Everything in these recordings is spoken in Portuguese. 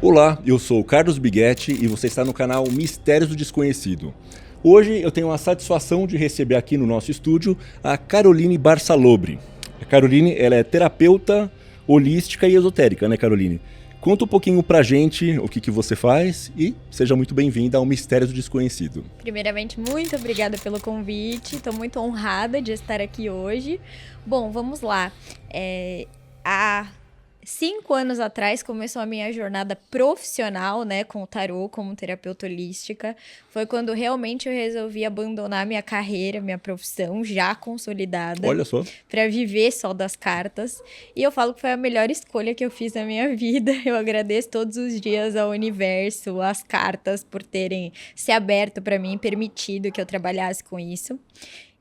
Olá, eu sou o Carlos Biguetti e você está no canal Mistérios do Desconhecido. Hoje eu tenho a satisfação de receber aqui no nosso estúdio a Caroline Barçalobre. A Caroline, ela é terapeuta holística e esotérica, né, Caroline? Conta um pouquinho pra gente o que você faz e seja muito bem-vinda ao Mistérios do Desconhecido. Primeiramente, muito obrigada pelo convite, estou muito honrada de estar aqui hoje. Bom, vamos lá. Há 5 anos atrás começou a minha jornada profissional, né, com o tarô como terapeuta holística. Foi quando realmente eu resolvi abandonar minha carreira, minha profissão já consolidada. Olha só. Para viver só das cartas. E eu falo que foi a melhor escolha que eu fiz na minha vida. Eu agradeço todos os dias ao universo, às cartas por terem se aberto para mim, permitido que eu trabalhasse com isso.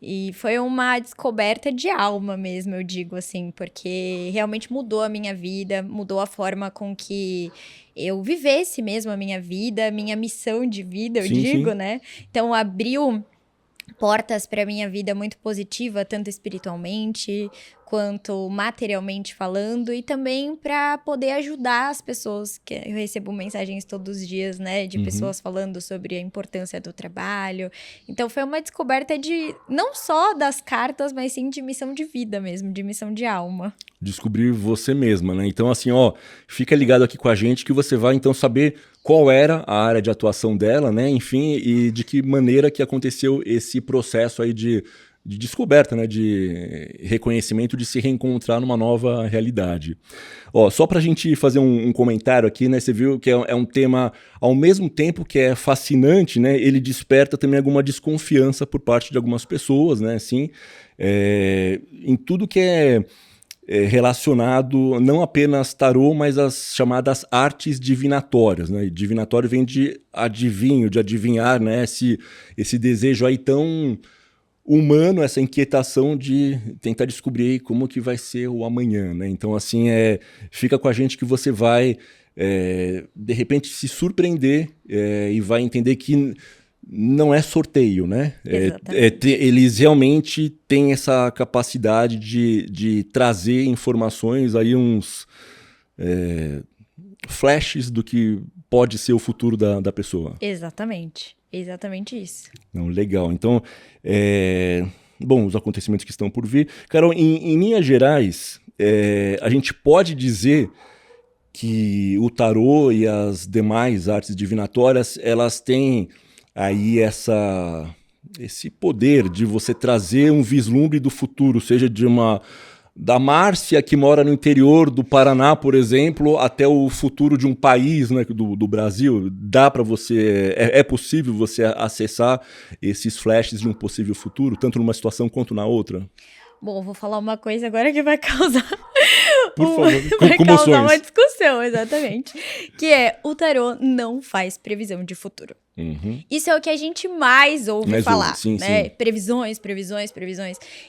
E foi uma descoberta de alma mesmo, eu digo assim, porque realmente mudou a minha vida, mudou a forma com que eu vivesse mesmo a minha vida, minha missão de vida, eu digo, sim. né? Então, abriu portas para minha vida muito positiva, tanto espiritualmente quanto materialmente falando, e também para poder ajudar as pessoas, que eu recebo mensagens todos os dias, né, de pessoas falando sobre a importância do trabalho. Então foi uma descoberta de não só das cartas, mas sim de missão de vida mesmo, de missão de alma. Descobrir você mesma, né? Então, assim, fica ligado aqui com a gente que você vai, então, saber qual era a área de atuação dela, né? Enfim, e de que maneira que aconteceu esse processo aí de descoberta, né? De reconhecimento, de se reencontrar numa nova realidade. Só pra gente fazer um comentário aqui, né? Você viu que é um tema, ao mesmo tempo que é fascinante, né? Ele desperta também alguma desconfiança por parte de algumas pessoas, né? Assim, em tudo que é relacionado não apenas tarô, mas as chamadas artes divinatórias, né? E divinatório vem de adivinho, de adivinhar, né? Esse desejo aí tão humano, essa inquietação de tentar descobrir aí como que vai ser o amanhã, né? Então, assim, fica com a gente que você vai, de repente, se surpreender e vai entender que não é sorteio, né? Eles realmente têm essa capacidade de trazer informações, aí uns flashes do que pode ser o futuro da pessoa. Exatamente isso. Não, legal. Então, bom, os acontecimentos que estão por vir. Carol, em linhas gerais, a gente pode dizer que o tarô e as demais artes divinatórias, elas têm aí esse poder de você trazer um vislumbre do futuro, seja da Márcia, que mora no interior do Paraná, por exemplo, até o futuro de um país, né, do Brasil. Dá para você, é possível você acessar esses flashes de um possível futuro, tanto numa situação quanto na outra? Bom, vou falar uma coisa agora que vai causar... Por favor, vai com causar emoções. uma discussão, exatamente. Que é, o tarô não faz previsão de futuro. Isso é o que a gente mais ouve falar, sim, né? Sim. Previsões.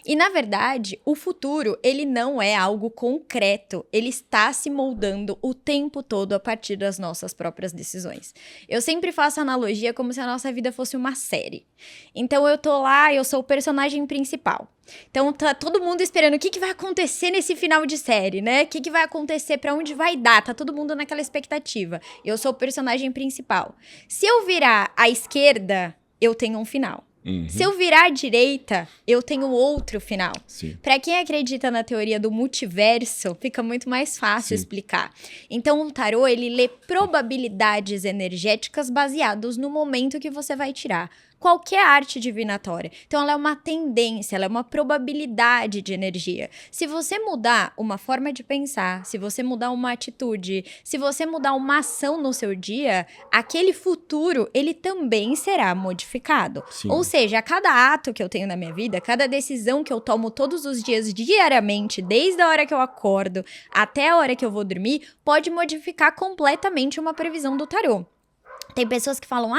E, na verdade, o futuro, ele não é algo concreto. Ele está se moldando o tempo todo a partir das nossas próprias decisões. Eu sempre faço analogia como se a nossa vida fosse uma série. Então, eu tô lá, eu sou o personagem principal. Então, tá todo mundo esperando o que vai acontecer nesse final de série, né? O que vai acontecer, pra onde vai dar? Tá todo mundo naquela expectativa. Eu sou o personagem principal. Se eu virar à esquerda, eu tenho um final. Se eu virar à direita, eu tenho outro final. Para quem acredita na teoria do multiverso, fica muito mais fácil explicar. Então, o tarô, ele lê probabilidades energéticas baseados no momento que você vai tirar. Qualquer arte divinatória. Então, ela é uma tendência, ela é uma probabilidade de energia. Se você mudar uma forma de pensar, se você mudar uma atitude, se você mudar uma ação no seu dia, aquele futuro, ele também será modificado. Ou seja, a cada ato que eu tenho na minha vida, cada decisão que eu tomo todos os dias, diariamente, desde a hora que eu acordo até a hora que eu vou dormir, pode modificar completamente uma previsão do tarô. Tem pessoas que falam,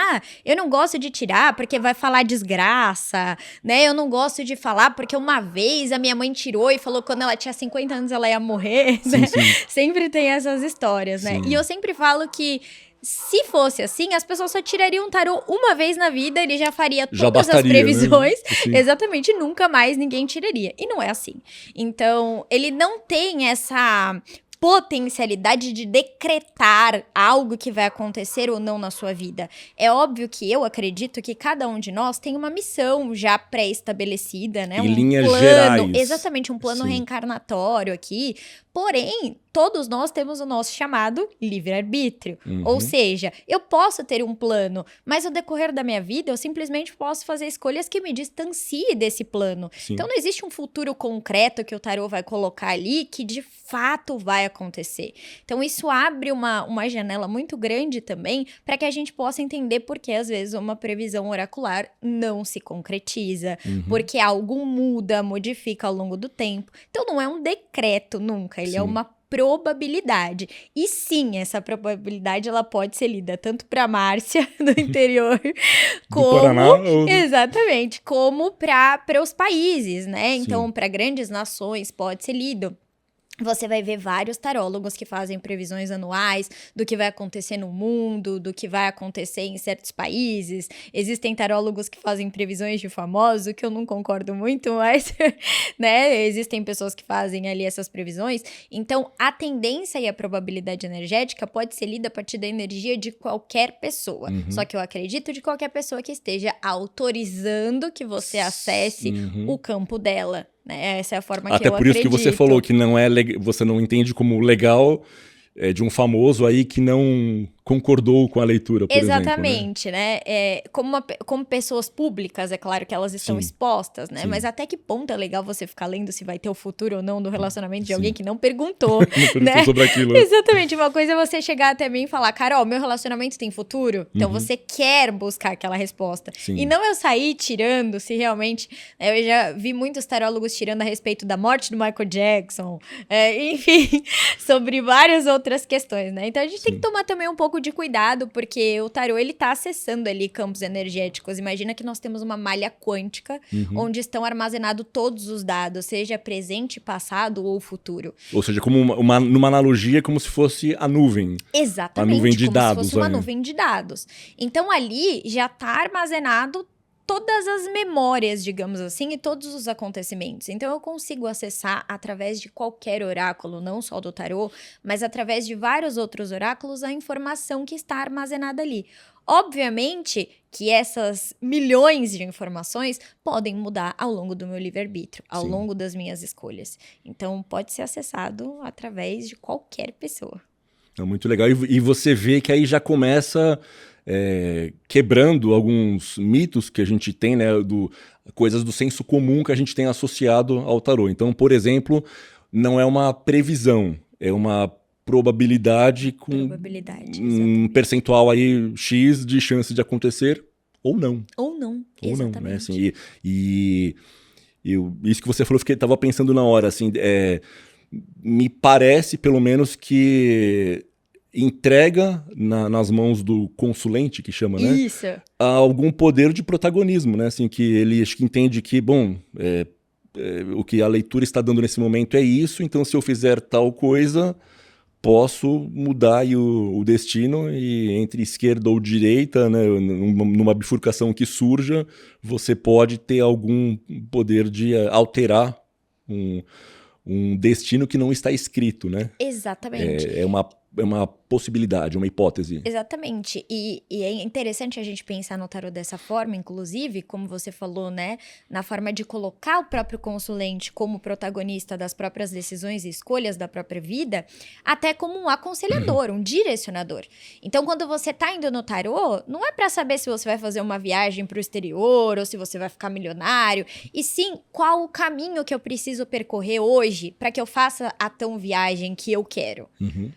eu não gosto de tirar porque vai falar desgraça, né? Eu não gosto de falar porque uma vez a minha mãe tirou e falou que quando ela tinha 50 anos ela ia morrer, né? Sim. Sempre tem essas histórias, né? E eu sempre falo que se fosse assim, as pessoas só tirariam um tarô uma vez na vida, ele já faria todas as previsões. Né? Exatamente, nunca mais ninguém tiraria. E não é assim. Então, ele não tem essa potencialidade de decretar algo que vai acontecer ou não na sua vida. É óbvio que eu acredito que cada um de nós tem uma missão já pré-estabelecida, né? Em Um linhas plano, gerais. exatamente, um plano Sim. reencarnatório aqui. Porém, todos nós temos o nosso chamado livre-arbítrio. Ou seja, eu posso ter um plano, mas no decorrer da minha vida eu simplesmente posso fazer escolhas que me distanciem desse plano. Sim. Então não existe um futuro concreto que o tarô vai colocar ali que de fato vai acontecer. Então isso abre uma janela muito grande também para que a gente possa entender por que às vezes uma previsão oracular não se concretiza, porque algo muda, modifica ao longo do tempo. Então não é um decreto nunca, ele Sim. é uma probabilidade. E sim, essa probabilidade ela pode ser lida tanto para Márcia do interior como Paraná, ou... exatamente, como para os países, né? Sim. Então, para grandes nações pode ser lido. Você vai ver vários tarólogos que fazem previsões anuais do que vai acontecer no mundo, do que vai acontecer em certos países. Existem tarólogos que fazem previsões de famosos, o que eu não concordo muito, mas, né, existem pessoas que fazem ali essas previsões. Então, a tendência e a probabilidade energética pode ser lida a partir da energia de qualquer pessoa. Só que eu acredito de qualquer pessoa que esteja autorizando que você acesse o campo dela. Né? Essa é a forma que eu acredito. Até por isso que você falou que não é você não entende como legal de um famoso aí que não concordou com a leitura, por exatamente, exemplo, né? Como pessoas públicas, é claro que elas estão expostas, né? Sim. Mas até que ponto é legal você ficar lendo se vai ter o futuro ou não do relacionamento de Sim. alguém que não perguntou, não perguntou né? sobre aquilo. Exatamente, uma coisa é você chegar até mim e falar, Carol, meu relacionamento tem futuro? Então você quer buscar aquela resposta. Sim. E não eu sair tirando se realmente... eu já vi muitos tarólogos tirando a respeito da morte do Michael Jackson, enfim, sobre várias outras questões, né? Então a gente tem que tomar também um pouco de cuidado, porque o tarô, ele tá acessando ali campos energéticos. Imagina que nós temos uma malha quântica, onde estão armazenados todos os dados, seja presente, passado ou futuro. Ou seja, como numa analogia, como se fosse a nuvem. Exatamente, a nuvem de como dados, se fosse uma nuvem de dados. Então ali já tá armazenado todas as memórias, digamos assim, e todos os acontecimentos. Então, eu consigo acessar através de qualquer oráculo, não só do tarô, mas através de vários outros oráculos, a informação que está armazenada ali. Obviamente que essas milhões de informações podem mudar ao longo do meu livre-arbítrio, ao longo das minhas escolhas. Então, pode ser acessado através de qualquer pessoa. É muito legal. E você vê que aí já começa... quebrando alguns mitos que a gente tem, né, coisas do senso comum que a gente tem associado ao tarô. Então, por exemplo, não é uma previsão, é uma probabilidade com um percentual aí X de chance de acontecer ou não. Ou não, exatamente. Ou não, né? Assim, isso que você falou, eu estava pensando na hora, assim, me parece, pelo menos, que entrega nas mãos do consulente, que chama, né? Isso. Algum poder de protagonismo, né? Assim, que ele acho que entende que, bom, o que a leitura está dando nesse momento é isso, então se eu fizer tal coisa, posso mudar aí o destino e entre esquerda ou direita, né? Numa bifurcação que surja, você pode ter algum poder de alterar um destino que não está escrito, né? Exatamente. É uma possibilidade, uma hipótese. Exatamente. E é interessante a gente pensar no tarô dessa forma, inclusive, como você falou, né? Na forma de colocar o próprio consulente como protagonista das próprias decisões e escolhas da própria vida, até como um aconselhador, um direcionador. Então, quando você tá indo no tarô, não é para saber se você vai fazer uma viagem para o exterior ou se você vai ficar milionário, e sim qual o caminho que eu preciso percorrer hoje para que eu faça a tão viagem que eu quero.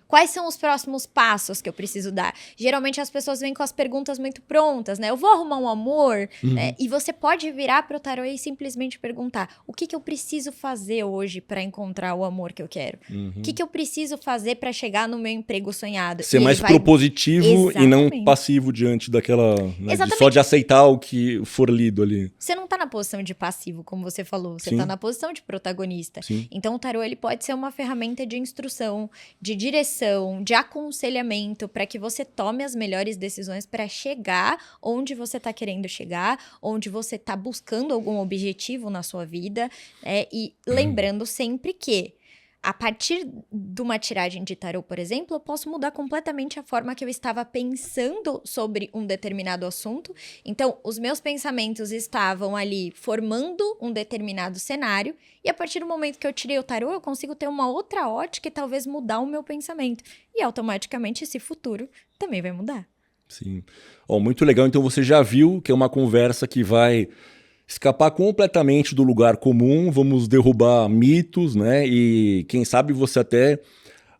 Quais são os próximos passos que eu preciso dar? Geralmente as pessoas vêm com as perguntas muito prontas, né? Eu vou arrumar um amor, né? E você pode virar pro tarô e simplesmente perguntar: o que eu preciso fazer hoje para encontrar o amor que eu quero? O que eu preciso fazer para chegar no meu emprego sonhado? Ser mais propositivo e não passivo diante daquela... Né, só de aceitar o que for lido ali. Você não tá na posição de passivo, como você falou. Você tá na posição de protagonista. Sim. Então o tarô, ele pode ser uma ferramenta de instrução, de direção, de aconselhamento para que você tome as melhores decisões para chegar onde você está querendo chegar, onde você está buscando algum objetivo na sua vida, né? E lembrando sempre que a partir de uma tiragem de tarô, por exemplo, eu posso mudar completamente a forma que eu estava pensando sobre um determinado assunto. Então, os meus pensamentos estavam ali formando um determinado cenário, e a partir do momento que eu tirei o tarô, eu consigo ter uma outra ótica e talvez mudar o meu pensamento. E automaticamente esse futuro também vai mudar. Sim. Ó, muito legal. Então você já viu que é uma conversa que vai escapar completamente do lugar comum, vamos derrubar mitos, né? E quem sabe você até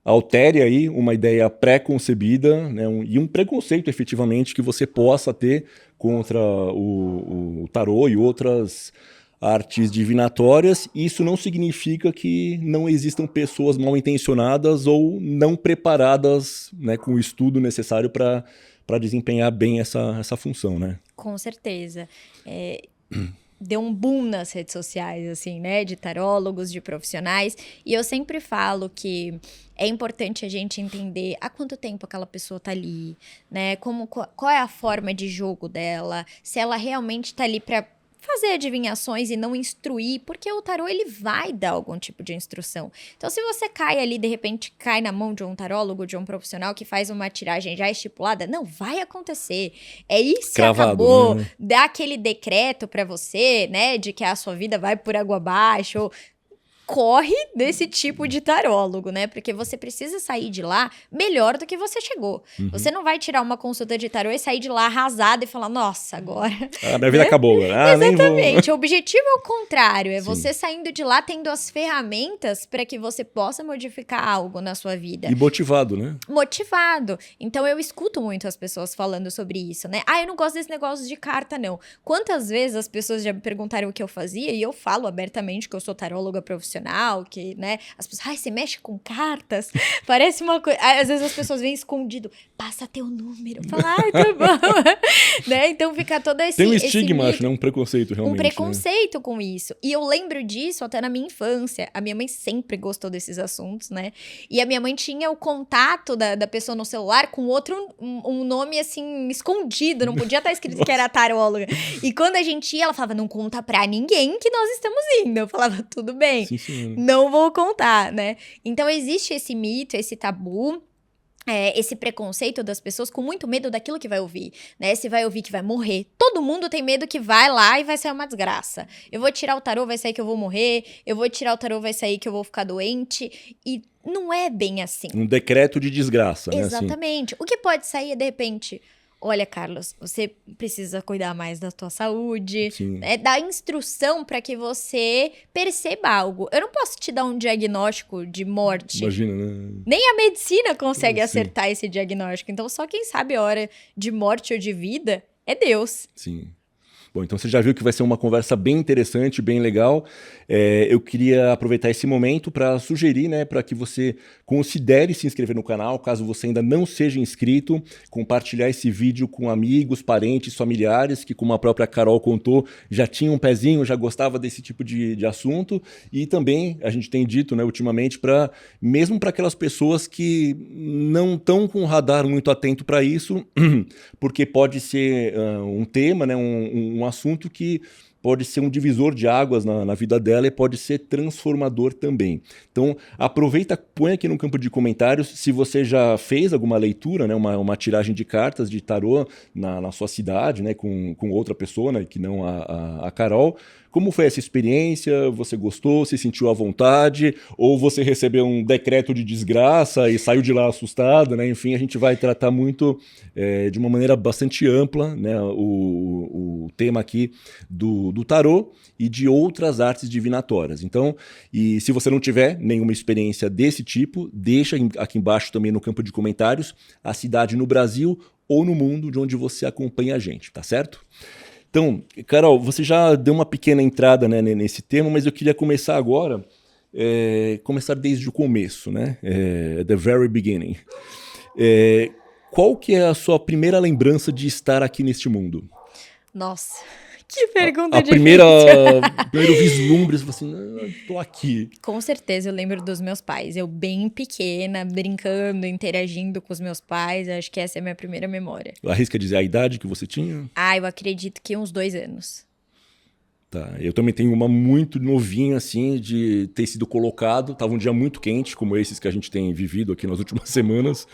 altere aí uma ideia pré-concebida, né? E um preconceito efetivamente que você possa ter contra o tarô e outras artes divinatórias. Isso não significa que não existam pessoas mal intencionadas ou não preparadas, né, com o estudo necessário para desempenhar bem essa função, né? Com certeza. Deu um boom nas redes sociais, assim, né? De tarólogos, de profissionais. E eu sempre falo que é importante a gente entender há quanto tempo aquela pessoa tá ali, né? Qual é a forma de jogo dela, se ela realmente tá ali para fazer adivinhações e não instruir, porque o tarô ele vai dar algum tipo de instrução. Então, se você cai ali, de repente, cai na mão de um tarólogo, de um profissional que faz uma tiragem já estipulada, não vai acontecer. É isso, Cravado, acabou, né? dá aquele decreto pra você, né, de que a sua vida vai por água abaixo. Corre desse tipo de tarólogo, né? Porque você precisa sair de lá melhor do que você chegou. Você não vai tirar uma consulta de tarô e sair de lá arrasado e falar, nossa, agora... Ah, minha vida acabou. Ah, nem vou. Exatamente. O objetivo é o contrário. É Sim. você saindo de lá tendo as ferramentas para que você possa modificar algo na sua vida. E motivado, né? Motivado. Então, eu escuto muito as pessoas falando sobre isso, né? Ah, eu não gosto desse negócio de carta, não. Quantas vezes as pessoas já me perguntaram o que eu fazia e eu falo abertamente que eu sou taróloga profissional, que, né? As pessoas, ai, você mexe com cartas? Parece uma coisa... Às vezes as pessoas vêm escondido, passa teu número. Fala, ai, tá bom. Né? Então, fica todo esse... Tem um estigma, mito. acho, né? Um preconceito, realmente. Um preconceito, né, com isso. E eu lembro disso até na minha infância. A minha mãe sempre gostou desses assuntos, né? E a minha mãe tinha o contato da pessoa no celular com outro, um nome, assim, escondido. Não podia estar escrito que era taróloga. E quando a gente ia, ela falava, não conta pra ninguém que nós estamos indo. Eu falava, tudo bem, Sim, sim. não vou contar, né? Então, existe esse mito, esse tabu... esse preconceito das pessoas com muito medo daquilo que vai ouvir, né? Se vai ouvir que vai morrer. Todo mundo tem medo que vai lá e vai sair uma desgraça. Eu vou tirar o tarô, vai sair que eu vou morrer. Eu vou tirar o tarô, vai sair que eu vou ficar doente. E não é bem assim. Um decreto de desgraça, né? Exatamente. Assim. O que pode sair é, de repente... Olha, Carlos, você precisa cuidar mais da tua saúde, né? Dar instrução para que você perceba algo. Eu não posso te dar um diagnóstico de morte. Imagina, né? Nem a medicina consegue acertar esse diagnóstico. Então, só quem sabe a hora de morte ou de vida é Deus. Sim. Bom, então você já viu que vai ser uma conversa bem interessante, bem legal. Eu queria aproveitar esse momento para sugerir, né, para que você considere se inscrever no canal, caso você ainda não seja inscrito, compartilhar esse vídeo com amigos, parentes, familiares, que como a própria Carol contou, já tinha um pezinho, já gostava desse tipo de assunto. E também, a gente tem dito, né, ultimamente, mesmo para aquelas pessoas que não estão com o radar muito atento para isso, porque pode ser um tema, né, um assunto que pode ser um divisor de águas na vida dela e pode ser transformador também. Então, aproveita, põe aqui no campo de comentários se você já fez alguma leitura, né, uma tiragem de cartas de tarô na sua cidade, né, com outra pessoa, né, que não a Carol. Como foi essa experiência? Você gostou? Se sentiu à vontade? Ou você recebeu um decreto de desgraça e saiu de lá assustado, né? Enfim, a gente vai tratar muito de uma maneira bastante ampla, né, o tema aqui do tarô e de outras artes divinatórias. Então, e se você não tiver nenhuma experiência desse tipo, deixa aqui embaixo também no campo de comentários a cidade no Brasil ou no mundo de onde você acompanha a gente, tá certo? Então, Carol, você já deu uma pequena entrada, né, nesse tema, mas eu queria começar agora, começar desde o começo, né? The very beginning. Qual que é a sua primeira lembrança de estar aqui neste mundo? Nossa, que pergunta difícil. Primeiro vislumbre, você fala assim, tô aqui. Com certeza eu lembro dos meus pais. Eu bem pequena, brincando, interagindo com os meus pais. Acho que essa é a minha primeira memória. Arrisca dizer a idade que você tinha? Eu acredito que uns 2 anos. Tá, eu também tenho uma muito novinha, assim, de ter sido colocado. Tava um dia muito quente, como esses que a gente tem vivido aqui nas últimas semanas.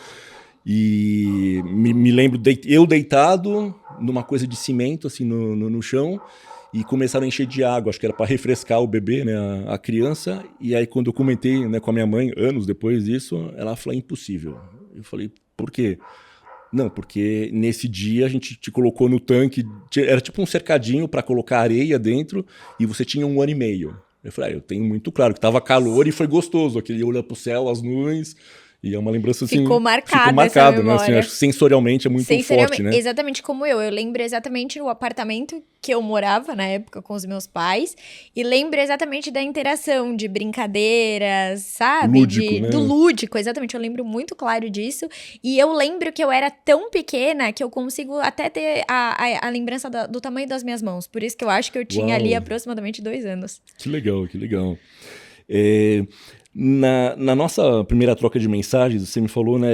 E me lembro, eu deitado numa coisa de cimento, assim, no chão. E começaram a encher de água, acho que era para refrescar o bebê, né, a criança. E aí quando eu comentei, né, com a minha mãe, anos depois disso, ela falou, é impossível. Eu falei, por quê? Não, porque nesse dia a gente te colocou no tanque, era tipo um cercadinho para colocar areia dentro e você tinha 1 ano e meio. Eu falei, eu tenho muito claro que tava calor e foi gostoso, aquele olho pro céu, as nuvens, e é uma lembrança assim, Ficou ficou marcada essa marcado, né? Assim, memória. acho que sensorialmente é muito forte, né? Exatamente como eu. Eu lembro exatamente o apartamento que eu morava na época com os meus pais. E lembro exatamente da interação, de brincadeiras, sabe? Lúdico, né? Do lúdico, exatamente. Eu lembro muito claro disso. E eu lembro que eu era tão pequena que eu consigo até ter a lembrança do tamanho das minhas mãos. Por isso que eu acho que eu tinha ali Uau. aproximadamente 2 anos. Que legal, que legal. Na nossa primeira troca de mensagens, você me falou, né?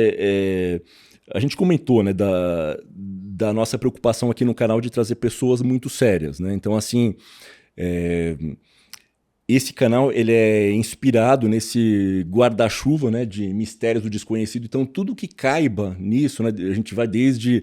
A gente comentou, né, da nossa preocupação aqui no canal de trazer pessoas muito sérias, né? Então, assim, esse canal ele é inspirado nesse guarda-chuva, né, de mistérios do desconhecido. Então, tudo que caiba nisso, né, a gente vai desde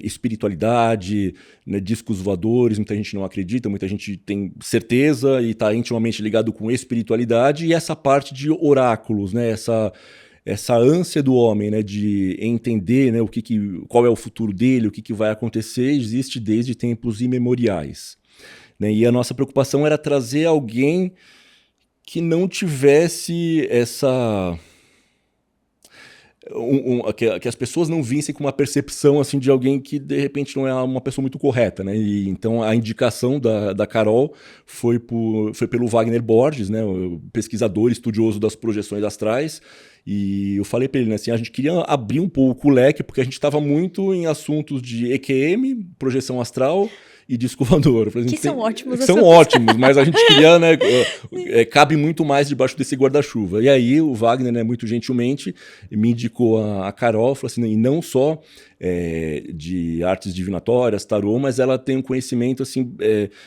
espiritualidade, né, discos voadores, muita gente não acredita, muita gente tem certeza e está intimamente ligado com espiritualidade, e essa parte de oráculos, né, essa ânsia do homem, né, de entender, né, qual é o futuro dele, o que vai acontecer, existe desde tempos imemoriais. Né? E a nossa preocupação era trazer alguém que não tivesse essa... que as pessoas não vissem com uma percepção assim, de alguém que de repente não é uma pessoa muito correta, né? E então a indicação da Carol foi pelo Wagner Borges, né? O pesquisador estudioso das projeções astrais. E eu falei para ele, né, assim, a gente queria abrir um pouco o leque, porque a gente estava muito em assuntos de EQM, projeção astral e disco voador. Que são ótimos assuntos. São ótimos, mas a gente queria, né, cabe muito mais debaixo desse guarda-chuva. E aí o Wagner, né, muito gentilmente, me indicou a Carol, falou assim, e não só de artes divinatórias, tarô, mas ela tem um conhecimento assim,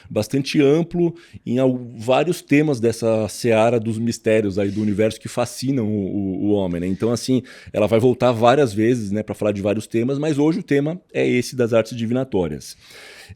bastante amplo em vários temas dessa seara dos mistérios aí do universo que fascinam o homem, né? Então, assim, ela vai voltar várias vezes, né, para falar de vários temas, mas hoje o tema é esse das artes divinatórias.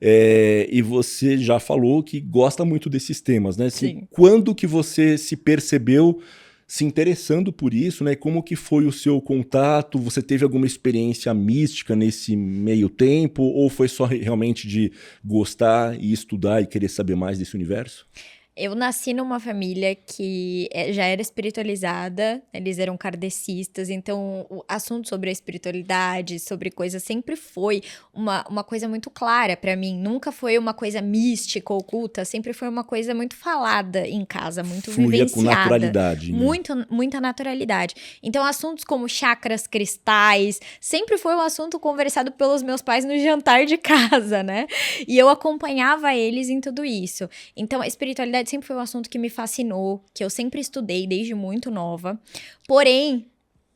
E você já falou que gosta muito desses temas, né? Assim, Sim. Quando que você se percebeu se interessando por isso, né? Como que foi o seu contato? Você teve alguma experiência mística nesse meio tempo? Ou foi só realmente de gostar e estudar e querer saber mais desse universo? Eu nasci numa família que já era espiritualizada, eles eram kardecistas, então o assunto sobre a espiritualidade, sobre coisas, sempre foi uma coisa muito clara pra mim. Nunca foi uma coisa mística, oculta, sempre foi uma coisa muito falada em casa, muito Fluía vivenciada. com naturalidade. Né? Muita naturalidade. Então, assuntos como chakras, cristais, sempre foi um assunto conversado pelos meus pais no jantar de casa, né? E eu acompanhava eles em tudo isso. Então, a espiritualidade sempre foi um assunto que me fascinou, que eu sempre estudei desde muito nova. Porém,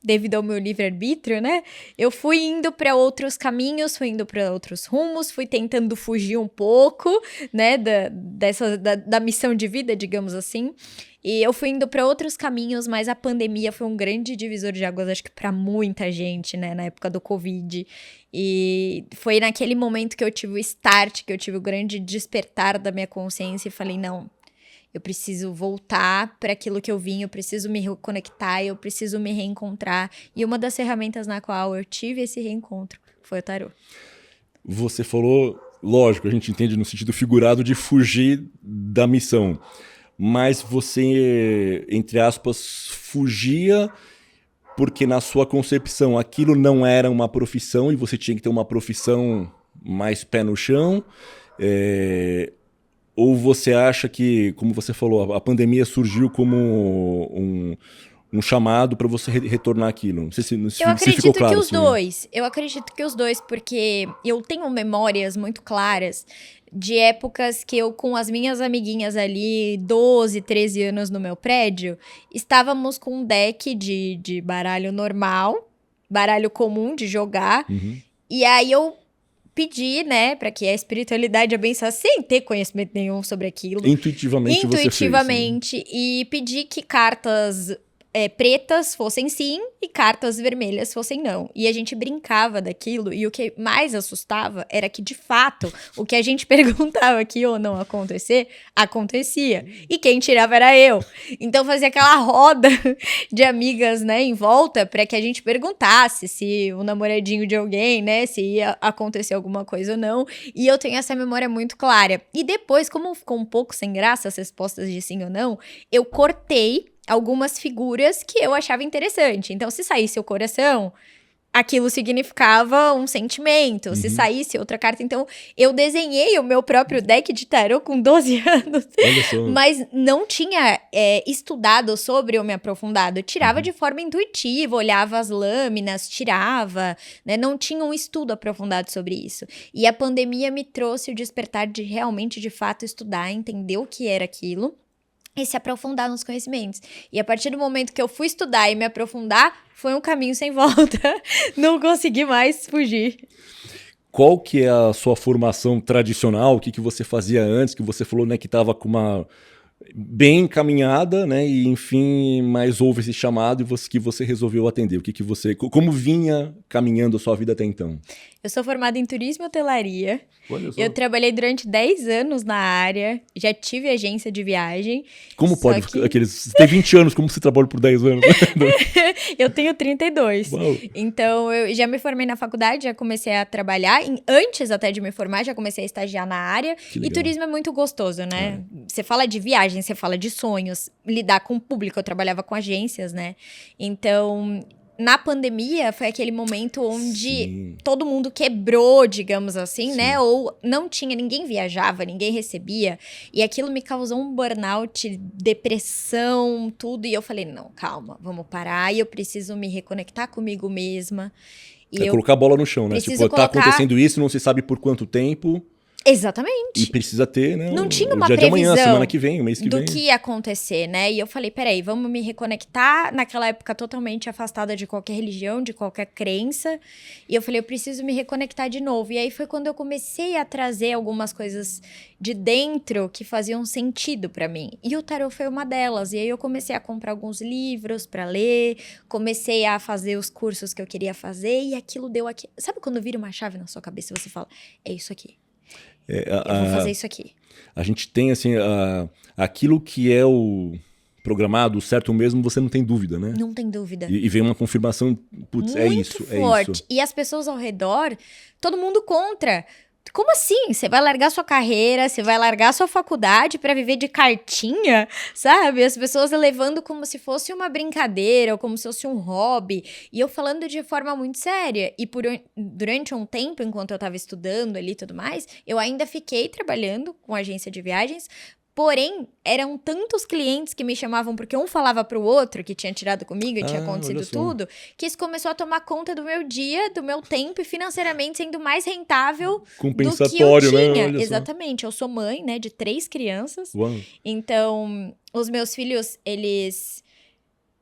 devido ao meu livre-arbítrio, né? Eu fui indo para outros caminhos, fui indo para outros rumos, fui tentando fugir um pouco, né? Da missão de vida, digamos assim. E eu fui indo para outros caminhos, mas a pandemia foi um grande divisor de águas, acho que para muita gente, né? Na época do Covid. E foi naquele momento que eu tive o start, que eu tive o grande despertar da minha consciência e falei, não, eu preciso voltar para aquilo que eu vim, eu preciso me reconectar, eu preciso me reencontrar. E uma das ferramentas na qual eu tive esse reencontro foi o tarô. Você falou, lógico, a gente entende no sentido figurado de fugir da missão. Mas você, entre aspas, fugia porque na sua concepção aquilo não era uma profissão e você tinha que ter uma profissão mais pé no chão. Ou você acha que, como você falou, a pandemia surgiu como um chamado para você retornar aquilo? Não sei se Eu acredito ficou claro, que os assim, dois. Eu acredito que os dois, porque eu tenho memórias muito claras de épocas que eu, com as minhas amiguinhas ali, 12, 13 anos no meu prédio, estávamos com um deck de baralho normal, baralho comum de jogar, Uhum. e aí eu pedi, né, para que a espiritualidade abençoasse sem ter conhecimento nenhum sobre aquilo. Intuitivamente você fez. Intuitivamente. E pedi que cartas pretas fossem sim e cartas vermelhas fossem não. E a gente brincava daquilo, e o que mais assustava era que, de fato, o que a gente perguntava que ia ou não acontecer, acontecia. E quem tirava era eu. Então fazia aquela roda de amigas, né, em volta, para que a gente perguntasse se o namoradinho de alguém, né, se ia acontecer alguma coisa ou não. E eu tenho essa memória muito clara. E depois, como ficou um pouco sem graça as respostas de sim ou não, eu cortei algumas figuras que eu achava interessante. Então, se saísse o coração, aquilo significava um sentimento. Se saísse outra carta... Então, eu desenhei o meu próprio deck de tarô com 12 anos. Olha só. Mas não tinha estudado sobre ou me aprofundado. Eu tirava de forma intuitiva, olhava as lâminas, tirava, né? Não tinha um estudo aprofundado sobre isso. E a pandemia me trouxe o despertar de realmente, de fato, estudar, entender o que era aquilo e se aprofundar nos conhecimentos. E a partir do momento que eu fui estudar e me aprofundar, foi um caminho sem volta. Não consegui mais fugir. Qual que é a sua formação tradicional? O que você fazia antes? Que você falou, né, que estava com uma bem encaminhada, né? E enfim, mas houve esse chamado e que você resolveu atender. Como vinha caminhando a sua vida até então? Eu sou formada em turismo e hotelaria. Olha só. Eu trabalhei durante 10 anos na área, já tive agência de viagem. Como pode você tem 20 anos, como você trabalha por 10 anos? Eu tenho 32. Uau. Então, eu já me formei na faculdade, já comecei a trabalhar. Antes até de me formar, já comecei a estagiar na área. E turismo é muito gostoso, né? Você fala de viagem, você fala de sonhos, lidar com o público. Eu trabalhava com agências, né? Então, na pandemia, foi aquele momento onde todo mundo quebrou, digamos assim, né? Ou não tinha, ninguém viajava, ninguém recebia. E aquilo me causou um burnout, depressão, tudo. E eu falei, não, calma, vamos parar. E eu preciso me reconectar comigo mesma. E colocar a bola no chão, né? Tipo, tá acontecendo isso, não se sabe por quanto tempo. Exatamente. E precisa ter, né? Não tinha uma dia previsão de amanhã, semana que vem, o mês que vem. do que ia acontecer, né? E eu falei, peraí, vamos me reconectar. Naquela época, totalmente afastada de qualquer religião, de qualquer crença. E eu falei, eu preciso me reconectar de novo. E aí foi quando eu comecei a trazer algumas coisas de dentro que faziam sentido pra mim. E o tarô foi uma delas. E aí eu comecei a comprar alguns livros pra ler, comecei a fazer os cursos que eu queria fazer. E aquilo deu aqui. Sabe quando vira uma chave na sua cabeça e você fala, é isso aqui. Eu vou fazer isso aqui. A gente tem, assim, aquilo que é o programado, o certo mesmo, você não tem dúvida, né? Não tem dúvida. E vem uma confirmação, putz, é isso, forte. é isso. E as pessoas ao redor, todo mundo contra. Como assim? Você vai largar sua carreira, você vai largar sua faculdade pra viver de cartinha, sabe? As pessoas levando como se fosse uma brincadeira ou como se fosse um hobby. E eu falando de forma muito séria. E durante um tempo, enquanto eu tava estudando ali e tudo mais, eu ainda fiquei trabalhando com agência de viagens. Porém, eram tantos clientes que me chamavam porque um falava pro outro que tinha tirado comigo e tinha acontecido tudo, que isso começou a tomar conta do meu dia, do meu tempo e financeiramente sendo mais rentável do que eu tinha. Né? Exatamente. Eu sou mãe, né, de 3 crianças. Uau. Então, os meus filhos, eles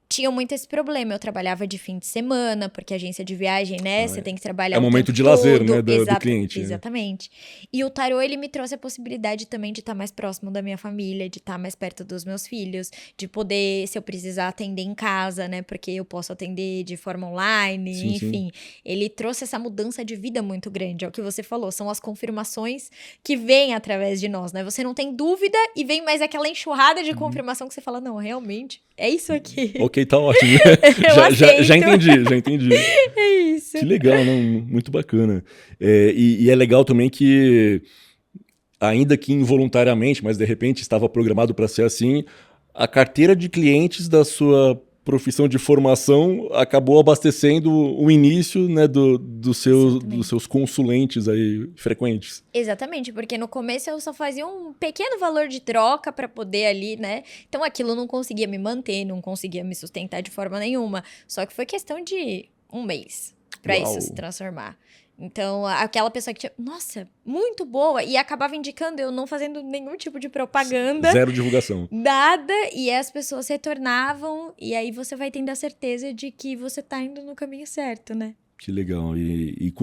tinham muito esse problema. Eu trabalhava de fim de semana, porque agência de viagem, né? Você tem que trabalhar o momento de lazer, né? Do cliente. Exatamente. Né? E o tarô, ele me trouxe a possibilidade também de estar mais próximo da minha família, de estar mais perto dos meus filhos, de poder, se eu precisar, atender em casa, né? Porque eu posso atender de forma online, enfim. Ele trouxe essa mudança de vida muito grande. É o que você falou, são as confirmações que vêm através de nós, né? Você não tem dúvida e vem mais aquela enxurrada de confirmação que você fala, não, realmente, é isso aqui. Ok, tá ótimo. já entendi. É isso. Que legal, não? Muito bacana. E é legal também que, ainda que involuntariamente, mas de repente estava programado para ser assim, a carteira de clientes da sua profissão de formação acabou abastecendo o início, né, dos seus consulentes aí frequentes. Exatamente, porque no começo eu só fazia um pequeno valor de troca para poder ali, né? Então aquilo não conseguia me manter, não conseguia me sustentar de forma nenhuma. Só que foi questão de um mês para isso se transformar. Então, aquela pessoa que tinha, nossa, muito boa, e acabava indicando, eu não fazendo nenhum tipo de propaganda. Zero divulgação. Nada, e as pessoas retornavam, e aí você vai tendo a certeza de que você tá indo no caminho certo, né? Que legal. E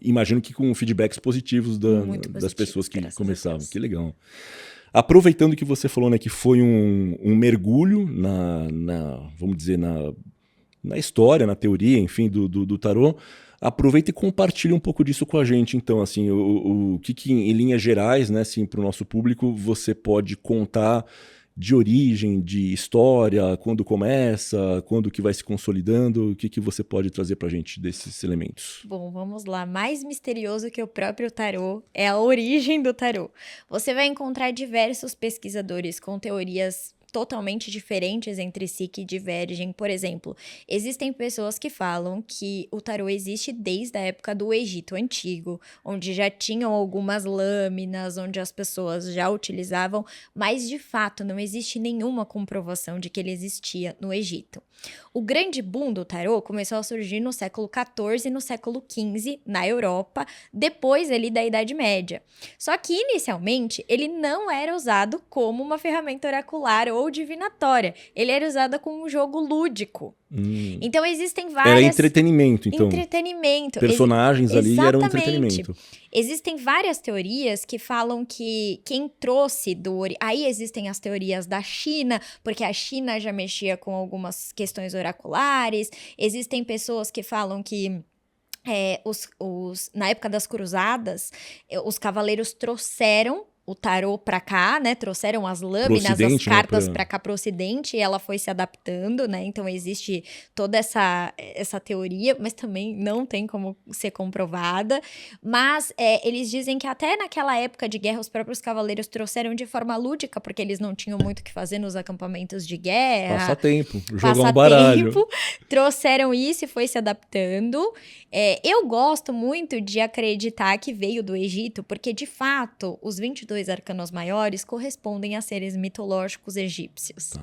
imagino que com feedbacks positivos das pessoas que começavam. Que legal. Aproveitando que você falou, né, que foi um mergulho vamos dizer, na história, na teoria, enfim, do tarô, aproveita e compartilha um pouco disso com a gente. Então, assim, o que em linhas gerais, né, assim, para o nosso público, você pode contar de origem, de história, quando começa, quando que vai se consolidando, o que você pode trazer para a gente desses elementos? Bom, vamos lá. Mais misterioso que o próprio tarô é a origem do tarô. Você vai encontrar diversos pesquisadores com teorias totalmente diferentes entre si que divergem. Por exemplo, existem pessoas que falam que o tarô existe desde a época do Egito Antigo, onde já tinham algumas lâminas, onde as pessoas já utilizavam, mas de fato não existe nenhuma comprovação de que ele existia no Egito. O grande boom do tarô começou a surgir no século XIV e no século XV na Europa, depois ali da Idade Média. Só que inicialmente ele não era usado como uma ferramenta oracular ou divinatória, ele era usado como um jogo lúdico. Então existem várias... Era entretenimento, então. Entretenimento. Personagens ali eram entretenimento. Existem várias teorias que falam que quem trouxe Aí existem as teorias da China, porque a China já mexia com algumas questões oraculares. Existem pessoas que falam que na época das cruzadas, os cavaleiros trouxeram o tarô para cá, né? Trouxeram as lâminas, as cartas, né, para cá, para o Ocidente, e ela foi se adaptando, né? Então existe toda essa teoria, mas também não tem como ser comprovada. Mas eles dizem que até naquela época de guerra, os próprios cavaleiros trouxeram de forma lúdica, porque eles não tinham muito o que fazer nos acampamentos de guerra. Passatempo, jogar um baralho. Trouxeram isso e foi se adaptando. Eu gosto muito de acreditar que veio do Egito, porque de fato, os 22 arcanos maiores correspondem a seres mitológicos egípcios.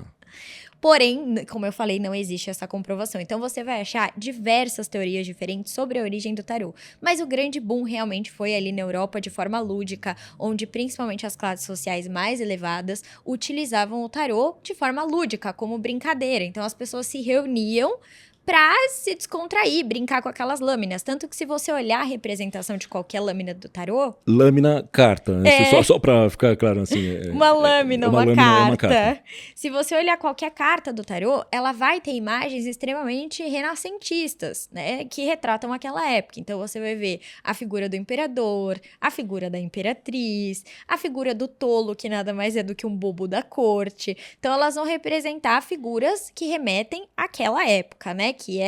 Porém, como eu falei, não existe essa comprovação. Então, você vai achar diversas teorias diferentes sobre a origem do tarô. Mas o grande boom realmente foi ali na Europa, de forma lúdica, onde principalmente as classes sociais mais elevadas utilizavam o tarô de forma lúdica, como brincadeira. Então, as pessoas se reuniam pra se descontrair, brincar com aquelas lâminas. Tanto que se você olhar a representação de qualquer lâmina do tarô... Lâmina, carta. Né? Só pra ficar claro assim. Uma lâmina, uma carta. Se você olhar qualquer carta do tarô, ela vai ter imagens extremamente renascentistas, né? Que retratam aquela época. Então, você vai ver a figura do imperador, a figura da imperatriz, a figura do tolo, que nada mais é do que um bobo da corte. Então, elas vão representar figuras que remetem àquela época, né? Que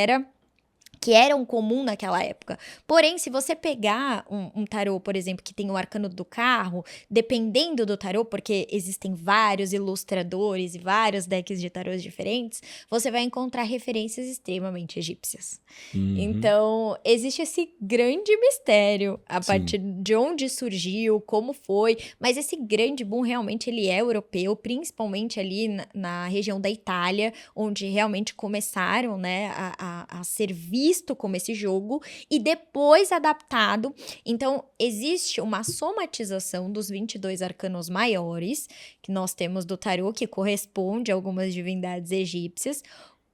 eram comum naquela época. Porém, se você pegar um tarô, por exemplo, que tem o arcano do carro, dependendo do tarô, porque existem vários ilustradores e vários decks de tarôs diferentes, você vai encontrar referências extremamente egípcias. Então, existe esse grande mistério a partir de onde surgiu, como foi, mas esse grande boom realmente ele é europeu, principalmente ali na região da Itália, onde realmente começaram, né, a ser visto como esse jogo e depois adaptado. Então, existe uma somatização dos 22 arcanos maiores que nós temos do tarô, que corresponde a algumas divindades egípcias,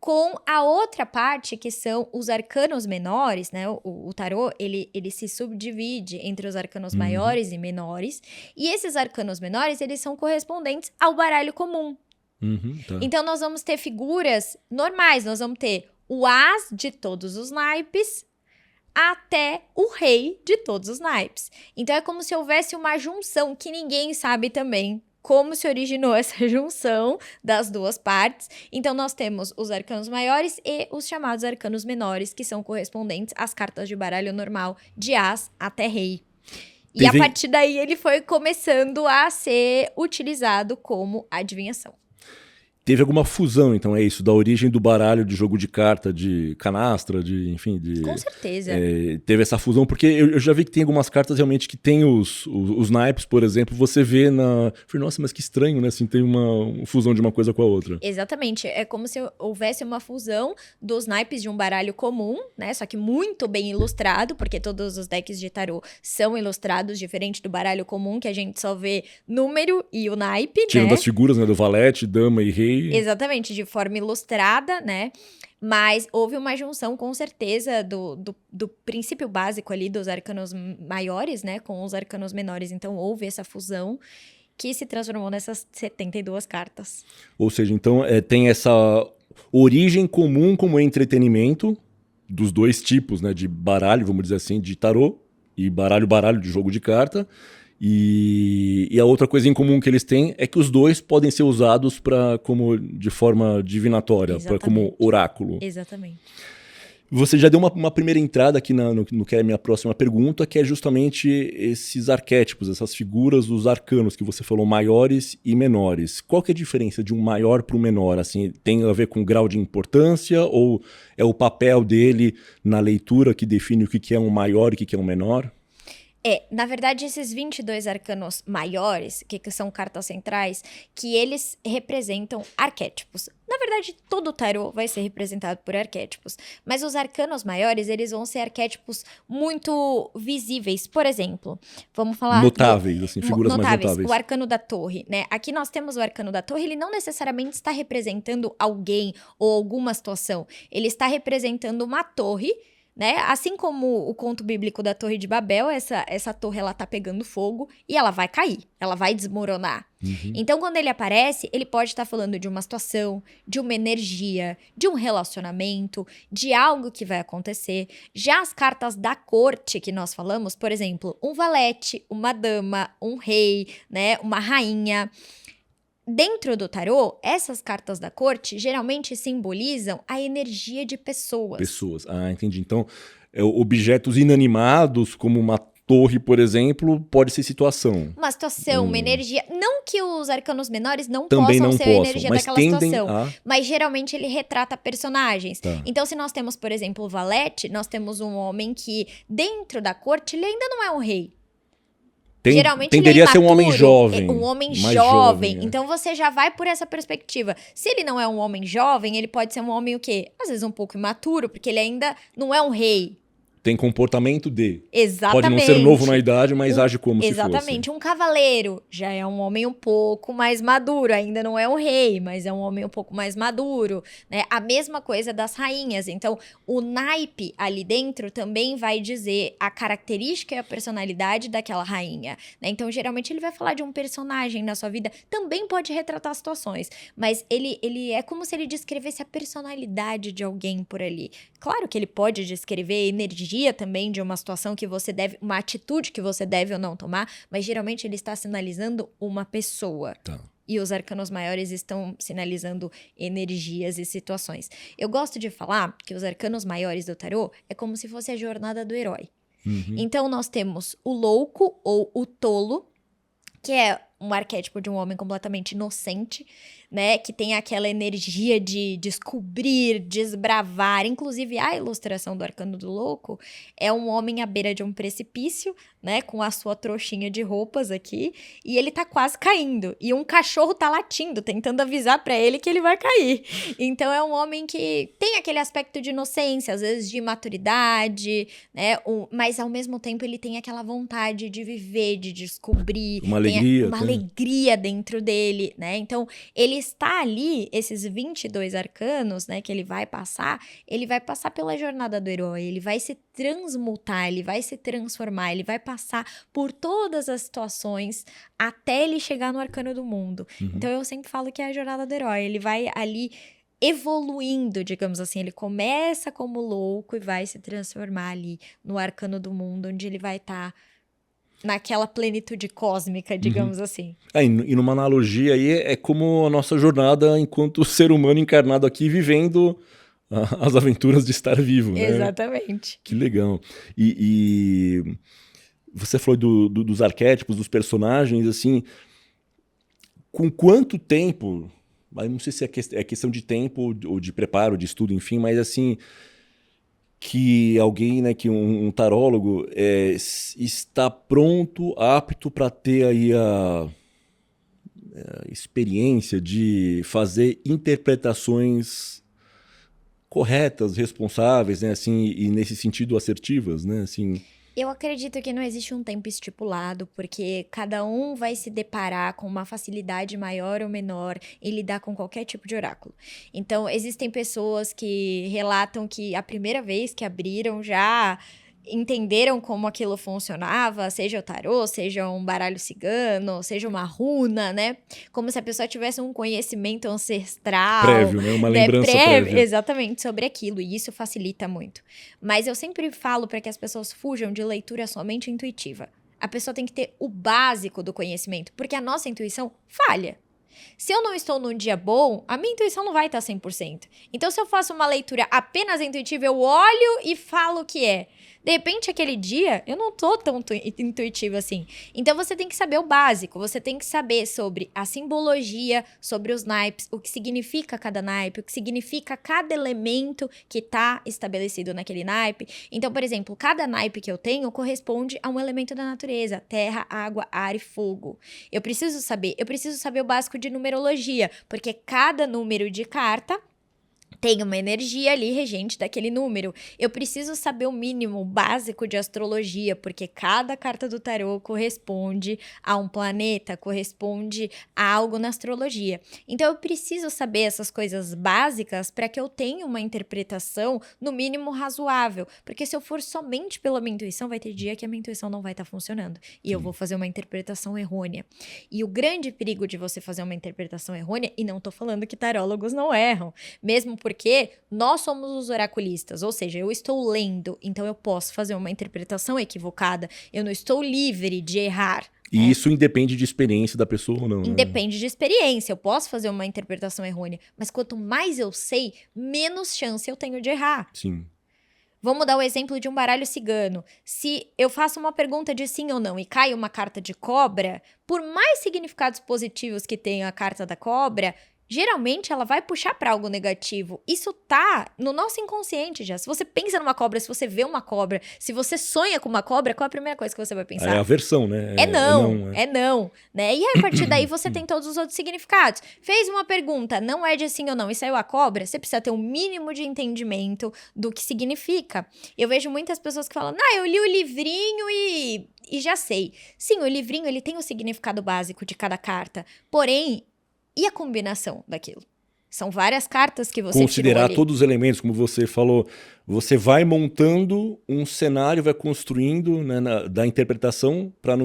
com a outra parte, que são os arcanos menores, né? O tarô, ele se subdivide entre os arcanos maiores e menores, e esses arcanos menores, eles são correspondentes ao baralho comum. Tá. Então, nós vamos ter figuras normais, nós vamos ter o as de todos os naipes até o rei de todos os naipes. Então, é como se houvesse uma junção que ninguém sabe também como se originou essa junção das duas partes. Então, nós temos os arcanos maiores e os chamados arcanos menores, que são correspondentes às cartas de baralho normal, de as até rei. E a partir daí, ele foi começando a ser utilizado como adivinhação. Teve alguma fusão, então, é isso, da origem do baralho de jogo de carta, de canastra, enfim... Com certeza. Teve essa fusão, porque eu já vi que tem algumas cartas realmente que tem os naipes, por exemplo, você vê na... Falei, nossa, mas que estranho, né? Assim, tem uma fusão de uma coisa com a outra. Exatamente. É como se houvesse uma fusão dos naipes de um baralho comum, né? Só que muito bem ilustrado, porque todos os decks de tarô são ilustrados, diferente do baralho comum, que a gente só vê número e o naipe, Tirando né? as figuras, né? Do valete, dama e rei. Exatamente, de forma ilustrada, né? Mas houve uma junção, com certeza, do princípio básico ali dos arcanos maiores, né? Com os arcanos menores. Então, houve essa fusão que se transformou nessas 72 cartas. Ou seja, então tem essa origem comum como entretenimento dos dois tipos, né? De baralho, vamos dizer assim, de tarô e baralho de jogo de carta. E a outra coisa em comum que eles têm é que os dois podem ser usados como de forma divinatória, como oráculo. Exatamente. Você já deu uma primeira entrada aqui no que é a minha próxima pergunta, que é justamente esses arquétipos, essas figuras dos arcanos que você falou, maiores e menores. Qual que é a diferença de um maior para um menor? Assim, tem a ver com grau de importância ou é o papel dele na leitura que define o que é um maior e o que é um menor? Na verdade, esses 22 arcanos maiores, que são cartas centrais, que eles representam arquétipos. Na verdade, todo o tarô vai ser representado por arquétipos, mas os arcanos maiores, eles vão ser arquétipos muito visíveis. Por exemplo, vamos falar... Notáveis, assim, figuras mais notáveis. O arcano da torre, né? Aqui nós temos o arcano da torre, ele não necessariamente está representando alguém ou alguma situação. Ele está representando uma torre, né? Assim como o conto bíblico da Torre de Babel, essa torre ela tá pegando fogo e ela vai cair, ela vai desmoronar. Uhum. Então, quando ele aparece, ele pode estar falando de uma situação, de uma energia, de um relacionamento, de algo que vai acontecer. Já as cartas da corte que nós falamos, por exemplo, um valete, uma dama, um rei, né, uma rainha. Dentro do tarô, essas cartas da corte geralmente simbolizam a energia de pessoas. Pessoas, entendi. Então, objetos inanimados, como uma torre, por exemplo, pode ser situação. Uma situação, uma energia. Não que os arcanos menores não Também possam não ser possam, a energia mas daquela tendem situação. Mas geralmente ele retrata personagens. Tá. Então, se nós temos, por exemplo, o valete, nós temos um homem que, dentro da corte, ele ainda não é um rei. Geralmente tenderia ele é a ser um homem jovem. Um homem mais jovem. É. Então você já vai por essa perspectiva. Se ele não é um homem jovem, ele pode ser um homem o quê? Às vezes um pouco imaturo, porque ele ainda não é um rei. Tem comportamento de. Exatamente. Pode não ser novo na idade, mas age como se fosse. Exatamente. Um cavaleiro já é um homem um pouco mais maduro. Ainda não é um rei, mas é um homem um pouco mais maduro, né? A mesma coisa das rainhas. Então, o naipe ali dentro também vai dizer a característica e a personalidade daquela rainha, né? Então, geralmente, ele vai falar de um personagem na sua vida. Também pode retratar situações, mas ele é como se ele descrevesse a personalidade de alguém por ali. Claro que ele pode descrever energia também de uma situação que você deve, uma atitude que você deve ou não tomar, mas geralmente ele está sinalizando uma pessoa. Tá. E os arcanos maiores estão sinalizando energias e situações. Eu gosto de falar que os arcanos maiores do tarô é como se fosse a jornada do herói. Uhum. Então nós temos o louco ou o tolo, que é um arquétipo de um homem completamente inocente, né? Que tem aquela energia de descobrir, desbravar. Inclusive, a ilustração do Arcano do Louco é um homem à beira de um precipício, né? Com a sua trouxinha de roupas aqui. E ele tá quase caindo. E um cachorro tá latindo, tentando avisar pra ele que ele vai cair. Então, é um homem que tem aquele aspecto de inocência, às vezes de maturidade, né? Mas, ao mesmo tempo, ele tem aquela vontade de viver, de descobrir. Uma alegria. Uma alegria dentro dele, né? Então, ele está ali, esses 22 arcanos, né, que ele vai passar pela jornada do herói, ele vai se transmutar, ele vai se transformar, ele vai passar por todas as situações até ele chegar no arcano do mundo. Uhum. Então, eu sempre falo que é a jornada do herói, ele vai ali evoluindo, digamos assim, ele começa como louco e vai se transformar ali no arcano do mundo, onde ele vai estar naquela plenitude cósmica, digamos assim. E numa analogia aí, é como a nossa jornada enquanto ser humano encarnado aqui, vivendo as aventuras de estar vivo, né? Exatamente. Que legal. E você falou dos arquétipos, dos personagens, assim, com quanto tempo, não sei se é questão de tempo ou de preparo, de estudo, enfim, mas assim... que alguém, né, que um tarólogo está pronto, apto para ter aí a experiência de fazer interpretações corretas, responsáveis, né, assim, e nesse sentido assertivas, né, assim... Eu acredito que não existe um tempo estipulado, porque cada um vai se deparar com uma facilidade maior ou menor em lidar com qualquer tipo de oráculo. Então, existem pessoas que relatam que a primeira vez que abriram já entenderam como aquilo funcionava, seja o tarô, seja um baralho cigano, seja uma runa, né? Como se a pessoa tivesse um conhecimento ancestral. Prévio, né? Uma lembrança prévia. Exatamente, sobre aquilo, e isso facilita muito. Mas eu sempre falo para que as pessoas fujam de leitura somente intuitiva. A pessoa tem que ter o básico do conhecimento, porque a nossa intuição falha. Se eu não estou num dia bom, a minha intuição não vai estar 100%. Então, se eu faço uma leitura apenas intuitiva, eu olho e falo o que é. De repente, aquele dia, eu não tô tão intuitiva assim. Então, você tem que saber o básico. Você tem que saber sobre a simbologia, sobre os naipes, o que significa cada naipe, o que significa cada elemento que tá estabelecido naquele naipe. Então, por exemplo, cada naipe que eu tenho corresponde a um elemento da natureza: terra, água, ar e fogo. Eu preciso saber o básico de numerologia, porque cada número de carta tem uma energia ali regente daquele número. Eu preciso saber o mínimo básico de astrologia, porque cada carta do tarô corresponde a um planeta, corresponde a algo na astrologia. Então, eu preciso saber essas coisas básicas para que eu tenha uma interpretação, no mínimo, razoável. Porque se eu for somente pela minha intuição, vai ter dia que a minha intuição não vai estar funcionando. E eu vou fazer uma interpretação errônea. E o grande perigo de você fazer uma interpretação errônea, e não tô falando que tarólogos não erram, mesmo porque nós somos os oraculistas, ou seja, eu estou lendo, então eu posso fazer uma interpretação equivocada, eu não estou livre de errar. E isso independe de experiência da pessoa ou não, né? Independe de experiência, eu posso fazer uma interpretação errônea, mas quanto mais eu sei, menos chance eu tenho de errar. Sim. Vamos dar o exemplo de um baralho cigano. Se eu faço uma pergunta de sim ou não e cai uma carta de cobra, por mais significados positivos que tenha a carta da cobra, geralmente ela vai puxar para algo negativo. Isso tá no nosso inconsciente já. Se você pensa numa cobra, se você vê uma cobra, se você sonha com uma cobra, qual é a primeira coisa que você vai pensar? É aversão, né? É não, né? E aí, a partir daí, você tem todos os outros significados. Fez uma pergunta, não é de sim ou não, e saiu a cobra, você precisa ter um mínimo de entendimento do que significa. Eu vejo muitas pessoas que falam, eu li o livrinho e já sei. Sim, o livrinho, ele tem o significado básico de cada carta, porém, e a combinação daquilo? São várias cartas que você considerar todos os elementos, como você falou. Você vai montando um cenário, vai construindo, né, da interpretação para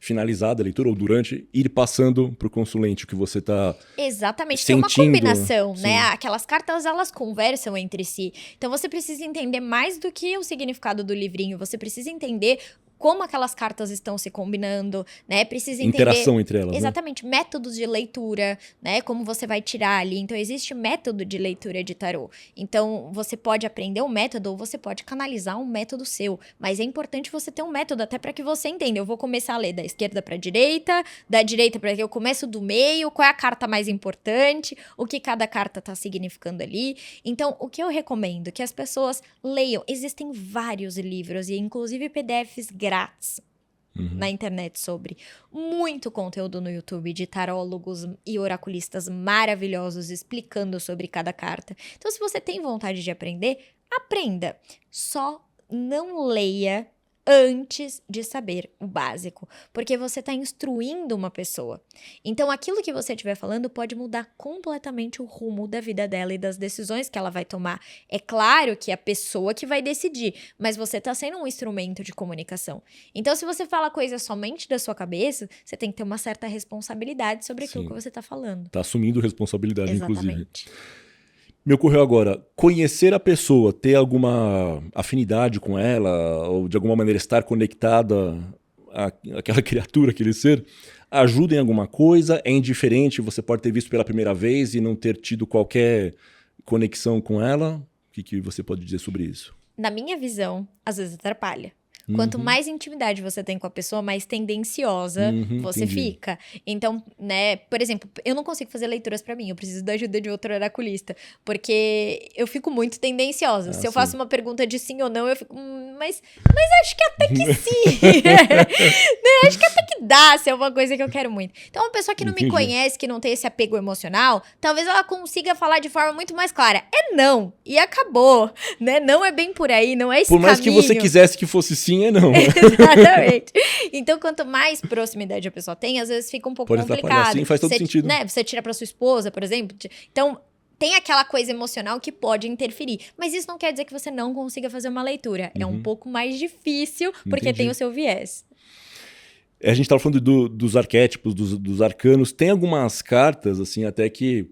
finalizar a leitura ou durante ir passando para o consulente o que você está exatamente, sentindo. Tem uma combinação, Sim. né? Aquelas cartas, elas conversam entre si. Então, você precisa entender mais do que o significado do livrinho. Você precisa entender como aquelas cartas estão se combinando, né? Precisa entender... interação entre elas, exatamente, né? Métodos de leitura, né? Como você vai tirar ali. Então, existe método de leitura de tarô. Então, você pode aprender um método ou você pode canalizar um método seu. Mas é importante você ter um método até para que você entenda. Eu vou começar a ler da esquerda para a direita, da direita para que eu começo do meio, qual é a carta mais importante, o que cada carta está significando ali. Então, o que eu recomendo? Que as pessoas leiam. Existem vários livros e inclusive PDFs grátis na internet sobre muito conteúdo no YouTube de tarólogos e oraculistas maravilhosos explicando sobre cada carta. Então, se você tem vontade de aprender, aprenda. Só não leia antes de saber o básico, porque você está instruindo uma pessoa. Então, aquilo que você estiver falando pode mudar completamente o rumo da vida dela e das decisões que ela vai tomar. É claro que é a pessoa que vai decidir, mas você está sendo um instrumento de comunicação. Então, se você fala coisas somente da sua cabeça, você tem que ter uma certa responsabilidade sobre aquilo que você está falando. Está assumindo responsabilidade, exatamente. Inclusive. Me ocorreu agora, conhecer a pessoa, ter alguma afinidade com ela, ou de alguma maneira estar conectada àquela criatura, aquele ser, ajuda em alguma coisa? É indiferente, você pode ter visto pela primeira vez e não ter tido qualquer conexão com ela? O que você pode dizer sobre isso? Na minha visão, às vezes atrapalha. Quanto mais intimidade você tem com a pessoa, mais tendenciosa você fica. Então, né, por exemplo, eu não consigo fazer leituras pra mim, eu preciso da ajuda de outro oraculista, porque eu fico muito tendenciosa. Se eu faço uma pergunta de sim ou não, eu fico, mas acho que até que sim. Acho que até que dá, se é uma coisa que eu quero muito. Então, uma pessoa que não me conhece, que não tem esse apego emocional, talvez ela consiga falar de forma muito mais clara. É não, e acabou, né? Não é bem por aí, não é esse caminho. Por mais que você quisesse que fosse sim, sim é não. Exatamente. Então, quanto mais proximidade a pessoa tem, às vezes fica um pouco Pode atrapalhar, complicado. sim, faz todo você, sentido. né, você tira pra sua esposa, por exemplo. Então, tem aquela coisa emocional que pode interferir. Mas isso não quer dizer que você não consiga fazer uma leitura. É um pouco mais difícil, porque tem o seu viés. A gente estava falando dos arquétipos, dos arcanos. Tem algumas cartas, assim, até que,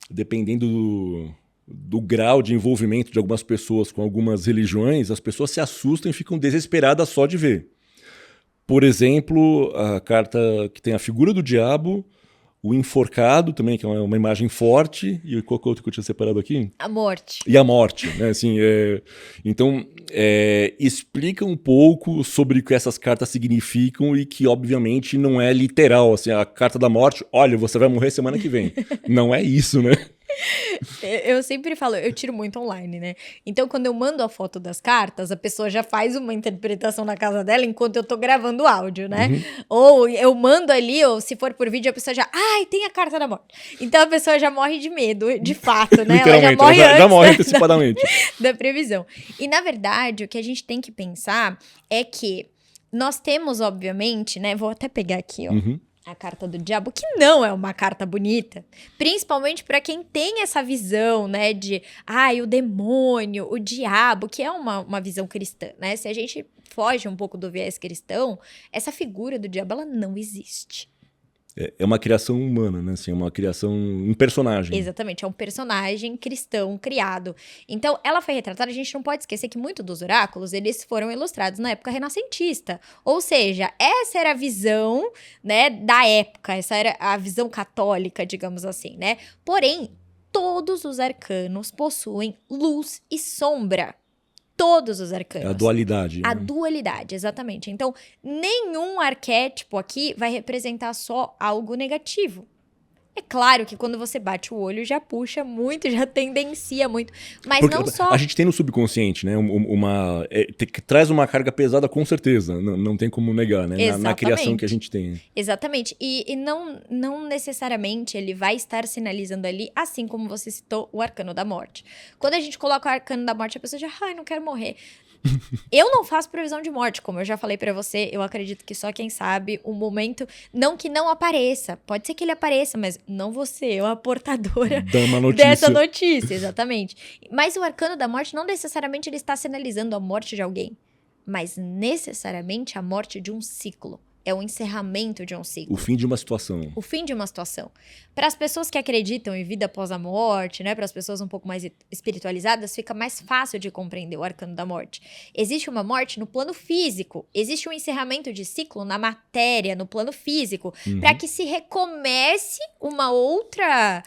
dependendo do grau de envolvimento de algumas pessoas com algumas religiões, as pessoas se assustam e ficam desesperadas só de ver. Por exemplo, a carta que tem a figura do diabo, o enforcado também, que é uma imagem forte, e qual que é outro que eu tinha separado aqui? A morte. E a morte, né? Assim, então, explica um pouco sobre o que essas cartas significam e que, obviamente, não é literal. Assim, a carta da morte, olha, você vai morrer semana que vem. Não é isso, né? Eu sempre falo, eu tiro muito online, né? Então, quando eu mando a foto das cartas, a pessoa já faz uma interpretação na casa dela enquanto eu tô gravando o áudio, né? Ou eu mando ali, ou se for por vídeo, a pessoa já, ai, tem a carta da morte. Então, a pessoa já morre de medo, de fato, né? Ela já morre já morre antes antecipadamente. da previsão. E, na verdade, o que a gente tem que pensar é que nós temos, obviamente, né? Vou até pegar aqui, ó. A carta do diabo, que não é uma carta bonita, principalmente para quem tem essa visão, né, de, o demônio, o diabo, que é uma visão cristã, né? Se a gente foge um pouco do viés cristão, essa figura do diabo, ela não existe. É uma criação humana, né? Assim, é uma criação, um personagem. Exatamente, é um personagem cristão criado. Então, ela foi retratada, a gente não pode esquecer que muitos dos oráculos, eles foram ilustrados na época renascentista. Ou seja, essa era a visão, né, da época, essa era a visão católica, digamos assim, né? Porém, todos os arcanos possuem luz e sombra. Todos os arcanos. É a dualidade. A né? dualidade, exatamente. Então, nenhum arquétipo aqui vai representar só algo negativo. É claro que quando você bate o olho, já puxa muito, já tendencia muito. Mas Porque não só... a gente tem no subconsciente, né? Traz uma carga pesada, com certeza. Não tem como negar, né? Na criação que a gente tem. Exatamente. E não necessariamente ele vai estar sinalizando ali, assim como você citou o arcano da morte. Quando a gente coloca o arcano da morte, a pessoa já, não quero morrer. Eu não faço previsão de morte, como eu já falei pra você, eu acredito que só quem sabe o momento, não que não apareça, pode ser que ele apareça, mas não você, eu a portadora dessa notícia, exatamente. Mas o arcano da morte não necessariamente ele está sinalizando a morte de alguém, mas necessariamente a morte de um ciclo. É o encerramento de um ciclo. O fim de uma situação. O fim de uma situação. Para as pessoas que acreditam em vida após a morte, né, para as pessoas um pouco mais espiritualizadas, fica mais fácil de compreender o arcano da morte. Existe uma morte no plano físico, existe um encerramento de ciclo na matéria, no plano físico, para que se recomece uma outra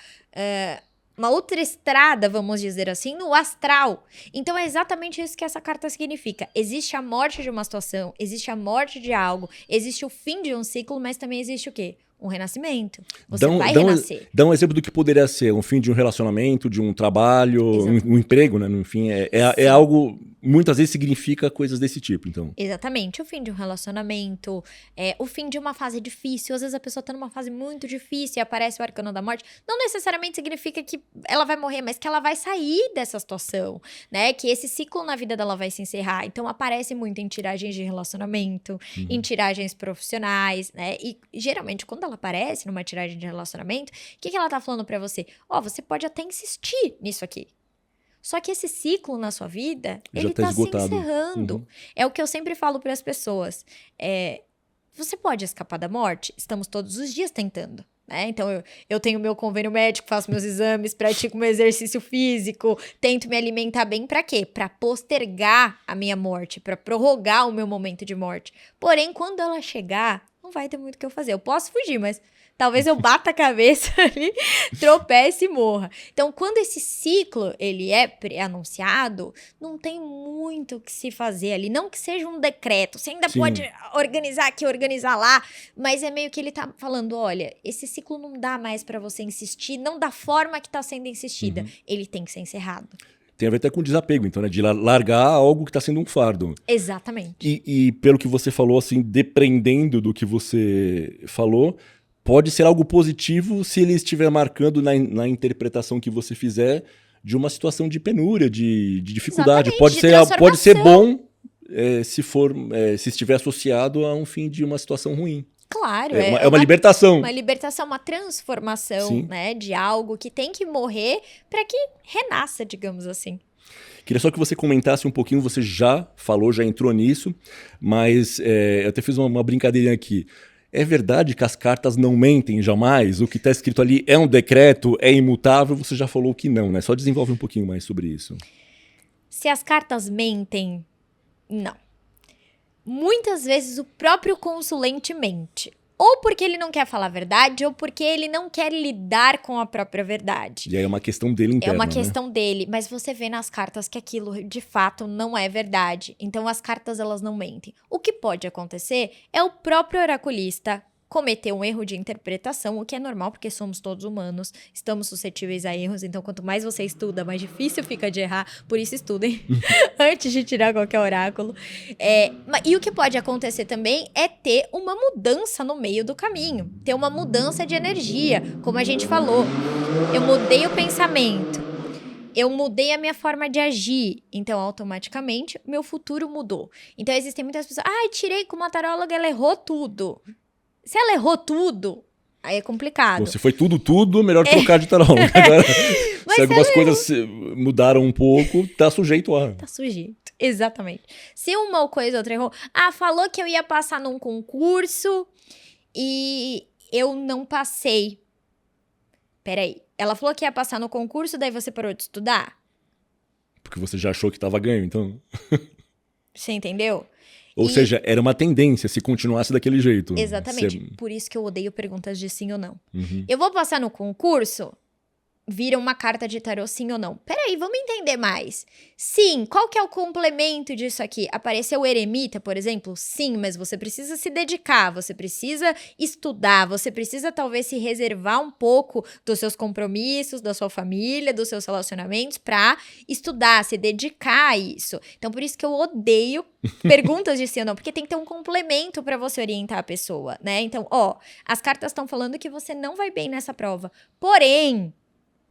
estrada, vamos dizer assim, no astral. Então é exatamente isso que essa carta significa. Existe a morte de uma situação, existe a morte de algo, existe o fim de um ciclo, mas também existe o quê? Um renascimento. Você vai renascer. Dá um exemplo do que poderia ser um fim de um relacionamento, de um trabalho, um emprego, né? Enfim, é algo... Muitas vezes significa coisas desse tipo, então. Exatamente. O fim de um relacionamento, o fim de uma fase difícil. Às vezes a pessoa tá numa fase muito difícil e aparece o arcano da morte. Não necessariamente significa que ela vai morrer, mas que ela vai sair dessa situação, né? Que esse ciclo na vida dela vai se encerrar. Então aparece muito em tiragens de relacionamento, em tiragens profissionais, né? E geralmente quando ela aparece numa tiragem de relacionamento, o que ela tá falando pra você? Você pode até insistir nisso aqui. Só que esse ciclo na sua vida, ele tá se encerrando. É o que eu sempre falo para as pessoas. Você pode escapar da morte? Estamos todos os dias tentando. Né? Então, eu tenho meu convênio médico, faço meus exames, pratico meu exercício físico, tento me alimentar bem para quê? Para postergar a minha morte, para prorrogar o meu momento de morte. Porém, quando ela chegar, não vai ter muito o que eu fazer. Eu posso fugir, mas talvez eu bata a cabeça ali, tropece e morra. Então, quando esse ciclo ele é pré-anunciado, não tem muito o que se fazer ali. Não que seja um decreto, você ainda pode organizar aqui, organizar lá, mas é meio que ele tá falando, olha, esse ciclo não dá mais para você insistir, não da forma que tá sendo insistida. Ele tem que ser encerrado. Tem a ver até com desapego, então, né? De largar algo que está sendo um fardo. Exatamente. E pelo que você falou, assim, dependendo do que você falou, pode ser algo positivo se ele estiver marcando na interpretação que você fizer de uma situação de penúria, de dificuldade. Exatamente, Pode ser bom se estiver associado a um fim de uma situação ruim. Claro, É uma libertação. Uma libertação, uma transformação, Sim. né, de algo que tem que morrer para que renasça, digamos assim. Queria só que você comentasse um pouquinho, você já falou, já entrou nisso, mas eu até fiz uma brincadeirinha aqui. É verdade que as cartas não mentem jamais? O que está escrito ali é um decreto, é imutável? Você já falou que não, né? Só desenvolve um pouquinho mais sobre isso. Se as cartas mentem, não. Muitas vezes o próprio consulente mente. Ou porque ele não quer falar a verdade, ou porque ele não quer lidar com a própria verdade. E aí é uma questão dele interna, É uma né? questão dele, mas você vê nas cartas que aquilo de fato não é verdade. Então as cartas elas não mentem. O que pode acontecer é o próprio oraculista cometer um erro de interpretação, o que é normal porque somos todos humanos, estamos suscetíveis a erros, então quanto mais você estuda, mais difícil fica de errar, por isso estudem antes de tirar qualquer oráculo. E o que pode acontecer também é ter uma mudança no meio do caminho, ter uma mudança de energia, como a gente falou. Eu mudei o pensamento, eu mudei a minha forma de agir, então automaticamente meu futuro mudou. Então existem muitas pessoas, tirei com uma taróloga, ela errou tudo. Se ela errou tudo, aí é complicado. Bom, se foi tudo, melhor trocar de tarólogo. Agora, se algumas coisas mudaram um pouco, tá sujeito a... Tá sujeito, exatamente. Se uma coisa ou outra errou... falou que eu ia passar num concurso e eu não passei. Peraí, ela falou que ia passar no concurso, daí você parou de estudar? Porque você já achou que tava ganho, então... Você entendeu? Ou seja, era uma tendência se continuasse daquele jeito. Exatamente. Por isso que eu odeio perguntas de sim ou não. Uhum. Eu vou passar no concurso? Vira uma carta de tarô sim ou não. Peraí, vamos entender mais. Sim, qual que é o complemento disso aqui? Apareceu o eremita, por exemplo? Sim, mas você precisa se dedicar, você precisa estudar, você precisa talvez se reservar um pouco dos seus compromissos, da sua família, dos seus relacionamentos para estudar, se dedicar a isso. Então, por isso que eu odeio perguntas de sim ou não, porque tem que ter um complemento para você orientar a pessoa, né? Então, as cartas estão falando que você não vai bem nessa prova. Porém,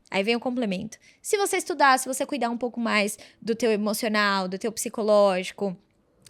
aí vem o complemento. Se você estudar, se você cuidar um pouco mais do teu emocional, do teu psicológico,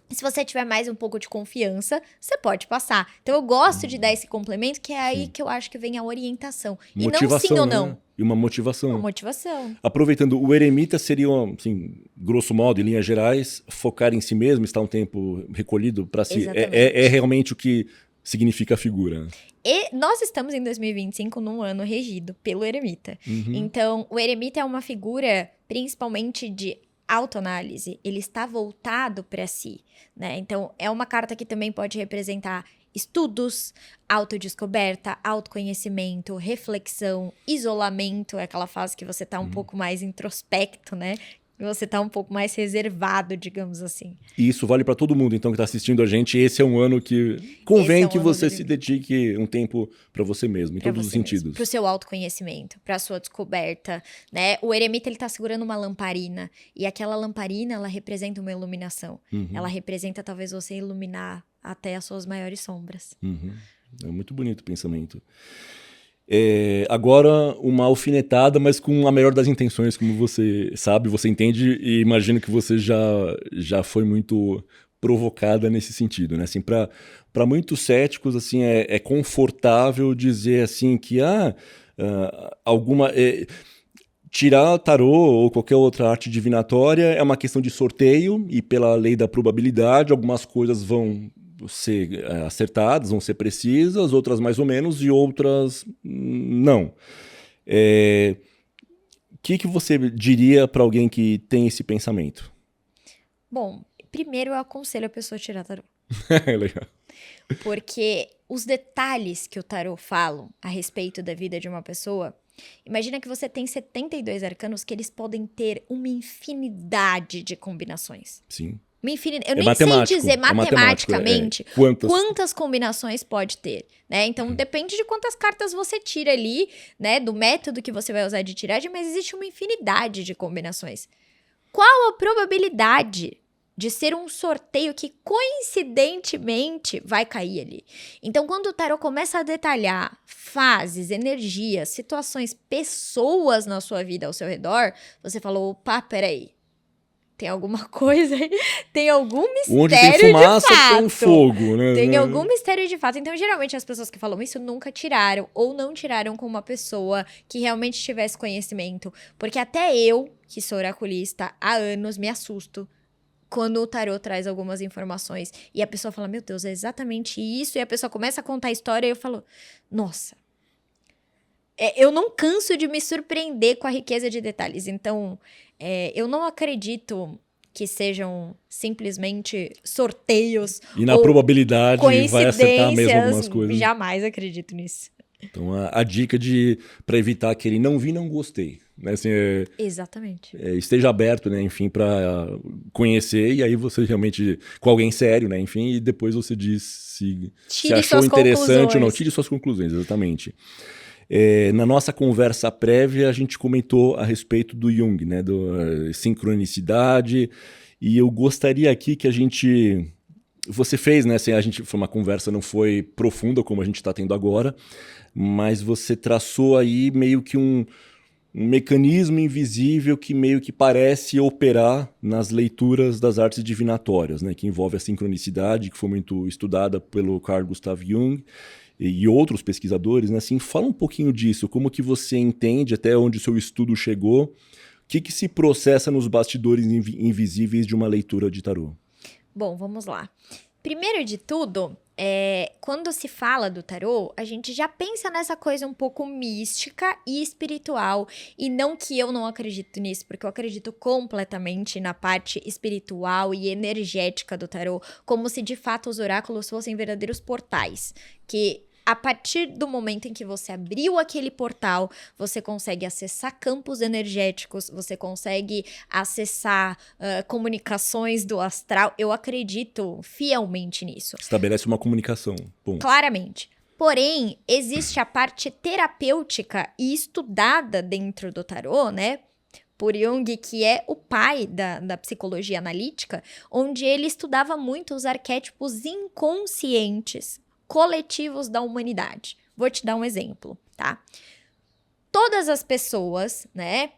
se você tiver mais um pouco de confiança, você pode passar. Então eu gosto de dar esse complemento, que é aí que eu acho que vem a orientação. Motivação, e não sim ou né? não. E uma motivação. Uma motivação. Aproveitando, o eremita seria, assim, grosso modo, em linhas gerais, focar em si mesmo, estar um tempo recolhido para si. É realmente o que significa a figura. E nós estamos em 2025 num ano regido pelo eremita. Uhum. Então, o eremita é uma figura principalmente de autoanálise. Ele está voltado para si, né? Então, é uma carta que também pode representar estudos, autodescoberta, autoconhecimento, reflexão, isolamento, é aquela fase que você tá um pouco mais introspecto, né? Você tá um pouco mais reservado, digamos assim. E isso vale para todo mundo, então, que tá assistindo a gente. Esse é um ano que convém que você se dedique um tempo para você mesmo, em todos os sentidos. Para o seu autoconhecimento, para a sua descoberta, né? O eremita, ele tá segurando uma lamparina. E aquela lamparina, ela representa uma iluminação. Uhum. Ela representa, talvez, você iluminar até as suas maiores sombras. Uhum. É muito bonito o pensamento. Agora, uma alfinetada, mas com a melhor das intenções, como você sabe, você entende, e imagino que você já foi muito provocada nesse sentido, né? Assim, para muitos céticos, assim, é confortável dizer assim que tirar tarô ou qualquer outra arte divinatória é uma questão de sorteio, e pela lei da probabilidade, algumas coisas vão ser acertadas, vão ser precisas, outras mais ou menos, e outras não. O que você diria para alguém que tem esse pensamento? Bom, primeiro eu aconselho a pessoa a tirar tarô. Legal. Porque os detalhes que o tarô fala a respeito da vida de uma pessoa, imagina que você tem 72 arcanos que eles podem ter uma infinidade de combinações. Sim. Eu nem sei dizer matematicamente quantas combinações pode ter, né? Então, depende de quantas cartas você tira ali, né? Do método que você vai usar de tiragem, mas existe uma infinidade de combinações. Qual a probabilidade de ser um sorteio que, coincidentemente, vai cair ali? Então, quando o tarô começa a detalhar fases, energias, situações, pessoas na sua vida ao seu redor, você falou, opa, peraí. tem alguma coisa, tem algum mistério Onde tem fumaça, de fato. tem fogo, né? Tem algum mistério de fato. Então, geralmente, as pessoas que falam isso nunca tiraram, ou não tiraram com uma pessoa que realmente tivesse conhecimento. Porque até eu, que sou oraculista há anos, me assusto quando o tarô traz algumas informações. E a pessoa fala, meu Deus, é exatamente isso. E a pessoa começa a contar a história e eu falo, nossa. Eu não canso de me surpreender com a riqueza de detalhes. Então, eu não acredito que sejam simplesmente sorteios E na ou probabilidade vai acertar mesmo algumas coincidências. coisas. Jamais acredito nisso. Então a dica para evitar aquele não vi, não gostei. Né? Assim, Exatamente. esteja aberto, né? Enfim, para conhecer, e aí você realmente, com alguém sério, né? Enfim, e depois você diz se achou suas interessante ou não. conclusões. Tire suas conclusões, exatamente. Na nossa conversa prévia, a gente comentou a respeito do Jung, né? Do sincronicidade, e eu gostaria aqui que a gente... Você fez, né? Assim, foi uma conversa, não foi profunda como a gente está tendo agora, mas você traçou aí meio que um mecanismo invisível que meio que parece operar nas leituras das artes divinatórias, né? Que envolve a sincronicidade, que foi muito estudada pelo Carl Gustav Jung e outros pesquisadores, né? Assim, fala um pouquinho disso, como que você entende, até onde o seu estudo chegou, o que se processa nos bastidores invisíveis de uma leitura de tarô? Bom, vamos lá. Primeiro de tudo, quando se fala do tarô, a gente já pensa nessa coisa um pouco mística e espiritual. E não que eu não acredito nisso, porque eu acredito completamente na parte espiritual e energética do tarô, como se de fato os oráculos fossem verdadeiros portais, que... A partir do momento em que você abriu aquele portal, você consegue acessar campos energéticos, você consegue acessar comunicações do astral. Eu acredito fielmente nisso. Estabelece uma comunicação. Bom. Claramente. Porém, existe a parte terapêutica e estudada dentro do tarô, né? Por Jung, que é o pai da psicologia analítica, onde ele estudava muito os arquétipos inconscientes coletivos da humanidade. Vou te dar um exemplo, tá? Todas as pessoas, né?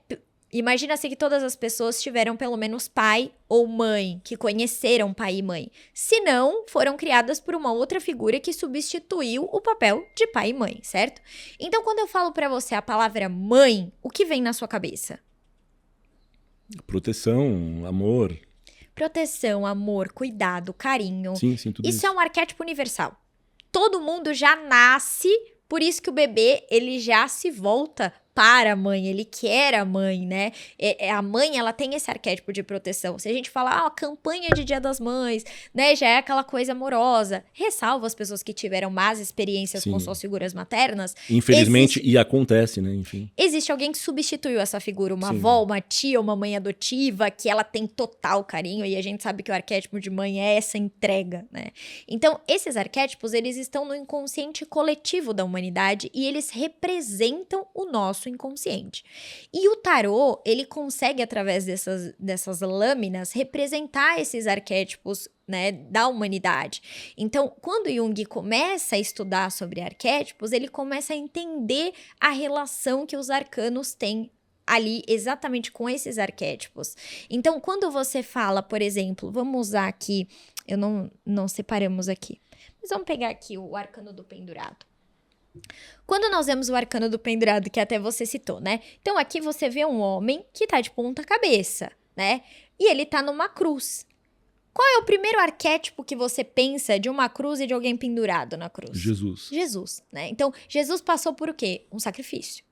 Imagina-se que todas as pessoas tiveram pelo menos pai ou mãe, que conheceram pai e mãe. Se não, foram criadas por uma outra figura que substituiu o papel de pai e mãe, certo? Então, quando eu falo pra você a palavra mãe, o que vem na sua cabeça? Proteção, amor. Proteção, amor, cuidado, carinho. Sim, tudo isso. Isso é um arquétipo universal. Todo mundo já nasce, por isso que o bebê, ele já se volta para a mãe, ele quer a mãe, né? A mãe, ela tem esse arquétipo de proteção. Se a gente falar, campanha de Dia das Mães, né? Já é aquela coisa amorosa. Ressalvo as pessoas que tiveram más experiências com suas figuras maternas. Infelizmente, e acontece, né? Enfim. Existe alguém que substituiu essa figura, uma avó, uma tia, uma mãe adotiva, que ela tem total carinho, e a gente sabe que o arquétipo de mãe é essa entrega, né? Então, esses arquétipos, eles estão no inconsciente coletivo da humanidade e eles representam o nosso inconsciente. E o tarô, ele consegue, através dessas lâminas, representar esses arquétipos, né, da humanidade. Então, quando Jung começa a estudar sobre arquétipos, ele começa a entender a relação que os arcanos têm ali exatamente com esses arquétipos. Então, quando você fala, por exemplo, vamos usar aqui, eu não separamos aqui, mas vamos pegar aqui o arcano do pendurado. Quando nós vemos o arcano do pendurado, que até você citou, né? Então, aqui você vê um homem que tá de ponta cabeça, né? E ele tá numa cruz. Qual é o primeiro arquétipo que você pensa de uma cruz e de alguém pendurado na cruz? Jesus. Jesus, né? Então, Jesus passou por o quê? Um sacrifício.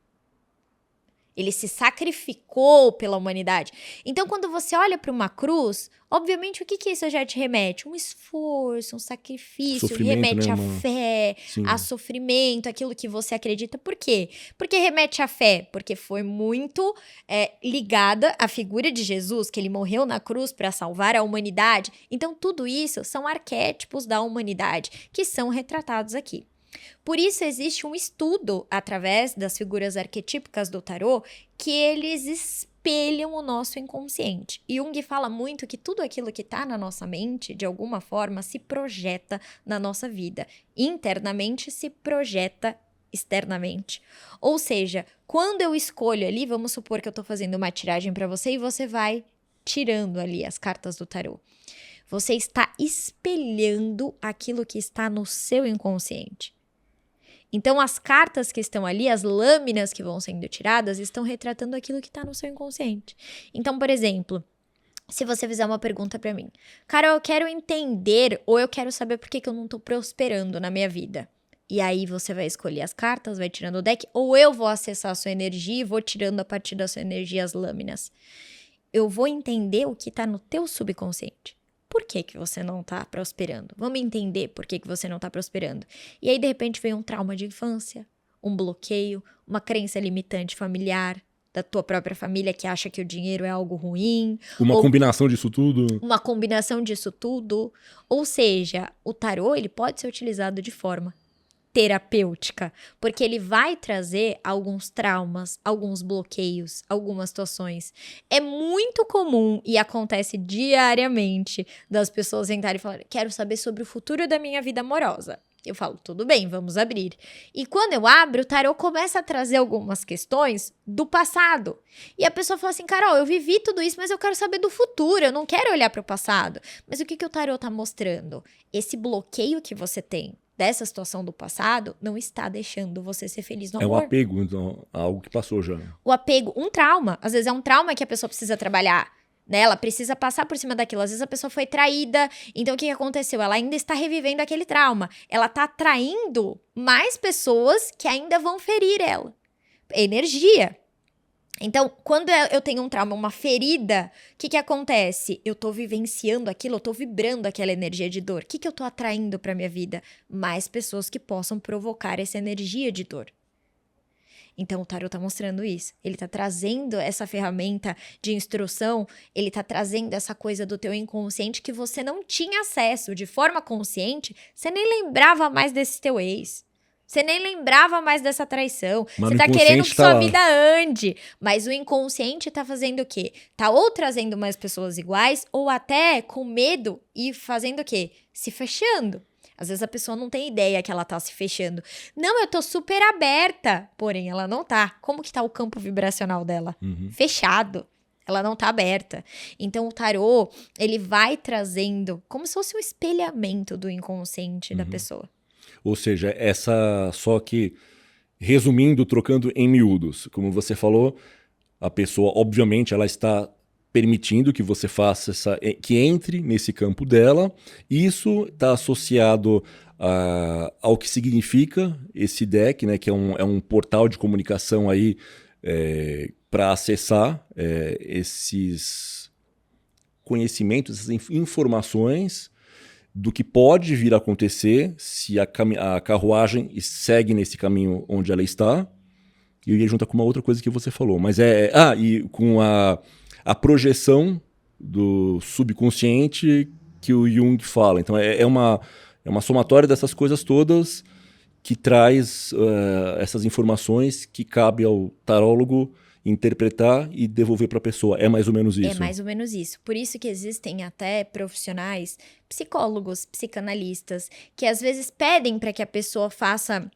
Ele se sacrificou pela humanidade. Então, quando você olha para uma cruz, obviamente, o que isso já te remete? Um esforço, um sacrifício, remete à fé, a sofrimento, aquilo que você acredita. Por quê? Porque remete à fé? Porque foi muito ligada à figura de Jesus, que ele morreu na cruz para salvar a humanidade. Então, tudo isso são arquétipos da humanidade que são retratados aqui. Por isso, existe um estudo, através das figuras arquetípicas do tarô, que eles espelham o nosso inconsciente. E Jung fala muito que tudo aquilo que está na nossa mente, de alguma forma, se projeta na nossa vida. Internamente, se projeta externamente. Ou seja, quando eu escolho ali, vamos supor que eu estou fazendo uma tiragem para você e você vai tirando ali as cartas do tarô, você está espelhando aquilo que está no seu inconsciente. Então, as cartas que estão ali, as lâminas que vão sendo tiradas, estão retratando aquilo que está no seu inconsciente. Então, por exemplo, se você fizer uma pergunta pra mim, cara, eu quero entender ou eu quero saber por que eu não tô prosperando na minha vida. E aí você vai escolher as cartas, vai tirando o deck, ou eu vou acessar a sua energia e vou tirando a partir da sua energia as lâminas. Eu vou entender o que tá no teu subconsciente. Por que você não tá prosperando? Vamos entender por que você não tá prosperando. E aí, de repente, vem um trauma de infância, um bloqueio, uma crença limitante familiar, da tua própria família que acha que o dinheiro é algo ruim. Uma combinação disso tudo. Uma combinação disso tudo. Ou seja, o tarô ele pode ser utilizado de forma terapêutica, porque ele vai trazer alguns traumas, alguns bloqueios, algumas situações. É muito comum e acontece diariamente das pessoas sentarem e falarem, quero saber sobre o futuro da minha vida amorosa. Eu falo, tudo bem, vamos abrir. E quando eu abro, o tarô começa a trazer algumas questões do passado. E a pessoa fala assim, Carol, eu vivi tudo isso, mas eu quero saber do futuro, eu não quero olhar para o passado. Mas o que o tarô está mostrando? Esse bloqueio que você tem dessa situação do passado não está deixando você ser feliz no amor. É um apego, então, a algo que passou já. O apego, um trauma. Às vezes é um trauma que a pessoa precisa trabalhar. Né? Ela precisa passar por cima daquilo. Às vezes a pessoa foi traída, então o que aconteceu? Ela ainda está revivendo aquele trauma. Ela está atraindo mais pessoas que ainda vão ferir ela. Energia. Então, quando eu tenho um trauma, uma ferida, o que acontece? Eu tô vivenciando aquilo, eu tô vibrando aquela energia de dor. O que eu tô atraindo pra minha vida? Mais pessoas que possam provocar essa energia de dor. Então, o tarô tá mostrando isso. Ele tá trazendo essa ferramenta de instrução, ele tá trazendo essa coisa do teu inconsciente que você não tinha acesso de forma consciente, você nem lembrava mais desse teu ex. Você nem lembrava mais dessa traição. Mas você tá querendo que sua vida ande. Mas o inconsciente tá fazendo o quê? Tá ou trazendo mais pessoas iguais, ou até com medo e fazendo o quê? Se fechando. Às vezes a pessoa não tem ideia que ela tá se fechando. Não, eu tô super aberta. Porém, ela não tá. Como que tá o campo vibracional dela? Fechado. Ela não tá aberta. Então, o tarô, ele vai trazendo como se fosse um espelhamento do inconsciente da pessoa. Ou seja, só que, resumindo, trocando em miúdos, como você falou, a pessoa, obviamente, ela está permitindo que você faça que entre nesse campo dela. Isso está associado ao que significa esse deck, né, que é um portal de comunicação aí para acessar esses conhecimentos, essas informações do que pode vir a acontecer se a carruagem segue nesse caminho onde ela está. E eu ia juntar com uma outra coisa que você falou. Mas e com a projeção do subconsciente que o Jung fala. Então é uma somatória dessas coisas todas que traz essas informações que cabe ao tarólogo interpretar e devolver para a pessoa. É mais ou menos isso? É mais ou menos isso. Por isso que existem até profissionais, psicólogos, psicanalistas, que às vezes pedem para que a pessoa faça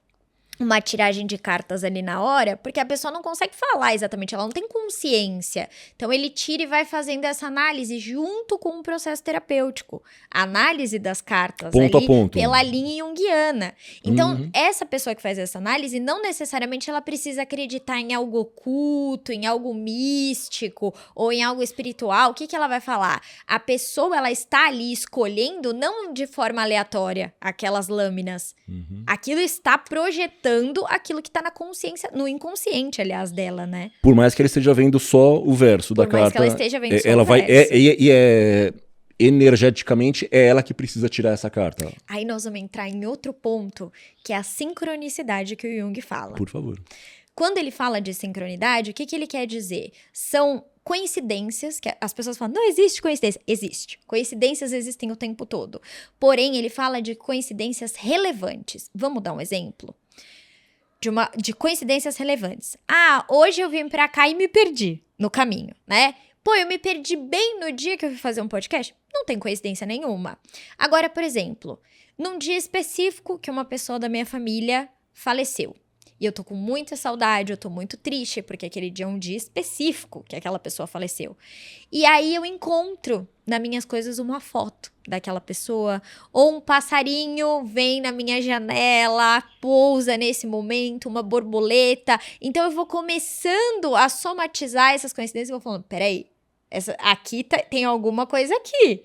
uma tiragem de cartas ali na hora, porque a pessoa não consegue falar exatamente, ela não tem consciência. Então, ele tira e vai fazendo essa análise junto com o processo terapêutico. A análise das cartas ponto ali a ponto, pela linha junguiana. Então, essa pessoa que faz essa análise, não necessariamente ela precisa acreditar em algo oculto, em algo místico ou em algo espiritual. O que ela vai falar? A pessoa, ela está ali escolhendo, não de forma aleatória, aquelas lâminas. Aquilo está projetando aquilo que tá na consciência, no inconsciente, aliás, dela, né? Por mais que ela esteja vendo só o verso da carta. Por mais que ela esteja vendo só ela o vai, verso. Energeticamente, é ela que precisa tirar essa carta. Aí nós vamos entrar em outro ponto, que é a sincronicidade que o Jung fala. Por favor. Quando ele fala de sincronidade, o que ele quer dizer? São coincidências, que as pessoas falam, não existe coincidência. Existe. Coincidências existem o tempo todo. Porém, ele fala de coincidências relevantes. Vamos dar um exemplo? De coincidências relevantes. Hoje eu vim pra cá e me perdi no caminho, né? Pô, eu me perdi bem no dia que eu fui fazer um podcast? Não tem coincidência nenhuma. Agora, por exemplo, num dia específico que uma pessoa da minha família faleceu. e eu tô com muita saudade, eu tô muito triste, porque aquele dia é um dia específico que aquela pessoa faleceu. E aí eu encontro nas minhas coisas uma foto daquela pessoa, ou um passarinho vem na minha janela, pousa nesse momento, uma borboleta. Então eu vou começando a somatizar essas coincidências e vou falando, peraí, aqui tem alguma coisa aqui.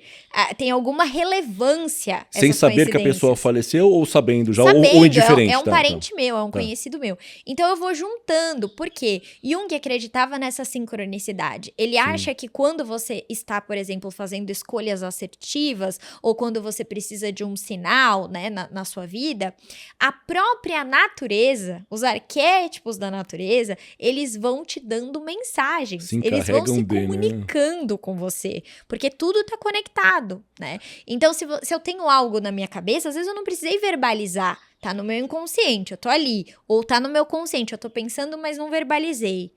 Tem alguma relevância. Sem saber que a pessoa faleceu ou sabendo já? Sabendo, ou indiferente? É um parente meu, é um conhecido meu. Então eu vou juntando. Por quê? Jung acreditava nessa sincronicidade. Ele acha que quando você está, por exemplo, fazendo escolhas assertivas, ou quando você precisa de um sinal, né, na sua vida, a própria natureza, os arquétipos da natureza, eles vão te dando mensagens. Eles vão se comunicando com você, porque tudo está conectado, né? Então, se eu tenho algo na minha cabeça, às vezes eu não precisei verbalizar, tá no meu inconsciente, eu tô ali, ou tá no meu consciente, eu tô pensando, mas não verbalizei.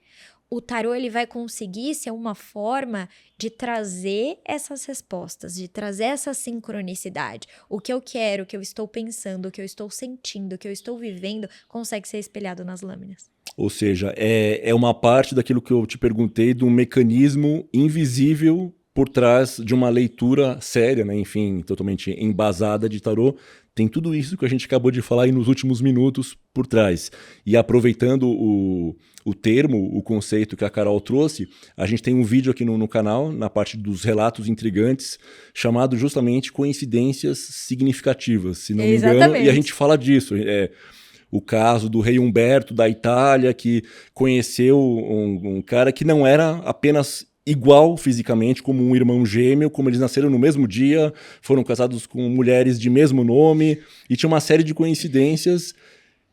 O tarô, ele vai conseguir ser uma forma de trazer essas respostas, de trazer essa sincronicidade. O que eu quero, o que eu estou pensando, o que eu estou sentindo, o que eu estou vivendo, consegue ser espelhado nas lâminas. Ou seja, é uma parte daquilo que eu te perguntei, de um mecanismo invisível por trás de uma leitura séria, né? Enfim, totalmente embasada de tarô. Tem tudo isso que a gente acabou de falar aí nos últimos minutos por trás. E aproveitando o termo, o conceito que a Carol trouxe, a gente tem um vídeo aqui no canal, na parte dos relatos intrigantes, chamado justamente Coincidências Significativas, se não me engano. E a gente fala disso. O caso do rei Humberto da Itália, que conheceu um cara que não era apenas igual fisicamente, como um irmão gêmeo, como eles nasceram no mesmo dia, foram casados com mulheres de mesmo nome, e tinha uma série de coincidências,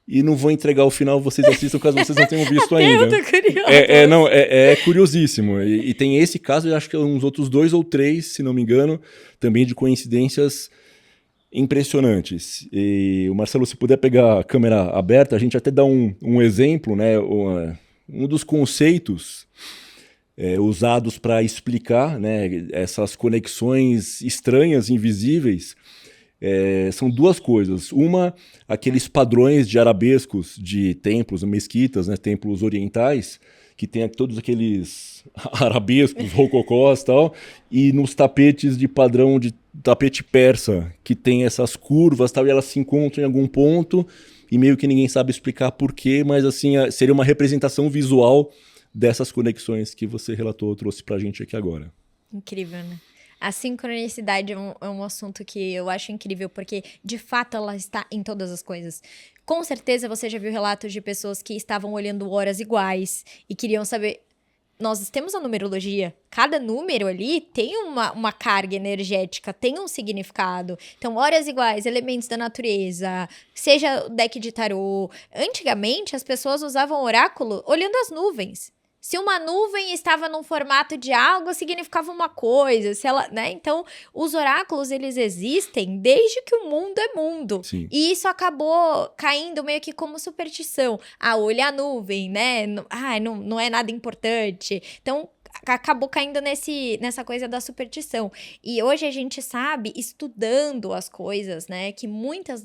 e não vou entregar o final, vocês assistam caso vocês não tenham visto ainda. Eu tô curiosa. É curiosíssimo. E tem esse caso, eu acho que uns outros 2 ou 3, se não me engano, também de coincidências impressionantes. E o Marcelo, se puder pegar a câmera aberta, a gente até dá um exemplo, né? Um dos conceitos usados para explicar, né, essas conexões estranhas, invisíveis, são 2 coisas. Uma, aqueles padrões de arabescos de templos, mesquitas, né, templos orientais, que tem todos aqueles arabescos, rococós e tal, e nos tapetes de padrão de tapete persa, que tem essas curvas tal, e elas se encontram em algum ponto, e meio que ninguém sabe explicar porquê, mas assim, seria uma representação visual dessas conexões que você relatou, trouxe pra gente aqui agora. Incrível, né? A sincronicidade é um assunto que eu acho incrível, porque de fato ela está em todas as coisas. Com certeza você já viu relatos de pessoas que estavam olhando horas iguais e queriam saber. Nós temos a numerologia. Cada número ali tem uma carga energética, tem um significado. Então, horas iguais, elementos da natureza, seja o deck de tarô. Antigamente, as pessoas usavam oráculo olhando as nuvens. Se uma nuvem estava num formato de algo, significava uma coisa. Se ela, né? Então, os oráculos, eles existem desde que o mundo é mundo. Sim. E isso acabou caindo meio que como superstição. Olha a nuvem, né? Não é nada importante. Então, acabou caindo nessa coisa da superstição. E hoje a gente sabe, estudando as coisas, né, que muitas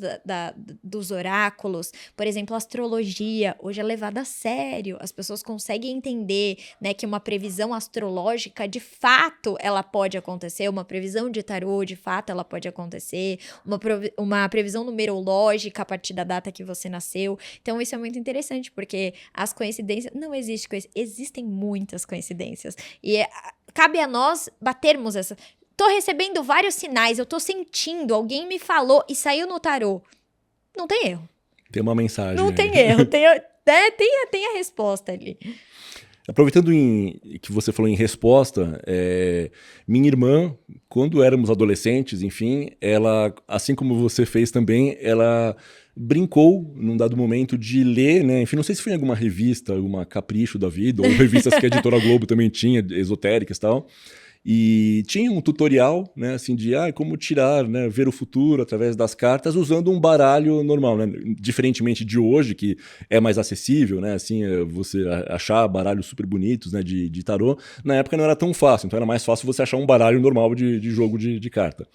dos oráculos, por exemplo, a astrologia, hoje é levada a sério. As pessoas conseguem entender, né, que uma previsão astrológica, de fato, ela pode acontecer. Uma previsão de tarô, de fato, ela pode acontecer. Uma previsão numerológica a partir da data que você nasceu. Então, isso é muito interessante, porque as coincidências... Não existe coincidência. Existem muitas coincidências. E cabe a nós batermos essa... Tô recebendo vários sinais, eu tô sentindo, alguém me falou e saiu no tarô. Não tem erro. Tem uma mensagem. Não tem erro, tem a resposta ali. Aproveitando que você falou em resposta, minha irmã, quando éramos adolescentes, enfim, ela, assim como você fez também, ela brincou num dado momento de ler, né? Enfim, não sei se foi em alguma revista, alguma Capricho da vida, ou revistas que a Editora Globo também tinha, esotéricas e tal. E tinha um tutorial, né, assim, de como tirar, né, ver o futuro através das cartas usando um baralho normal, né? Diferentemente de hoje, que é mais acessível, né, assim, você achar baralhos super bonitos, né, de tarô. Na época não era tão fácil, então era mais fácil você achar um baralho normal de jogo de carta.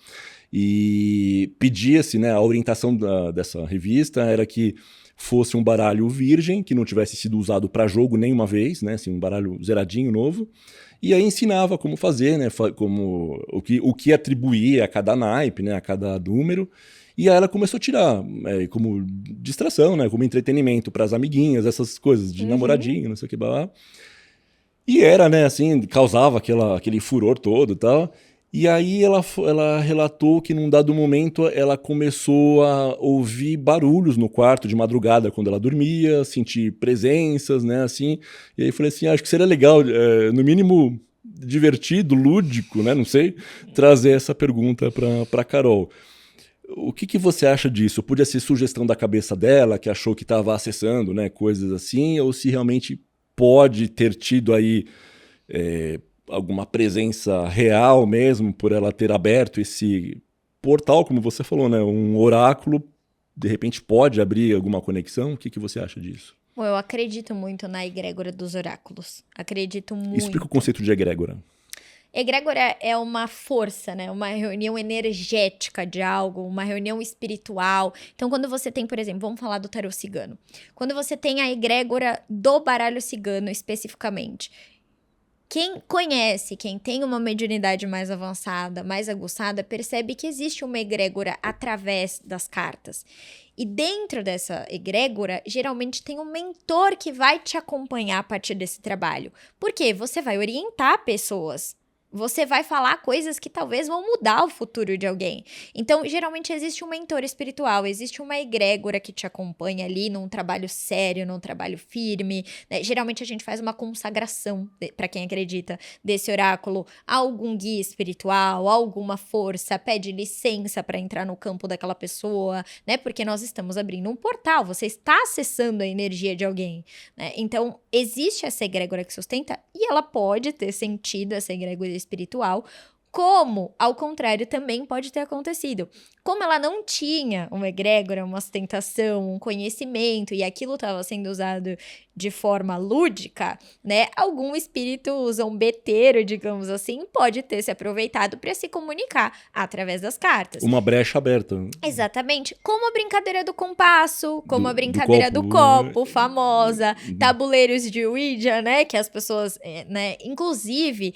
E pedia-se, né, a orientação dessa revista era que fosse um baralho virgem, que não tivesse sido usado para jogo nenhuma vez, né? Assim, um baralho zeradinho, novo. E aí ensinava como fazer, né? Como, o que atribuir a cada naipe, né? A cada número. E aí ela começou a tirar como distração, né? Como entretenimento para as amiguinhas, essas coisas de namoradinho, não sei o que, blá. E era, né, assim, causava aquele furor todo e tal. E aí ela relatou que num dado momento ela começou a ouvir barulhos no quarto de madrugada quando ela dormia, sentir presenças, né, assim. E aí eu falei assim, acho que seria legal, no mínimo divertido, lúdico, né, não sei, trazer essa pergunta para Carol. O que você acha disso? Podia ser sugestão da cabeça dela, que achou que estava acessando, né, coisas assim, ou se realmente pode ter tido aí alguma presença real mesmo, por ela ter aberto esse portal, como você falou, né? Um oráculo, de repente pode abrir alguma conexão? O que você acha disso? Bom, eu acredito muito na egrégora dos oráculos. Acredito muito. Explica o conceito de egrégora. Egrégora é uma força, né? Uma reunião energética de algo, uma reunião espiritual. Então, quando você tem, por exemplo, vamos falar do tarô cigano. Quando você tem a egrégora do baralho cigano especificamente, quem conhece, quem tem uma mediunidade mais avançada, mais aguçada, percebe que existe uma egrégora através das cartas. E dentro dessa egrégora, geralmente tem um mentor que vai te acompanhar a partir desse trabalho. Por quê? Você vai orientar pessoas. Você vai falar coisas que talvez vão mudar o futuro de alguém. Então, geralmente existe um mentor espiritual, existe uma egrégora que te acompanha ali num trabalho sério, num trabalho firme, né? Geralmente a gente faz uma consagração, para quem acredita, desse oráculo a algum guia espiritual, a alguma força, pede licença para entrar no campo daquela pessoa, né? Porque nós estamos abrindo um portal, você está acessando a energia de alguém, né? Então, existe essa egrégora que sustenta e ela pode ter sentido, essa egrégora espiritual, como, ao contrário, também pode ter acontecido. Como ela não tinha uma egrégora, uma sustentação, um conhecimento, e aquilo estava sendo usado de forma lúdica, né? Algum espírito zombeteiro, digamos assim, pode ter se aproveitado para se comunicar através das cartas. Uma brecha aberta. Exatamente. Como a brincadeira do compasso, como a brincadeira do copo, famosa, tabuleiros de Ouija, né? Que as pessoas, né? Inclusive,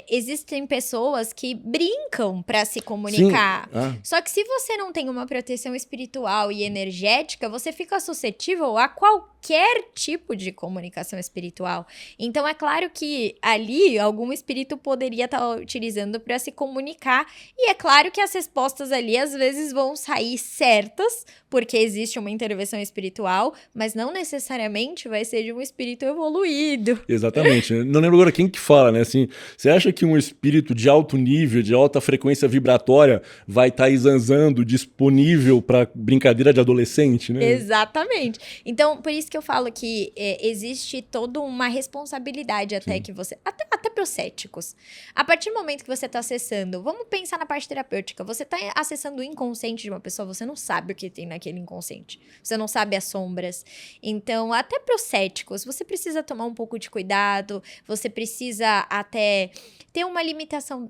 existem pessoas que brincam para se comunicar. Só que se você não tem uma proteção espiritual e energética, você fica suscetível a qualquer tipo de comunicação espiritual. Então, é claro que ali algum espírito poderia estar utilizando para se comunicar. E é claro que as respostas ali às vezes vão sair certas, porque existe uma intervenção espiritual, mas não necessariamente vai ser de um espírito evoluído. Exatamente. Não lembro agora quem que fala, né? Assim, você acha que um espírito de alto nível, de alta frequência vibratória, vai estar zanzando, disponível para brincadeira de adolescente, né? Exatamente. Então, por isso que eu falo que existe toda uma responsabilidade até que você... Até para os céticos. A partir do momento que você está acessando, vamos pensar na parte terapêutica, você está acessando o inconsciente de uma pessoa, você não sabe o que tem naquele inconsciente. Você não sabe as sombras. Então, até para os céticos, você precisa tomar um pouco de cuidado, você precisa até ter uma limitação...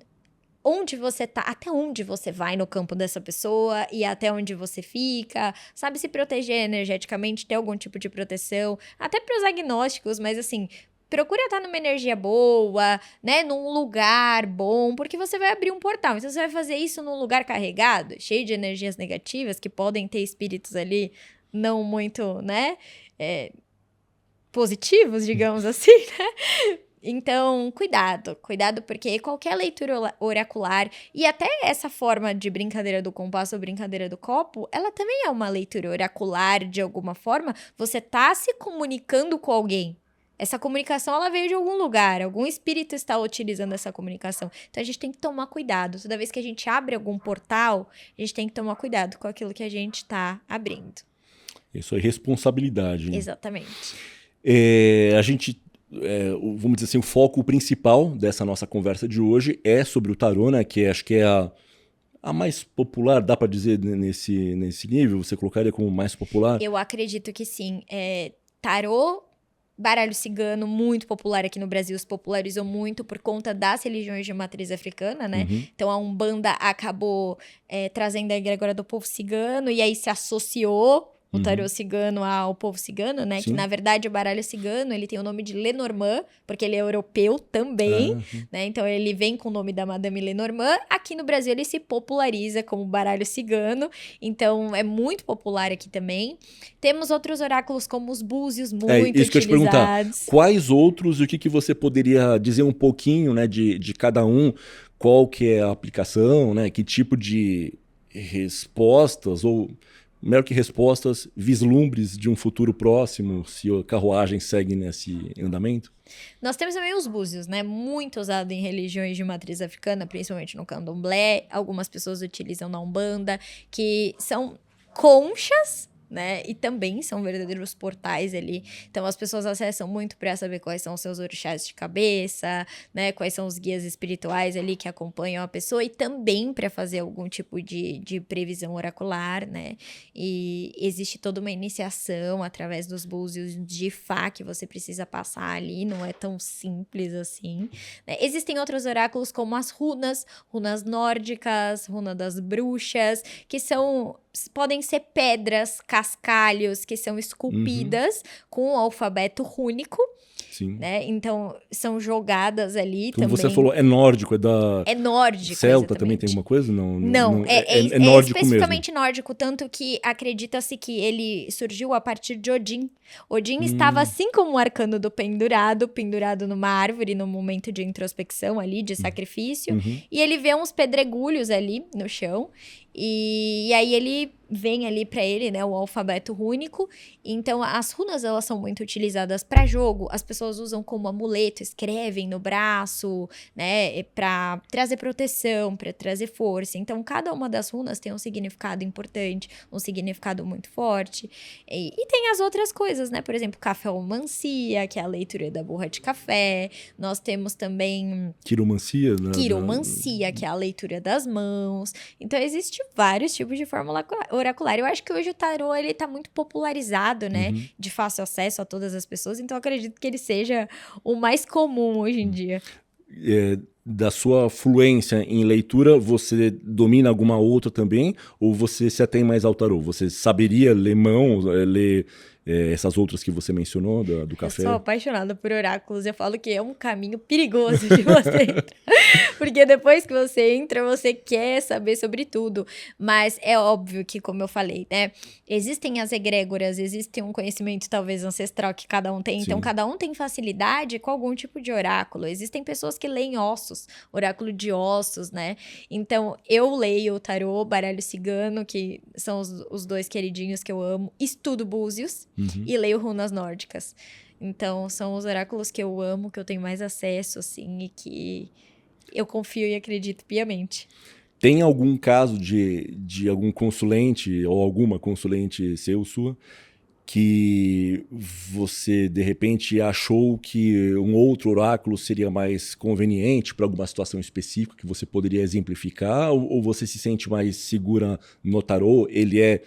Onde você tá, até onde você vai no campo dessa pessoa e até onde você fica, sabe, se proteger energeticamente, ter algum tipo de proteção, até para os agnósticos, mas assim, procura estar numa energia boa, né, num lugar bom, porque você vai abrir um portal, então você vai fazer isso num lugar carregado, cheio de energias negativas, que podem ter espíritos ali não muito, né, positivos, digamos assim, né? Então, cuidado porque qualquer leitura oracular e até essa forma de brincadeira do compasso ou brincadeira do copo, ela também é uma leitura oracular de alguma forma, você tá se comunicando com alguém. Essa comunicação, ela veio de algum lugar, algum espírito está utilizando essa comunicação. Então, a gente tem que tomar cuidado. Toda vez que a gente abre algum portal, a gente tem que tomar cuidado com aquilo que a gente tá abrindo. Isso é responsabilidade. Exatamente. A gente... vamos dizer assim, o foco principal dessa nossa conversa de hoje é sobre o tarô, né? Que acho que é a mais popular, dá para dizer nesse nível? Você colocaria como mais popular? Eu acredito que sim. Tarô, baralho cigano, muito popular aqui no Brasil, se popularizou muito por conta das religiões de matriz africana, né? Então a Umbanda acabou trazendo a egrégora do povo cigano e aí se associou o tarô cigano ao povo cigano, né? Sim. Que, na verdade, o baralho cigano, ele tem o nome de Lenormand, porque ele é europeu também, né? Então, ele vem com o nome da Madame Lenormand. Aqui no Brasil, ele se populariza como baralho cigano. Então, é muito popular aqui também. Temos outros oráculos como os búzios, muito isso que eu ia te perguntar. utilizados. Quais outros e o que você poderia dizer um pouquinho, né, de cada um? Qual que é a aplicação, né? Que tipo de respostas, ou melhor que respostas, vislumbres de um futuro próximo, se a carruagem segue nesse andamento? Nós temos também os búzios, né? Muito usado em religiões de matriz africana, principalmente no candomblé. Algumas pessoas utilizam na Umbanda, que são conchas, né? E também são verdadeiros portais ali. Então, as pessoas acessam muito para saber quais são os seus orixás de cabeça, né? Quais são os guias espirituais ali que acompanham a pessoa. E também para fazer algum tipo de previsão oracular, né? E existe toda uma iniciação através dos búzios de Fá que você precisa passar ali. Não é tão simples assim, né? Existem outros oráculos como as runas nórdicas, runa das bruxas, que podem ser pedras, cascalhos que são esculpidas com o alfabeto rúnico, Sim. né? Então, são jogadas ali Como também. você falou, é nórdico, É nórdico, Celta exatamente. também tem alguma coisa? Não, é nórdico especificamente mesmo. nórdico, tanto que acredita-se que ele surgiu a partir de Odin. Odin estava assim como o arcano do pendurado numa árvore no momento de introspecção ali, de sacrifício, e ele vê uns pedregulhos ali no chão, e aí ele vem ali para ele, né, o alfabeto rúnico. Então, as runas, elas são muito utilizadas para jogo. As pessoas usam como amuleto, escrevem no braço, né, para trazer proteção, para trazer força. Então, cada uma das runas tem um significado importante, um significado muito forte. E tem as outras coisas, né? Por exemplo, cafeomancia, que é a leitura da borra de café. Nós temos também Quiromancia, né? quiromancia, que é a leitura das mãos. Então, existe vários tipos de fórmula oracular. Eu acho que hoje o tarô, ele tá muito popularizado, né? De fácil acesso a todas as pessoas. Então, eu acredito que ele seja o mais comum hoje em dia. Da sua fluência em leitura, você domina alguma outra também? Ou você se atém mais ao tarô? Você saberia ler mão, ler essas outras que você mencionou, do café? Eu sou apaixonada por oráculos. Eu falo que é um caminho perigoso de você entrar. Porque depois que você entra, você quer saber sobre tudo. Mas é óbvio que, como eu falei, né? Existem as egrégoras, existe um conhecimento talvez ancestral que cada um tem. Sim. Então, cada um tem facilidade com algum tipo de oráculo. Existem pessoas que leem ossos, oráculo de ossos, né? Então, eu leio o tarô, baralho cigano, que são os dois queridinhos que eu amo. Estudo búzios. E leio runas nórdicas. Então, são os oráculos que eu amo, que eu tenho mais acesso, assim, e que eu confio e acredito piamente. Tem algum caso de algum consulente ou alguma consulente seu, sua, que você, de repente, achou que um outro oráculo seria mais conveniente para alguma situação específica que você poderia exemplificar? Ou você se sente mais segura no tarô? Ele é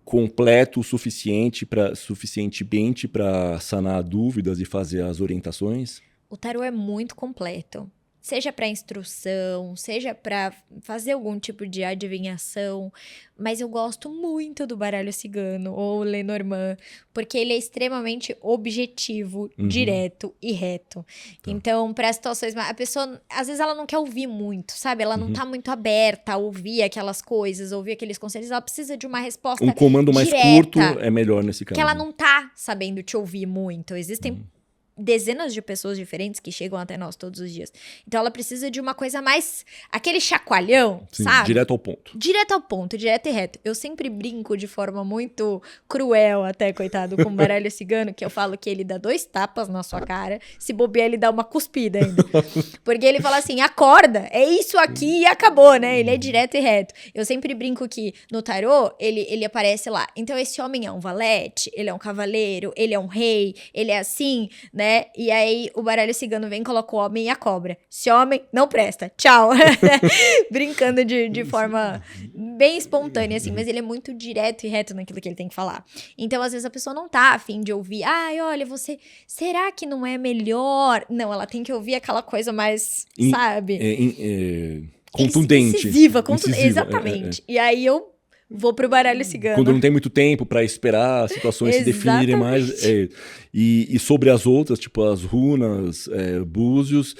completo o suficientemente para sanar dúvidas e fazer as orientações? O tarô é muito completo. Seja para instrução, seja para fazer algum tipo de adivinhação. Mas eu gosto muito do baralho cigano ou Lenormand, porque ele é extremamente objetivo, direto e reto. Tá. Então, para situações... A pessoa, às vezes, ela não quer ouvir muito, sabe? Ela não tá muito aberta a ouvir aquelas coisas, ouvir aqueles conselhos. Ela precisa de uma resposta um comando mais direta, curto é melhor nesse caso. Que ela não tá sabendo te ouvir muito. Existem dezenas de pessoas diferentes que chegam até nós todos os dias. Então, ela precisa de uma coisa mais... Aquele chacoalhão, sim, sabe? Direto ao ponto. Direto ao ponto, direto e reto. Eu sempre brinco de forma muito cruel até, coitado, com o baralho cigano, que eu falo que ele dá 2 tapas na sua cara. Se bobear, ele dá uma cuspida ainda. Porque ele fala assim, acorda, é isso aqui e acabou, né? Ele é direto e reto. Eu sempre brinco que no tarô, ele aparece lá. Então, esse homem é um valete, ele é um cavaleiro, ele é um rei, ele é assim, né? E aí, o baralho cigano vem e coloca o homem e a cobra. Esse homem não presta. Tchau. Brincando de forma bem espontânea, assim. Mas ele é muito direto e reto naquilo que ele tem que falar. Então, às vezes, a pessoa não tá a fim de ouvir. Ai, olha, você... Será que não é melhor? Não, ela tem que ouvir aquela coisa mais, sabe? Contundente. Incisiva. Exatamente. E aí, eu vou pro baralho cigano. Quando não tem muito tempo para esperar as situações se definirem mais. E sobre as outras, tipo as runas, búzios,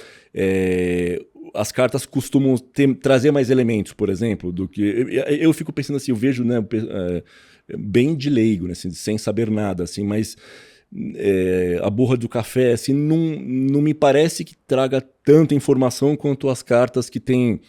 as cartas costumam trazer mais elementos, por exemplo, do que... Eu fico pensando assim, eu vejo, né, bem de leigo, né, assim, sem saber nada, assim, mas a borra do café, assim, não me parece que traga tanta informação quanto as cartas que têm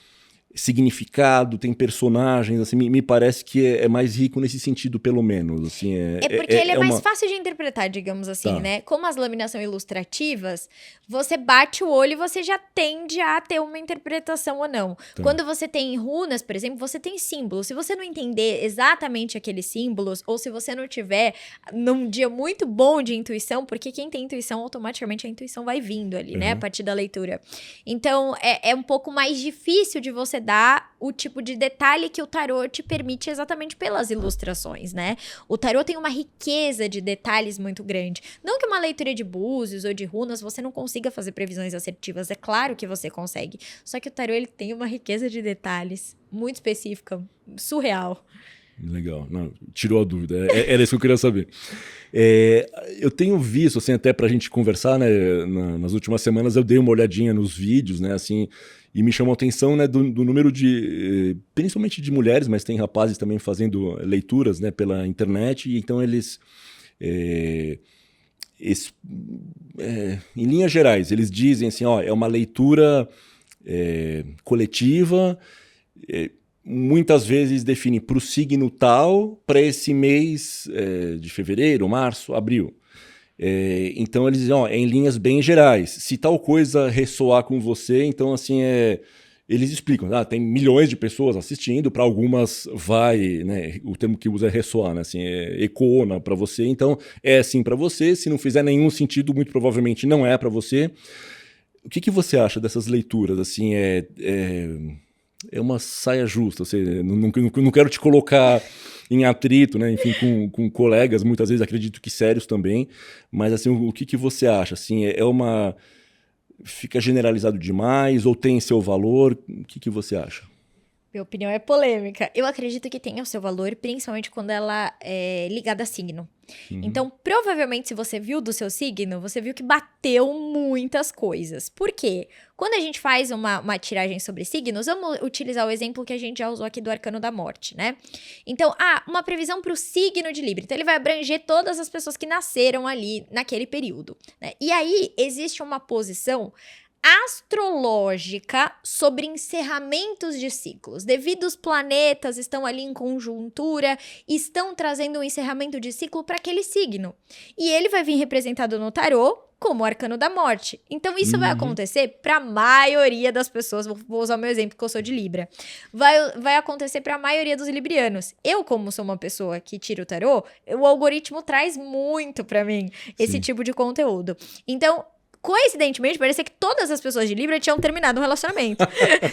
significado, tem personagens, assim, me parece que é mais rico nesse sentido, pelo menos, assim. Porque ele é mais fácil de interpretar, digamos assim, Tá. né? Como as lâminas são ilustrativas, você bate o olho e você já tende a ter uma interpretação ou não. Tá. Quando você tem runas, por exemplo, você tem símbolos. Se você não entender exatamente aqueles símbolos, ou se você não tiver num dia muito bom de intuição, porque quem tem intuição, automaticamente a intuição vai vindo ali, né? A partir da leitura. Então, é um pouco mais difícil de você dar o tipo de detalhe que o tarô te permite exatamente pelas ilustrações, né? O tarô tem uma riqueza de detalhes muito grande. Não que uma leitura de búzios ou de runas você não consiga fazer previsões assertivas, é claro que você consegue. Só que o tarô ele tem uma riqueza de detalhes muito específica, surreal. Legal, não, tirou a dúvida, era isso que eu queria saber. Eu tenho visto, assim, até pra gente conversar, né, nas últimas semanas eu dei uma olhadinha nos vídeos, né, assim, e me chamou a atenção, né, do número de, principalmente de mulheres, mas tem rapazes também fazendo leituras, né, pela internet, e então eles, em linhas gerais, eles dizem assim, ó, é uma leitura coletiva, muitas vezes define para o signo tal, para esse mês de fevereiro, março, abril. Então eles dizem, ó, em linhas bem gerais. Se tal coisa ressoar com você, então assim eles explicam, tem milhões de pessoas assistindo, para algumas vai, né, o termo que usa é ressoar, né, assim, ecoa para você, então é assim para você, se não fizer nenhum sentido, muito provavelmente não é para você. O que você acha dessas leituras, assim, é uma saia justa, você não quero te colocar em atrito, né? Enfim, com colegas, muitas vezes acredito que sérios também, mas assim, o que você acha? Assim, fica generalizado demais ou tem seu valor? O que você acha? Minha opinião é polêmica. Eu acredito que tenha o seu valor, principalmente quando ela é ligada a signo. Então, provavelmente, se você viu do seu signo, você viu que bateu muitas coisas. Por quê? Quando a gente faz uma tiragem sobre signos, vamos utilizar o exemplo que a gente já usou aqui do Arcano da Morte, né? Então, uma previsão para o signo de Libra. Então, ele vai abranger todas as pessoas que nasceram ali naquele período, né? E aí, existe uma posição astrológica sobre encerramentos de ciclos. Devido os planetas estão ali em conjuntura, estão trazendo um encerramento de ciclo para aquele signo. E ele vai vir representado no tarô como o Arcano da Morte. Então isso vai acontecer para a maioria das pessoas. Vou usar o meu exemplo, que eu sou de Libra. Vai acontecer para a maioria dos librianos. Eu, como sou uma pessoa que tira o tarô, o algoritmo traz muito para mim esse tipo de conteúdo. Então, coincidentemente, parecia que todas as pessoas de Libra tinham terminado um relacionamento,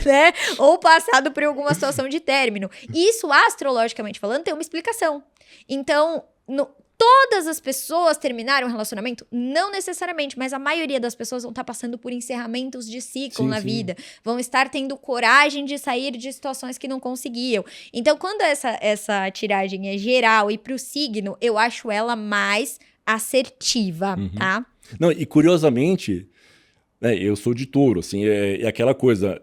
né? Ou passado por alguma situação de término. E isso, astrologicamente falando, tem uma explicação. Então, todas as pessoas terminaram um relacionamento? Não necessariamente, mas a maioria das pessoas vão estar passando por encerramentos de ciclo na vida. Vão estar tendo coragem de sair de situações que não conseguiam. Então, quando essa tiragem é geral e pro signo, eu acho ela mais assertiva, tá? Não, e curiosamente, eu sou de touro, assim, é aquela coisa,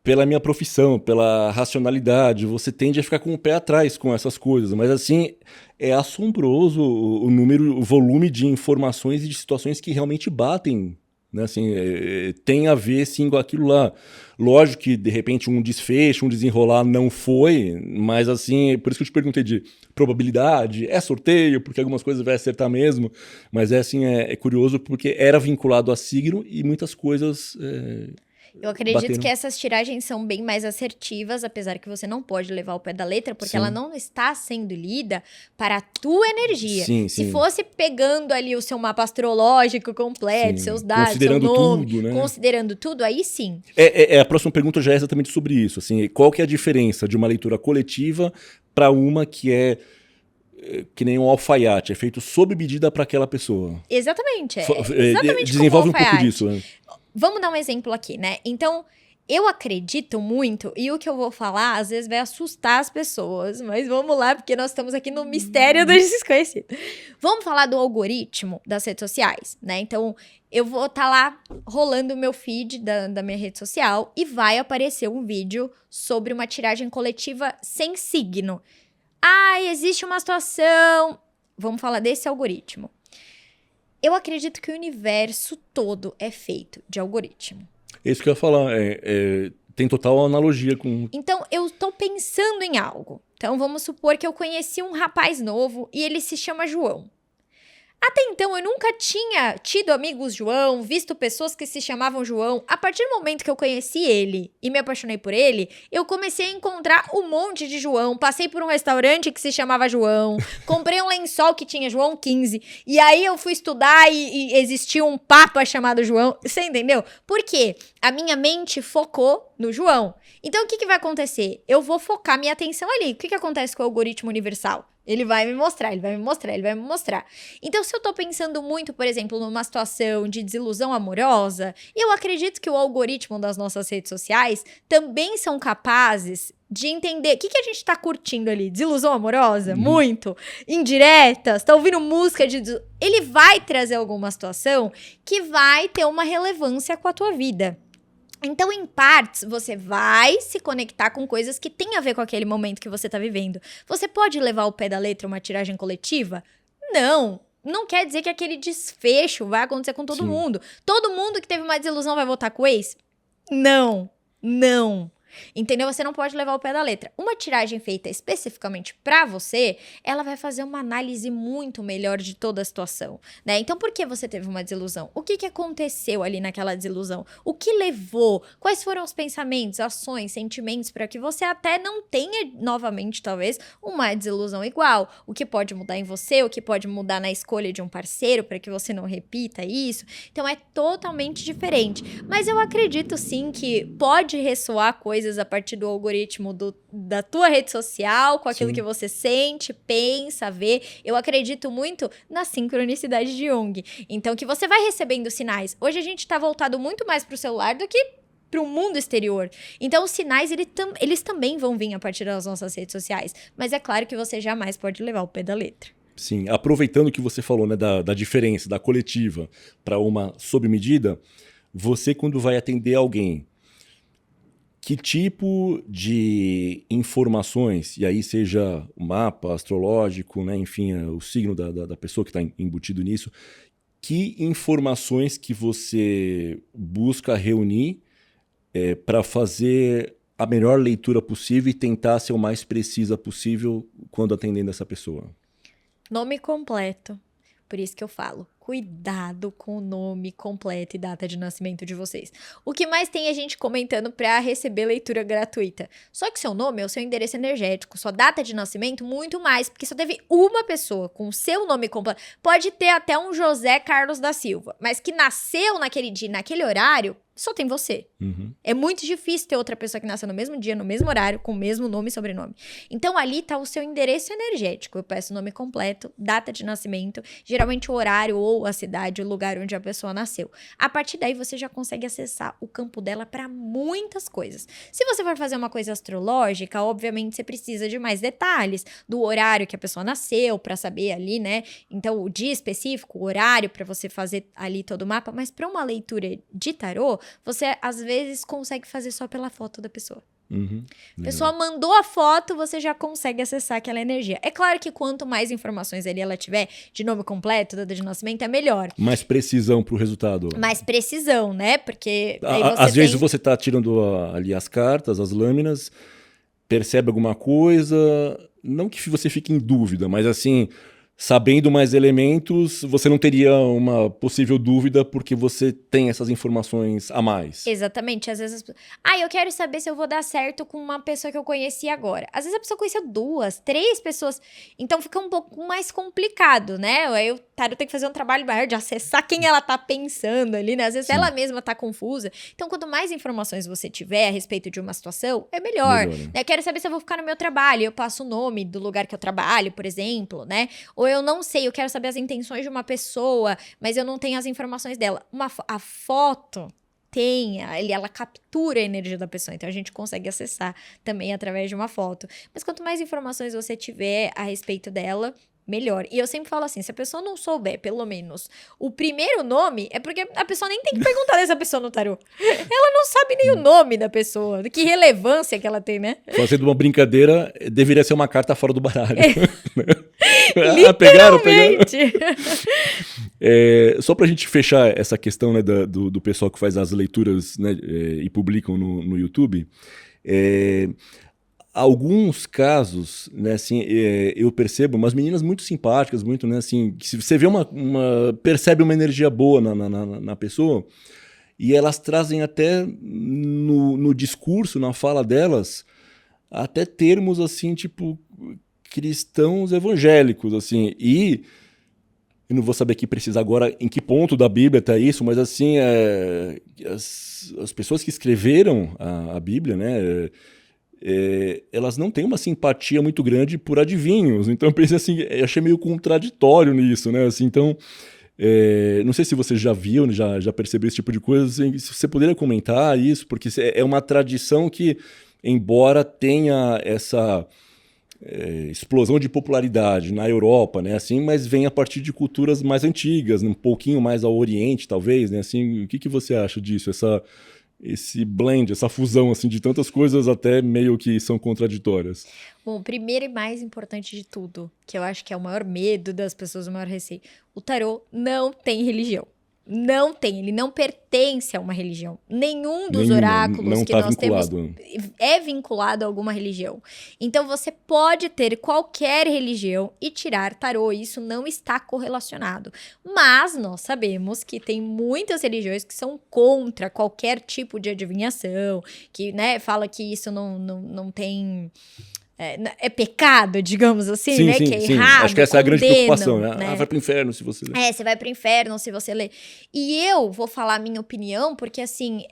pela minha profissão, pela racionalidade, você tende a ficar com o pé atrás com essas coisas, mas assim, é assombroso o volume de informações e de situações que realmente batem, né, assim, tem a ver sim com aquilo lá. Lógico que de repente um desfecho, um desenrolar não foi, mas assim, por isso que eu te perguntei de probabilidade, sorteio, porque algumas coisas vai acertar mesmo, mas assim, é curioso porque era vinculado a signo e muitas coisas eu acredito bateram. que essas tiragens são bem mais assertivas, apesar que você não pode levar ao pé da letra, porque ela não está sendo lida para a tua energia. Se fosse pegando ali o seu mapa astrológico completo, seus dados, considerando seu nome, tudo, né? Considerando tudo, aí sim. A próxima pergunta já é exatamente sobre isso. Assim, qual que é a diferença de uma leitura coletiva para uma que é que nem um alfaiate, é feito sob medida para aquela pessoa? Exatamente. Exatamente desenvolve como um pouco disso. Vamos dar um exemplo aqui, né? Então, eu acredito muito, e o que eu vou falar às vezes vai assustar as pessoas, mas vamos lá, porque nós estamos aqui no mistério do desconhecido. Vamos falar do algoritmo das redes sociais, né? Então, eu vou estar lá rolando o meu feed da minha rede social e vai aparecer um vídeo sobre uma tiragem coletiva sem signo. Ah, existe uma situação... Vamos falar desse algoritmo. Eu acredito que o universo todo é feito de algoritmo. Isso que eu ia falar, tem total analogia com... Então, eu tô pensando em algo. Então, vamos supor que eu conheci um rapaz novo e ele se chama João. Até então, eu nunca tinha tido amigos João, visto pessoas que se chamavam João. A partir do momento que eu conheci ele e me apaixonei por ele, eu comecei a encontrar um monte de João. Passei por um restaurante que se chamava João, comprei um lençol que tinha João 15, e aí eu fui estudar e existia um papa chamado João. Você entendeu? Por quê? A minha mente focou no João. Então, o que vai acontecer? Eu vou focar minha atenção ali. O que acontece com o algoritmo universal? Ele vai me mostrar, ele vai me mostrar, ele vai me mostrar. Então, se eu tô pensando muito, por exemplo, numa situação de desilusão amorosa, eu acredito que o algoritmo das nossas redes sociais também são capazes de entender o que a gente tá curtindo ali. Desilusão amorosa? Muito. Indiretas? Tá ouvindo música de... Ele vai trazer alguma situação que vai ter uma relevância com a tua vida. Então, em partes, você vai se conectar com coisas que têm a ver com aquele momento que você tá vivendo. Você pode levar ao pé da letra uma tiragem coletiva? Não. Não quer dizer que aquele desfecho vai acontecer com todo mundo. Todo mundo que teve uma desilusão vai voltar com o ex? Não. Não. Entendeu? Você não pode levar ao pé da letra. Uma tiragem feita especificamente pra você, ela vai fazer uma análise muito melhor de toda a situação, né? Então, por que você teve uma desilusão? O que aconteceu ali naquela desilusão? O que levou? Quais foram os pensamentos, ações, sentimentos para que você até não tenha novamente, talvez, uma desilusão igual? O que pode mudar em você? O que pode mudar na escolha de um parceiro para que você não repita isso? Então, é totalmente diferente. Mas eu acredito, sim, que pode ressoar coisas a partir do algoritmo da tua rede social, com aquilo que você sente, pensa, vê. Eu acredito muito na sincronicidade de Jung. Então, que você vai recebendo sinais. Hoje a gente tá voltado muito mais pro celular do que pro mundo exterior. Então, os sinais, eles também vão vir a partir das nossas redes sociais. Mas é claro que você jamais pode levar o pé da letra. Sim, aproveitando o que você falou, né, da diferença da coletiva para uma sob medida, você, quando vai atender alguém, que tipo de informações, e aí seja o mapa astrológico, né, enfim, o signo da pessoa que está embutido nisso, que informações que você busca reunir para fazer a melhor leitura possível e tentar ser o mais precisa possível quando atendendo essa pessoa? Nome completo. Por isso que eu falo, cuidado com o nome completo e data de nascimento de vocês. O que mais tem é gente comentando para receber leitura gratuita. Só que seu nome é o seu endereço energético, sua data de nascimento, muito mais, porque só teve uma pessoa com o seu nome completo. Pode ter até um José Carlos da Silva, mas que nasceu naquele dia, naquele horário, só tem você. É muito difícil ter outra pessoa que nasceu no mesmo dia, no mesmo horário, com o mesmo nome e sobrenome. Então, ali tá o seu endereço energético. Eu peço o nome completo, data de nascimento, geralmente o horário ou a cidade, o lugar onde a pessoa nasceu. A partir daí, você já consegue acessar o campo dela para muitas coisas. Se você for fazer uma coisa astrológica, obviamente você precisa de mais detalhes, do horário que a pessoa nasceu, para saber ali, né? Então, o dia específico, o horário para você fazer ali todo o mapa. Mas para uma leitura de tarô, você, às vezes, consegue fazer só pela foto da pessoa. A pessoa mandou a foto, você já consegue acessar aquela energia. É claro que quanto mais informações ali ela tiver, de nome completo, data de nascimento, é melhor. Mais precisão pro resultado. Mais precisão, né? Porque aí às vezes você tá tirando ali as cartas, as lâminas, percebe alguma coisa, não que você fique em dúvida, mas assim... Sabendo mais elementos, você não teria uma possível dúvida porque você tem essas informações a mais. Exatamente. Às vezes... eu quero saber se eu vou dar certo com uma pessoa que eu conheci agora. Às vezes a pessoa conheceu 2, 3 pessoas. Então fica um pouco mais complicado, né? Aí o tarot tem que fazer um trabalho maior de acessar quem ela tá pensando ali, né? Às vezes ela mesma tá confusa. Então, quanto mais informações você tiver a respeito de uma situação, é melhor. Né? Eu quero saber se eu vou ficar no meu trabalho. Eu passo o nome do lugar que eu trabalho, por exemplo, né? Ou eu não sei, eu quero saber as intenções de uma pessoa, mas eu não tenho as informações dela. A foto ela captura a energia da pessoa, então a gente consegue acessar também através de uma foto. Mas quanto mais informações você tiver a respeito dela, melhor. E eu sempre falo assim, se a pessoa não souber, pelo menos, o primeiro nome, é porque a pessoa nem tem que perguntar dessa pessoa no tarô. Ela não sabe nem o nome da pessoa, que relevância que ela tem, né? Fazendo uma brincadeira, deveria ser uma carta fora do baralho. Literalmente! Só pra gente fechar essa questão, né, do pessoal que faz as leituras, né, e publicam no YouTube, alguns casos, né, assim, eu percebo umas meninas muito simpáticas, muito, né, assim, que se você vê percebe uma energia boa na pessoa, e elas trazem até no discurso, na fala delas, até termos, assim, tipo, cristãos evangélicos, assim, e eu não vou saber aqui precisar agora em que ponto da Bíblia está isso, mas, assim, as pessoas que escreveram a Bíblia, né, elas não têm uma simpatia muito grande por adivinhos, então eu pensei assim, eu achei meio contraditório nisso, né, assim, então, não sei se você já viu, já percebeu esse tipo de coisa, assim, se você poderia comentar isso, porque é uma tradição que, embora tenha essa explosão de popularidade na Europa, né, assim, mas vem a partir de culturas mais antigas, um pouquinho mais ao Oriente, talvez, né, assim, o que você acha disso, esse blend, essa fusão, assim, de tantas coisas até meio que são contraditórias? Bom, o primeiro e mais importante de tudo, que eu acho que é o maior medo das pessoas, o maior receio, o tarô não tem religião. Não tem, ele não pertence a uma religião. Nenhum dos oráculos que nós temos é vinculado a alguma religião. Então você pode ter qualquer religião e tirar tarô, isso não está correlacionado. Mas nós sabemos que tem muitas religiões que são contra qualquer tipo de adivinhação, que, né, fala que isso não tem... É pecado, digamos assim, sim, né? Sim, que é sim. errado. Acho que essa é a grande preocupação, né? Né? Vai pro inferno se você ler. Você vai pro inferno se você ler. E eu vou falar a minha opinião, porque assim,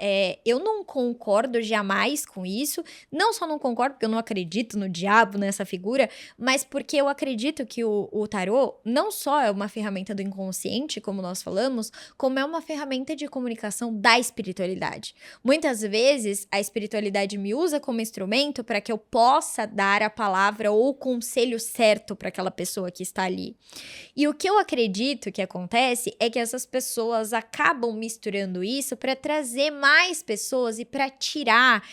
eu não concordo jamais com isso. Não só não concordo porque eu não acredito no diabo, nessa figura, mas porque eu acredito que o tarô não só é uma ferramenta do inconsciente, como nós falamos, como é uma ferramenta de comunicação da espiritualidade. Muitas vezes, a espiritualidade me usa como instrumento para que eu possa dar a palavra ou o conselho certo para aquela pessoa que está ali. E o que eu acredito que acontece é que essas pessoas acabam misturando isso para trazer mais pessoas e para quebrar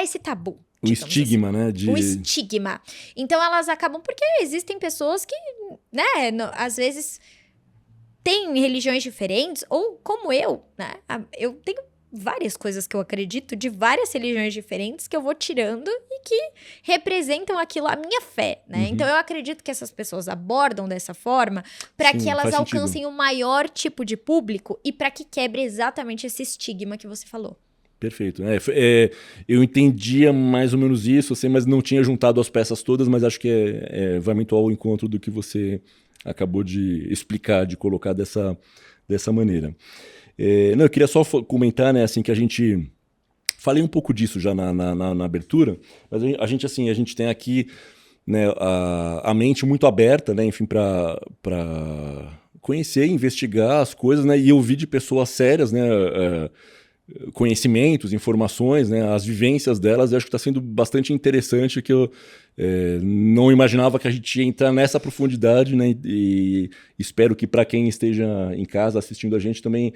esse tabu. O estigma, assim, né? O estigma. Então elas acabam, porque existem pessoas que, né, às vezes têm religiões diferentes, ou como eu, né? Eu tenho várias coisas que eu acredito de várias religiões diferentes que eu vou tirando e que representam aquilo, a minha fé, né? Uhum. Então eu acredito que essas pessoas abordam dessa forma para que elas alcancem o maior tipo de público e para que quebre exatamente esse estigma que você falou. Perfeito. Eu entendia mais ou menos isso, assim, mas não tinha juntado as peças todas, mas acho que vai muito ao encontro do que você acabou de explicar, de colocar dessa maneira. Eu queria só comentar, né, assim, que a gente... Falei um pouco disso já na abertura, mas a gente tem aqui, né, a mente muito aberta, né, enfim, para conhecer, investigar as coisas, né, e ouvir de pessoas sérias, né, conhecimentos, informações, né, as vivências delas. Eu acho que está sendo bastante interessante, que eu não imaginava que a gente ia entrar nessa profundidade, né, e espero que para quem esteja em casa assistindo a gente também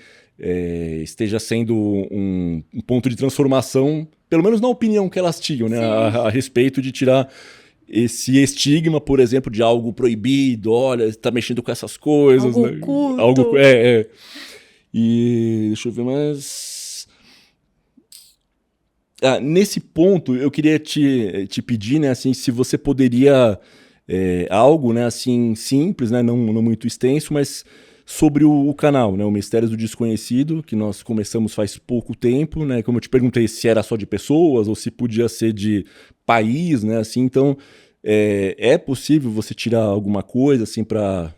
esteja sendo um ponto de transformação, pelo menos na opinião que elas tinham, né, a respeito de tirar esse estigma, por exemplo, de algo proibido, olha, está mexendo com essas coisas, algo né? Oculto. E deixa eu ver mais... nesse ponto, eu queria te pedir, né, assim, se você poderia algo, né, assim, simples, né, não muito extenso, mas sobre o canal, né, o Mistérios do Desconhecido, que nós começamos faz pouco tempo, né, como eu te perguntei se era só de pessoas ou se podia ser de país, né, assim, então é possível você tirar alguma coisa, assim, para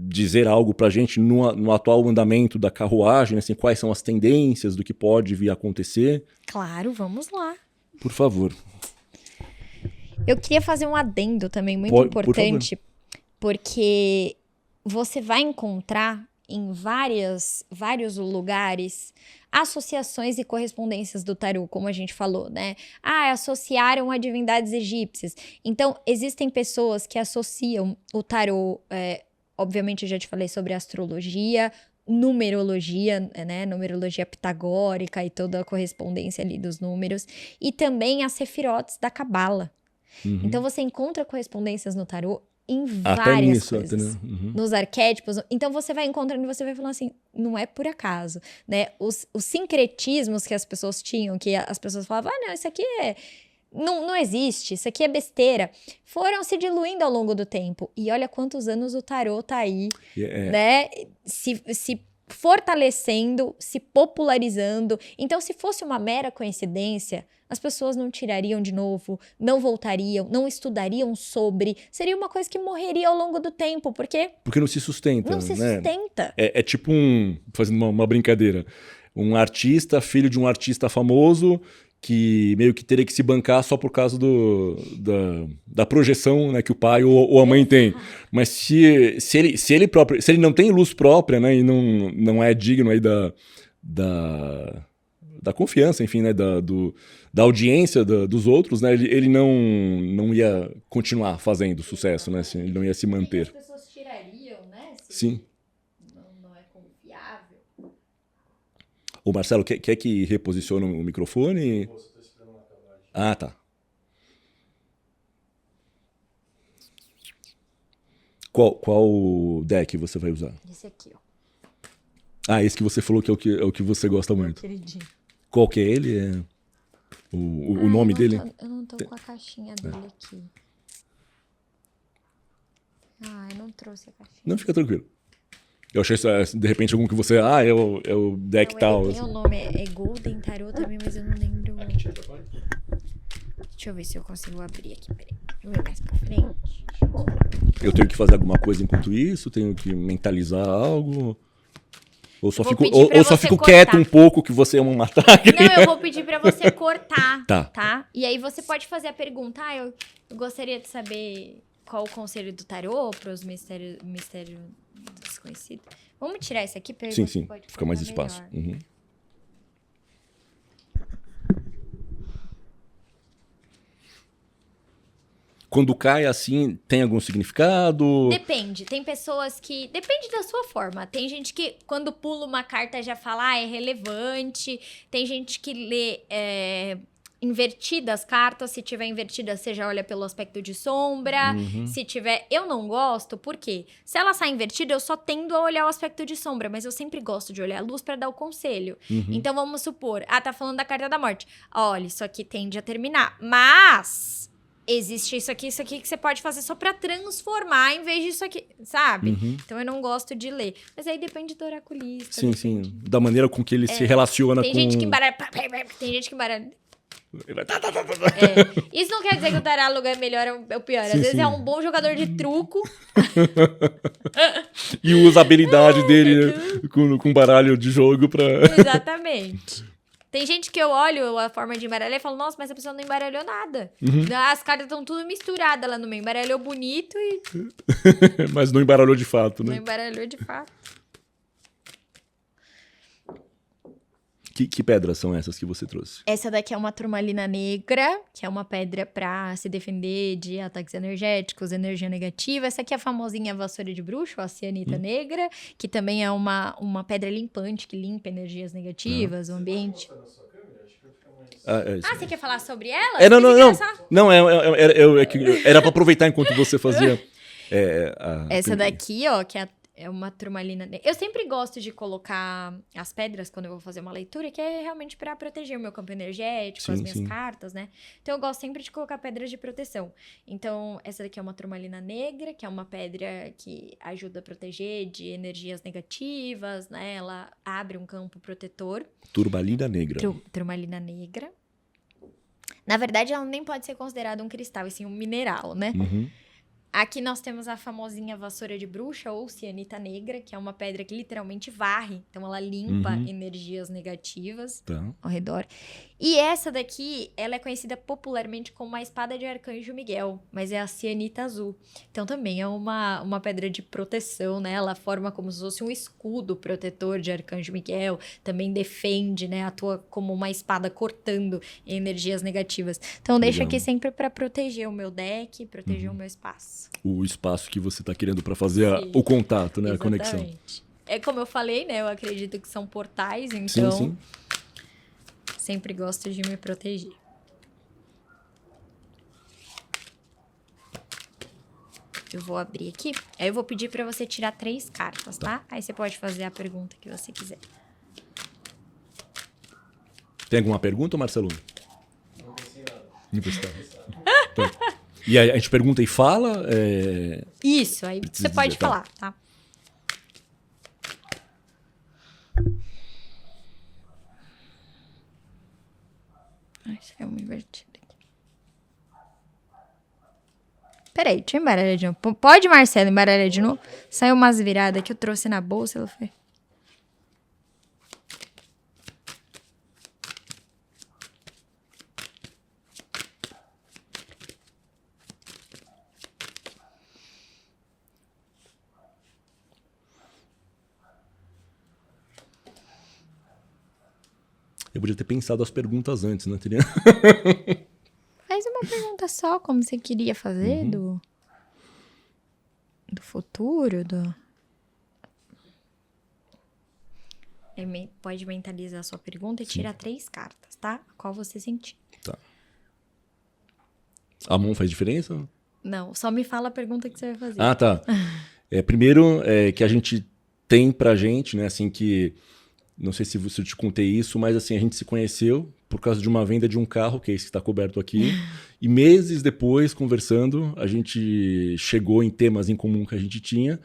dizer algo para a gente no atual andamento da carruagem, assim, quais são as tendências do que pode vir a acontecer? Claro, vamos lá. Por favor. Eu queria fazer um adendo também muito importante, porque você vai encontrar em vários lugares associações e correspondências do tarô, como a gente falou, né? Associaram a divindades egípcias. Então, existem pessoas que associam o tarô, obviamente eu já te falei sobre astrologia, numerologia, né? Numerologia pitagórica e toda a correspondência ali dos números, e também as sefirotes da Cabala. Então, você encontra correspondências no tarô em várias coisas. Nos arquétipos. Então, você vai encontrando e você vai falando assim, não é por acaso, né? Os sincretismos que as pessoas tinham, que as pessoas falavam, não, isso aqui não existe, isso aqui é besteira, foram se diluindo ao longo do tempo. E olha quantos anos o tarô tá aí, né? Se fortalecendo, se popularizando. Então, se fosse uma mera coincidência, as pessoas não tirariam de novo, não voltariam, não estudariam sobre. Seria uma coisa que morreria ao longo do tempo, porque não se sustenta. Não se sustenta. É tipo fazendo uma brincadeira, um artista, filho de um artista famoso, que meio que teria que se bancar só por causa da projeção, né, que o pai ou a mãe tem. Mas se ele não tem luz própria, né, e não é digno aí da confiança, enfim, né, da audiência dos outros, né, ele não ia continuar fazendo sucesso, né, assim, ele não ia se manter. As pessoas tirariam, né? Sim. Não é confiável. Ô Marcelo, quer que reposicione o microfone? Estou esperando acabar. Tá. Qual deck você vai usar? Esse aqui, ó. Esse que você falou que é o que você gosta muito. Queridinho. Qual que é ele? O nome dele? Eu não tô com a caixinha dele aqui. Eu não trouxe a caixinha. Não, fica tranquilo. Eu achei, de repente, algum que você... é o deck tal. Tem o nome, é Golden Tarot também, mas eu não lembro. Deixa eu ver se eu consigo abrir aqui, peraí. Vou ver mais pra frente. Eu tenho que fazer alguma coisa enquanto isso? Tenho que mentalizar algo? Ou só fico quieto um pouco que você é uma matraca? Não, eu vou pedir pra você cortar, tá? E aí você pode fazer a pergunta, eu gostaria de saber qual o conselho do tarô pros mistérios desconhecidos. Vamos tirar isso aqui pra aí sim, você pode fica mais espaço. Uhum. Quando cai assim, tem algum significado? Depende. Tem pessoas que... Depende da sua forma. Tem gente que, quando pula uma carta, já fala, é relevante. Tem gente que lê invertida as cartas. Se tiver invertida, você já olha pelo aspecto de sombra. Se tiver... Eu não gosto, por quê? Se ela sai invertida, eu só tendo a olhar o aspecto de sombra. Mas eu sempre gosto de olhar a luz pra dar o conselho. Então, vamos supor... tá falando da carta da morte. Olha, isso aqui tende a terminar. Mas... existe isso aqui que você pode fazer só pra transformar em vez disso aqui, sabe? Então eu não gosto de ler. Mas aí depende do oraculista. Sim. Da maneira com que ele se relaciona com... Tem gente que embaralha... Tem gente que embaralha... Isso não quer dizer que o tarólogo é melhor ou pior. Às vezes é um bom jogador de truco. E usa a habilidade dele com baralho de jogo pra... Exatamente. Tem gente que eu olho a forma de embaralhar e falo, nossa, mas a pessoa não embaralhou nada. As cartas estão tudo misturadas lá no meio. Embaralhou bonito e... mas não embaralhou de fato, né? Não embaralhou de fato. Que pedras são essas que você trouxe? Essa daqui é uma turmalina negra, que é uma pedra pra se defender de ataques energéticos, energia negativa. Essa aqui é a famosinha vassoura de bruxo, a cianita negra, que também é uma pedra limpante, que limpa energias negativas, o ambiente. Você quer falar sobre ela? Não, era pra aproveitar enquanto você fazia... Essa daqui, ó, que é uma turmalina negra. Eu sempre gosto de colocar as pedras quando eu vou fazer uma leitura, que é realmente pra proteger o meu campo energético, as minhas cartas, né? Então, eu gosto sempre de colocar pedras de proteção. Então, essa daqui é uma turmalina negra, que é uma pedra que ajuda a proteger de energias negativas, né? Ela abre um campo protetor. Turmalina negra. Turmalina negra. Na verdade, ela nem pode ser considerada um cristal, e sim um mineral, né? Aqui nós temos a famosinha vassoura de bruxa ou cianita negra, que é uma pedra que literalmente varre. Então, ela limpa energias negativas ao redor. E essa daqui, ela é conhecida popularmente como a espada de Arcanjo Miguel, mas é a cianita azul. Então, também é uma pedra de proteção, né? Ela forma como se fosse um escudo protetor de Arcanjo Miguel. Também defende, né? Atua como uma espada cortando energias negativas. Então, deixo aqui sempre para proteger o meu deck, proteger o meu espaço. O espaço que você está querendo para fazer o contato, né? Exatamente. A conexão. É como eu falei, né? Eu acredito que são portais, então Sim. sempre gosto de me proteger. Eu vou abrir aqui. Aí eu vou pedir para você tirar 3 cartas, tá? Aí você pode fazer a pergunta que você quiser. Tem alguma pergunta, Marcelo? Não pensei nada. Não pensei nada. E aí a gente pergunta e fala? Isso, aí você pode falar, tá? Ai, saiu uma invertida aqui. Peraí, deixa eu embaralhar de novo. Pode, Marcelo, embaralhar de novo? Saiu umas viradas que eu trouxe na bolsa, ela foi... Eu podia ter pensado as perguntas antes, né? Teria... Faz uma pergunta só, como você queria fazer, do futuro, Pode mentalizar a sua pergunta e tirar 3 cartas, tá? Qual você sentir. Tá. A mão faz diferença? Não, só me fala a pergunta que você vai fazer. Ah, tá. Primeiro, que a gente tem pra gente, né? Assim, que... Não sei se eu te contei isso, mas assim, a gente se conheceu por causa de uma venda de um carro, que é esse que está coberto aqui. E meses depois, conversando, a gente chegou em temas em comum que a gente tinha.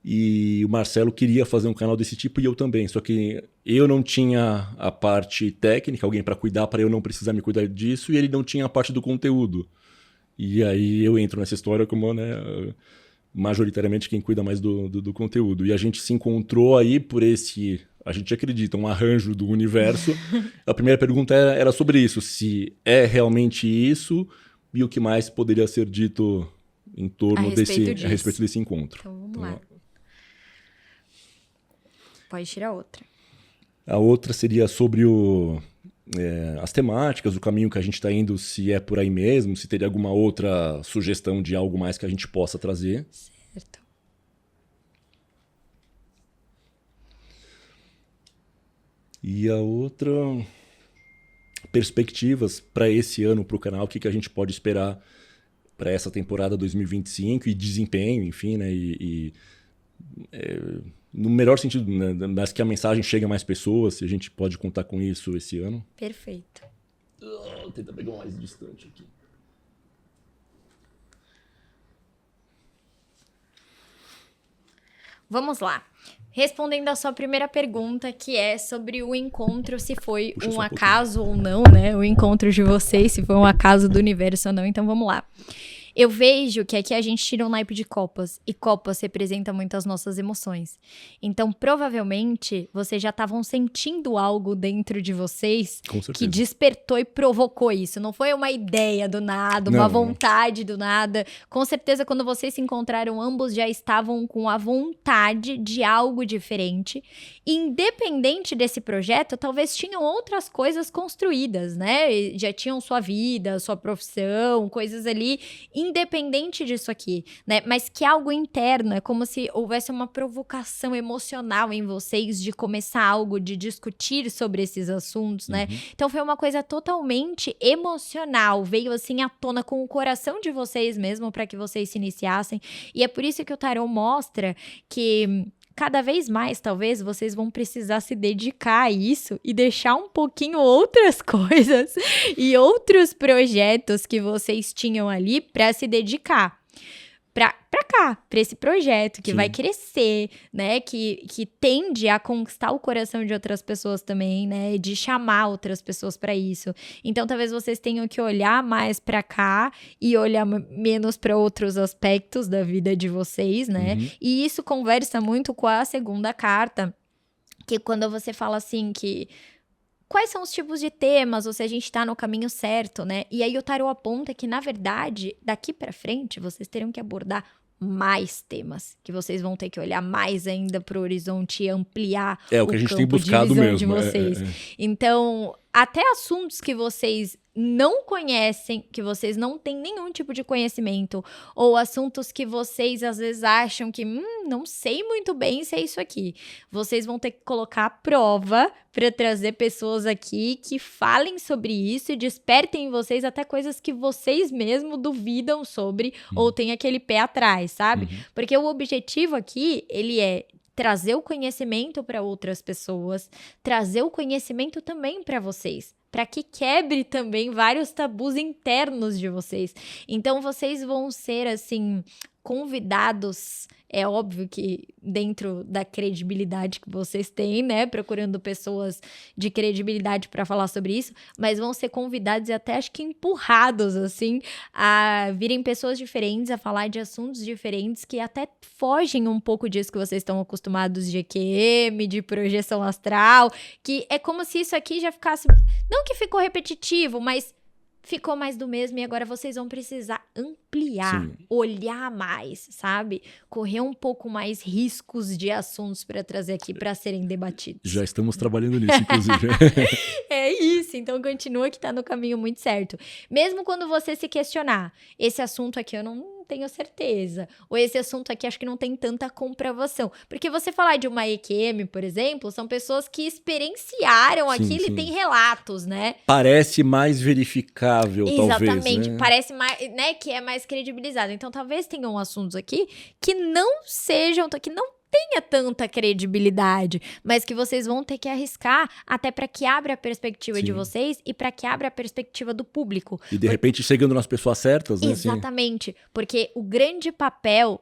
E o Marcelo queria fazer um canal desse tipo e eu também. Só que eu não tinha a parte técnica, alguém para cuidar, para eu não precisar me cuidar disso. E ele não tinha a parte do conteúdo. E aí eu entro nessa história como, né, majoritariamente quem cuida mais do conteúdo. E a gente se encontrou aí por esse... A gente acredita, um arranjo do universo. A primeira pergunta era sobre isso, se é realmente isso e o que mais poderia ser dito em torno a respeito desse encontro. Então vamos lá. Pode tirar outra. A outra seria sobre as temáticas, o caminho que a gente está indo, se é por aí mesmo, se teria alguma outra sugestão de algo mais que a gente possa trazer. Certo. E a outra, perspectivas para esse ano, para o canal, o que a gente pode esperar para essa temporada 2025 e desempenho, enfim, né? No melhor sentido, né? Mas que a mensagem chegue a mais pessoas, se a gente pode contar com isso esse ano. Perfeito. Vou tentar pegar um mais distante aqui. Vamos lá. Respondendo a sua primeira pergunta, que é sobre o encontro, se foi um acaso ou não, né? O encontro de vocês, se foi um acaso do universo ou não. Então, vamos lá. Eu vejo que aqui a gente tira um naipe de copas, e copas representa muito as nossas emoções. Então, provavelmente, vocês já estavam sentindo algo dentro de vocês que despertou e provocou isso. Não foi uma ideia do nada, uma vontade do nada. Com certeza, quando vocês se encontraram, ambos já estavam com a vontade de algo diferente. Independente desse projeto, talvez tinham outras coisas construídas, né? Já tinham sua vida, sua profissão, coisas ali independente disso aqui, né? Mas que algo interno, é como se houvesse uma provocação emocional em vocês de começar algo, de discutir sobre esses assuntos, né? Então foi uma coisa totalmente emocional, veio assim à tona com o coração de vocês mesmo para que vocês se iniciassem. E é por isso que o tarô mostra que cada vez mais, talvez, vocês vão precisar se dedicar a isso e deixar um pouquinho outras coisas e outros projetos que vocês tinham ali para se dedicar. pra cá, pra esse projeto que Sim. vai crescer, né? Que tende a conquistar o coração de outras pessoas também, né? De chamar outras pessoas pra isso. Então, talvez vocês tenham que olhar mais pra cá e olhar menos pra outros aspectos da vida de vocês, né? Uhum. E isso conversa muito com a segunda carta, que quando você fala assim que quais são os tipos de temas, ou se a gente tá no caminho certo, né? E aí o tarô aponta que, na verdade, daqui pra frente, vocês terão que abordar mais temas, que vocês vão ter que olhar mais ainda pro horizonte e ampliar É o que a gente tem campo de buscado visão de mesmo. vocês. Então, até assuntos que vocês não conhecem, que vocês não têm nenhum tipo de conhecimento, ou assuntos que vocês às vezes acham que não sei muito bem se é isso aqui. Vocês vão ter que colocar à prova para trazer pessoas aqui que falem sobre isso e despertem em vocês até coisas que vocês mesmos duvidam sobre ou têm aquele pé atrás, sabe? Uhum. Porque o objetivo aqui, ele é trazer o conhecimento para outras pessoas, trazer o conhecimento também para vocês, para que quebre também vários tabus internos de vocês. Então, vocês vão ser, assim, convidados, é óbvio que dentro da credibilidade que vocês têm, né, procurando pessoas de credibilidade para falar sobre isso, mas vão ser convidados e até acho que empurrados, assim, a virem pessoas diferentes, a falar de assuntos diferentes que até fogem um pouco disso que vocês estão acostumados de EQM, de projeção astral, que é como se isso aqui já ficasse, não que ficou repetitivo, mas ficou mais do mesmo e agora vocês vão precisar ampliar, Sim. olhar mais, sabe? Correr um pouco mais riscos de assuntos para trazer aqui para serem debatidos. Já estamos trabalhando nisso, inclusive. É isso, então continua que tá no caminho muito certo. Mesmo quando você se questionar, esse assunto aqui eu não tenho certeza, ou esse assunto aqui acho que não tem tanta comprovação. Porque você falar de uma EQM, por exemplo, são pessoas que experienciaram Sim, aquilo sim. e têm relatos, né? Parece mais verificável, talvez. Exatamente, Né? parece mais, né, que é mais credibilizado. Então, talvez tenham assuntos aqui que não sejam, que não tenha tanta credibilidade, mas que vocês vão ter que arriscar até para que abra a perspectiva de Sim. vocês e para que abra a perspectiva do público. E de repente chegando nas pessoas certas, né? Assim, Exatamente, porque o grande papel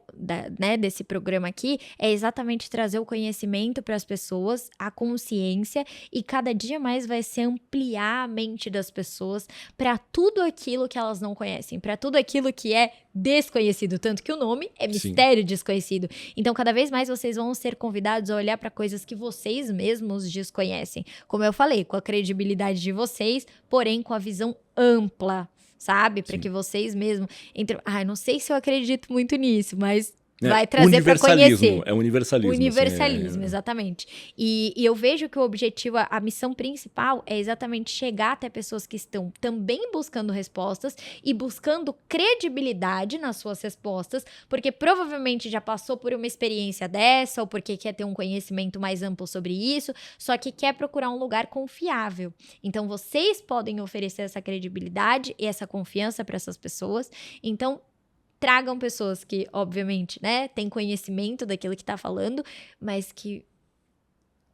né, desse programa aqui é exatamente trazer o conhecimento para as pessoas, a consciência, e cada dia mais vai ser ampliar a mente das pessoas para tudo aquilo que elas não conhecem, para tudo aquilo que é desconhecido, tanto que o nome é mistério desconhecido. Então, cada vez mais vocês vão ser convidados a olhar para coisas que vocês mesmos desconhecem. Como eu falei, com a credibilidade de vocês, porém com a visão ampla, sabe? Para que vocês mesmos entram. Não sei se eu acredito muito nisso, mas vai trazer para conhecer. É universalismo. Universalismo, exatamente. E eu vejo que o objetivo, a missão principal é exatamente chegar até pessoas que estão também buscando respostas e buscando credibilidade nas suas respostas, porque provavelmente já passou por uma experiência dessa ou porque quer ter um conhecimento mais amplo sobre isso, só que quer procurar um lugar confiável. Então, vocês podem oferecer essa credibilidade e essa confiança para essas pessoas. Então, tragam pessoas que, obviamente, né, têm conhecimento daquilo que tá falando, mas que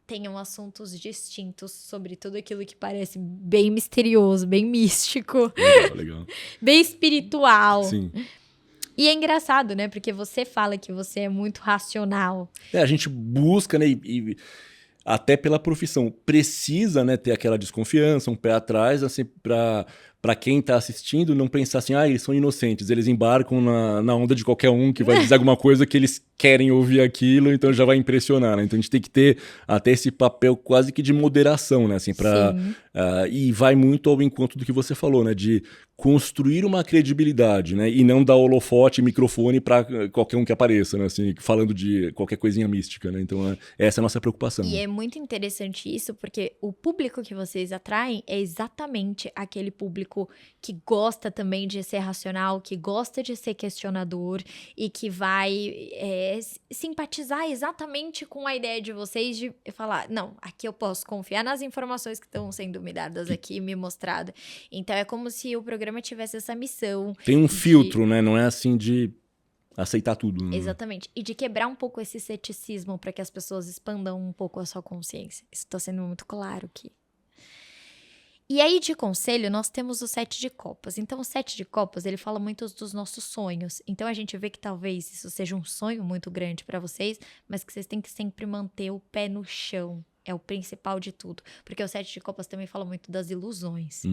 tenham assuntos distintos sobre tudo aquilo que parece bem misterioso, bem místico, Legal. bem espiritual. Sim. E é engraçado, né, porque você fala que você é muito racional. A gente busca, né, e até pela profissão, precisa, né, ter aquela desconfiança, um pé atrás, assim, para quem tá assistindo não pensar assim, eles são inocentes, eles embarcam na onda de qualquer um que vai dizer alguma coisa que eles querem ouvir aquilo, então já vai impressionar, né? Então a gente tem que ter até esse papel quase que de moderação, né? Assim, e vai muito ao encontro do que você falou, né? De construir uma credibilidade, né? E não dar holofote e microfone para qualquer um que apareça, né? Assim, falando de qualquer coisinha mística, né? Então essa é a nossa preocupação. E é muito interessante isso, porque o público que vocês atraem é exatamente aquele público que gosta também de ser racional, que gosta de ser questionador e que vai simpatizar exatamente com a ideia de vocês de falar, não, aqui eu posso confiar nas informações que estão sendo me dadas aqui, me mostradas. Então é como se o programa tivesse essa missão. Tem um filtro, né? Não é assim de aceitar tudo. Né? Exatamente. E de quebrar um pouco esse ceticismo para que as pessoas expandam um pouco a sua consciência. Isso está sendo muito claro aqui. E aí, de conselho, nós temos o 7 de copas. Então, o 7 de copas, ele fala muito dos nossos sonhos. Então, a gente vê que talvez isso seja um sonho muito grande para vocês, mas que vocês têm que sempre manter o pé no chão. É o principal de tudo. Porque o 7 de copas também fala muito das ilusões.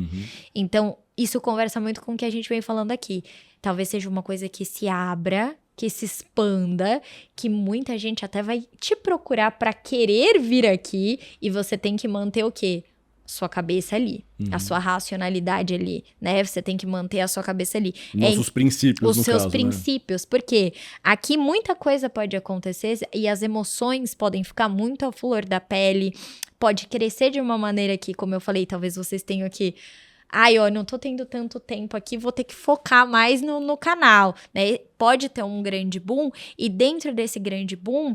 Então, isso conversa muito com o que a gente vem falando aqui. Talvez seja uma coisa que se abra, que se expanda, que muita gente até vai te procurar para querer vir aqui, e você tem que manter o quê? Sua cabeça ali, a sua racionalidade ali, né? Você tem que manter a sua cabeça ali. Nossos princípios, os seus caso, princípios, porque aqui muita coisa pode acontecer e as emoções podem ficar muito à flor da pele, pode crescer de uma maneira que, como eu falei, talvez vocês tenham que... Ai, ó, não tô tendo tanto tempo aqui, vou ter que focar mais no canal, né? Pode ter um grande boom, e dentro desse grande boom,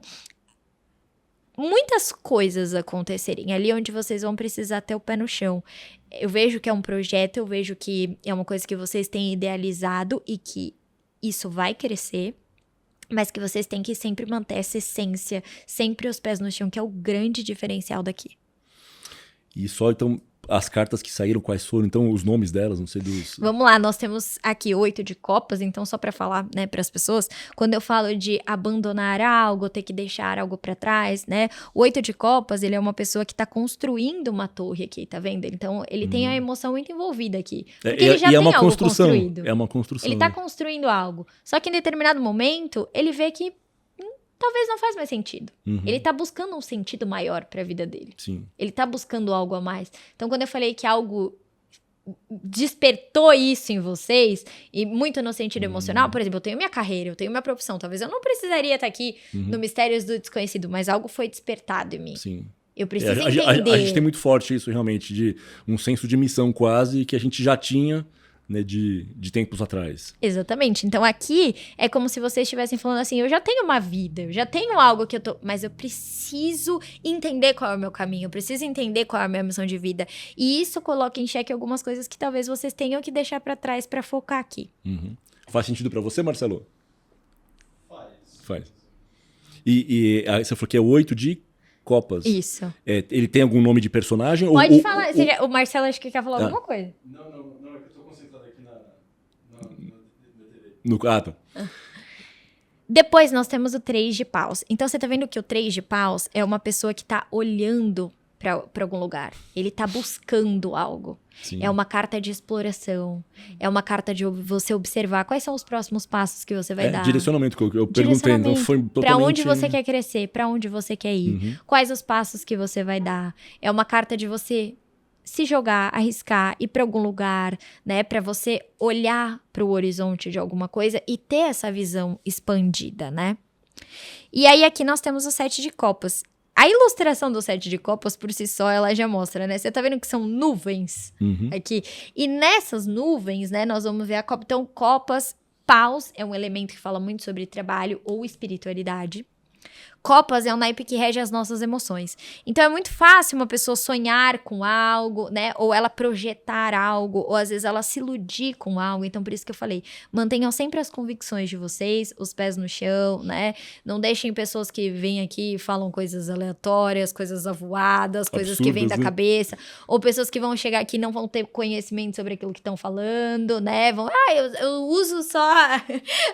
muitas coisas acontecerem ali onde vocês vão precisar ter o pé no chão. Eu vejo que é um projeto, eu vejo que é uma coisa que vocês têm idealizado e que isso vai crescer, mas que vocês têm que sempre manter essa essência, sempre os pés no chão, que é o grande diferencial daqui. E só, então, as cartas que saíram, quais foram, então, os nomes delas, não sei dos... Vamos lá, nós temos aqui 8 de copas, então só para falar, né, para as pessoas, quando eu falo de abandonar algo, ter que deixar algo para trás, né, o 8 de copas, ele é uma pessoa que tá construindo uma torre aqui, tá vendo? Então, ele tem a emoção muito envolvida aqui, porque ele já tem algo construído. É uma construção. Ele tá construindo algo, só que em determinado momento, ele vê que talvez não faz mais sentido. Ele tá buscando um sentido maior pra vida dele. Sim. Ele tá buscando algo a mais. Então, quando eu falei que algo despertou isso em vocês, e muito no sentido emocional, por exemplo, eu tenho minha carreira, eu tenho minha profissão, talvez eu não precisaria estar aqui no Mistérios do Desconhecido, mas algo foi despertado em mim. Sim. Eu preciso entender. A gente tem muito forte isso, realmente, de um senso de missão quase, que a gente já tinha, né, de tempos atrás. Exatamente. Então aqui é como se vocês estivessem falando assim, eu já tenho uma vida, eu já tenho algo que eu tô... Mas eu preciso entender qual é o meu caminho, eu preciso entender qual é a minha missão de vida. E isso coloca em xeque algumas coisas que talvez vocês tenham que deixar pra trás pra focar aqui. Faz sentido pra você, Marcelo? Faz. E aí você falou que é 8 de copas. Isso. Ele tem algum nome de personagem? Pode falar. O Marcelo acho que quer falar alguma coisa. Não, é que eu tô concentrado aqui na TV. Tá. Depois nós temos o 3 de paus. Então você tá vendo que o 3 de paus é uma pessoa que tá olhando pra algum lugar. Ele tá buscando algo. Sim. É uma carta de exploração. É uma carta de você observar quais são os próximos passos que você vai dar. Direcionamento, que eu perguntei. Então foi totalmente... Pra onde você quer crescer, pra onde você quer ir. Quais os passos que você vai dar. É uma carta de você se jogar, arriscar, ir pra algum lugar, né? Pra você olhar pro horizonte de alguma coisa e ter essa visão expandida, né? E aí aqui nós temos o 7 de copas. A ilustração do 7 de copas, por si só, ela já mostra, né? Você tá vendo que são nuvens aqui. E nessas nuvens, né, nós vamos ver a copa. Então, copas, paus é um elemento que fala muito sobre trabalho ou espiritualidade. Copas é um naipe que rege as nossas emoções. Então, é muito fácil uma pessoa sonhar com algo, né? Ou ela projetar algo, ou às vezes ela se iludir com algo. Então, por isso que eu falei, mantenham sempre as convicções de vocês, os pés no chão, né? Não deixem pessoas que vêm aqui e falam coisas aleatórias, coisas avoadas, coisas que vêm da cabeça. Ou pessoas que vão chegar aqui e não vão ter conhecimento sobre aquilo que estão falando, né? Eu uso só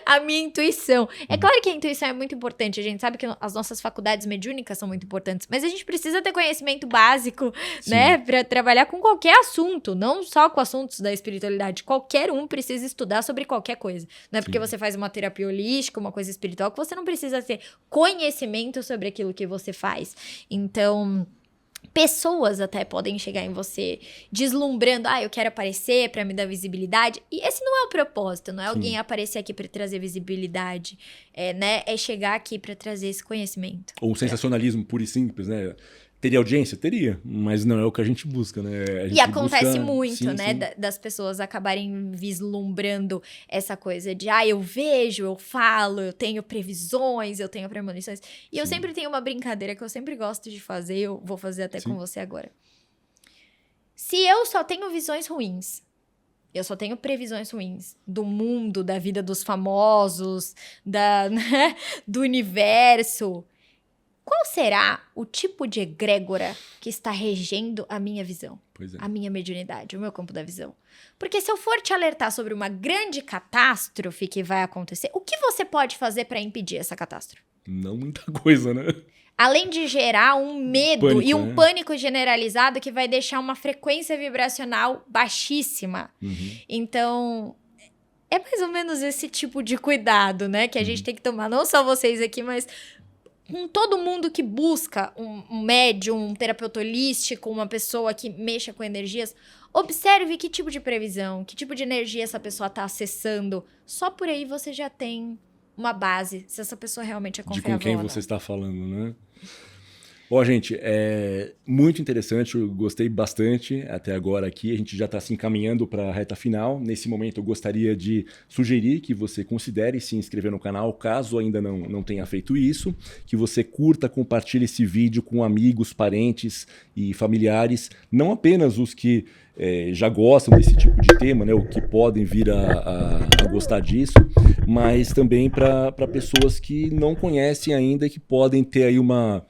a minha intuição. É claro que a intuição é muito importante. A gente sabe que as nossas faculdades mediúnicas são muito importantes, mas a gente precisa ter conhecimento básico, né, para trabalhar com qualquer assunto, não só com assuntos da espiritualidade. Qualquer um precisa estudar sobre qualquer coisa. Não é porque você faz uma terapia holística, uma coisa espiritual, que você não precisa ter conhecimento sobre aquilo que você faz. Então, pessoas até podem chegar em você deslumbrando, eu quero aparecer pra me dar visibilidade. E esse não é o propósito, não é alguém aparecer aqui pra trazer visibilidade, né? É chegar aqui pra trazer esse conhecimento. Ou um sensacionalismo puro e simples, né? Teria audiência? Teria, mas não é o que a gente busca, né? E acontece muito, né? Das pessoas acabarem vislumbrando essa coisa de, eu vejo, eu falo, eu tenho previsões, eu tenho premonições. E eu sempre tenho uma brincadeira que eu sempre gosto de fazer, eu vou fazer até com você agora. Se eu só tenho visões ruins, eu só tenho previsões ruins do mundo, da vida dos famosos, né, do universo, qual será o tipo de egrégora que está regendo a minha visão, Pois é. a minha mediunidade, o meu campo da visão? Porque se eu for te alertar sobre uma grande catástrofe que vai acontecer, o que você pode fazer para impedir essa catástrofe? Não muita coisa, né? Além de gerar um medo Pânico, e um né? pânico generalizado que vai deixar uma frequência vibracional baixíssima. Uhum. Então, é mais ou menos esse tipo de cuidado, né? Que a gente tem que tomar, não só vocês aqui, mas com todo mundo que busca um médium, um terapeuta holístico, uma pessoa que mexa com energias. Observe que tipo de previsão, que tipo de energia essa pessoa está acessando. Só por aí você já tem uma base, se essa pessoa realmente é De confiável com quem ou não. você está falando, né? Ó, gente, é muito interessante, eu gostei bastante até agora aqui. A gente já está se encaminhando para a reta final. Nesse momento, eu gostaria de sugerir que você considere se inscrever no canal, caso ainda não tenha feito isso, que você curta, compartilhe esse vídeo com amigos, parentes e familiares, não apenas os que já gostam desse tipo de tema, né, ou que podem vir a gostar disso, mas também para pessoas que não conhecem ainda e que podem ter aí uma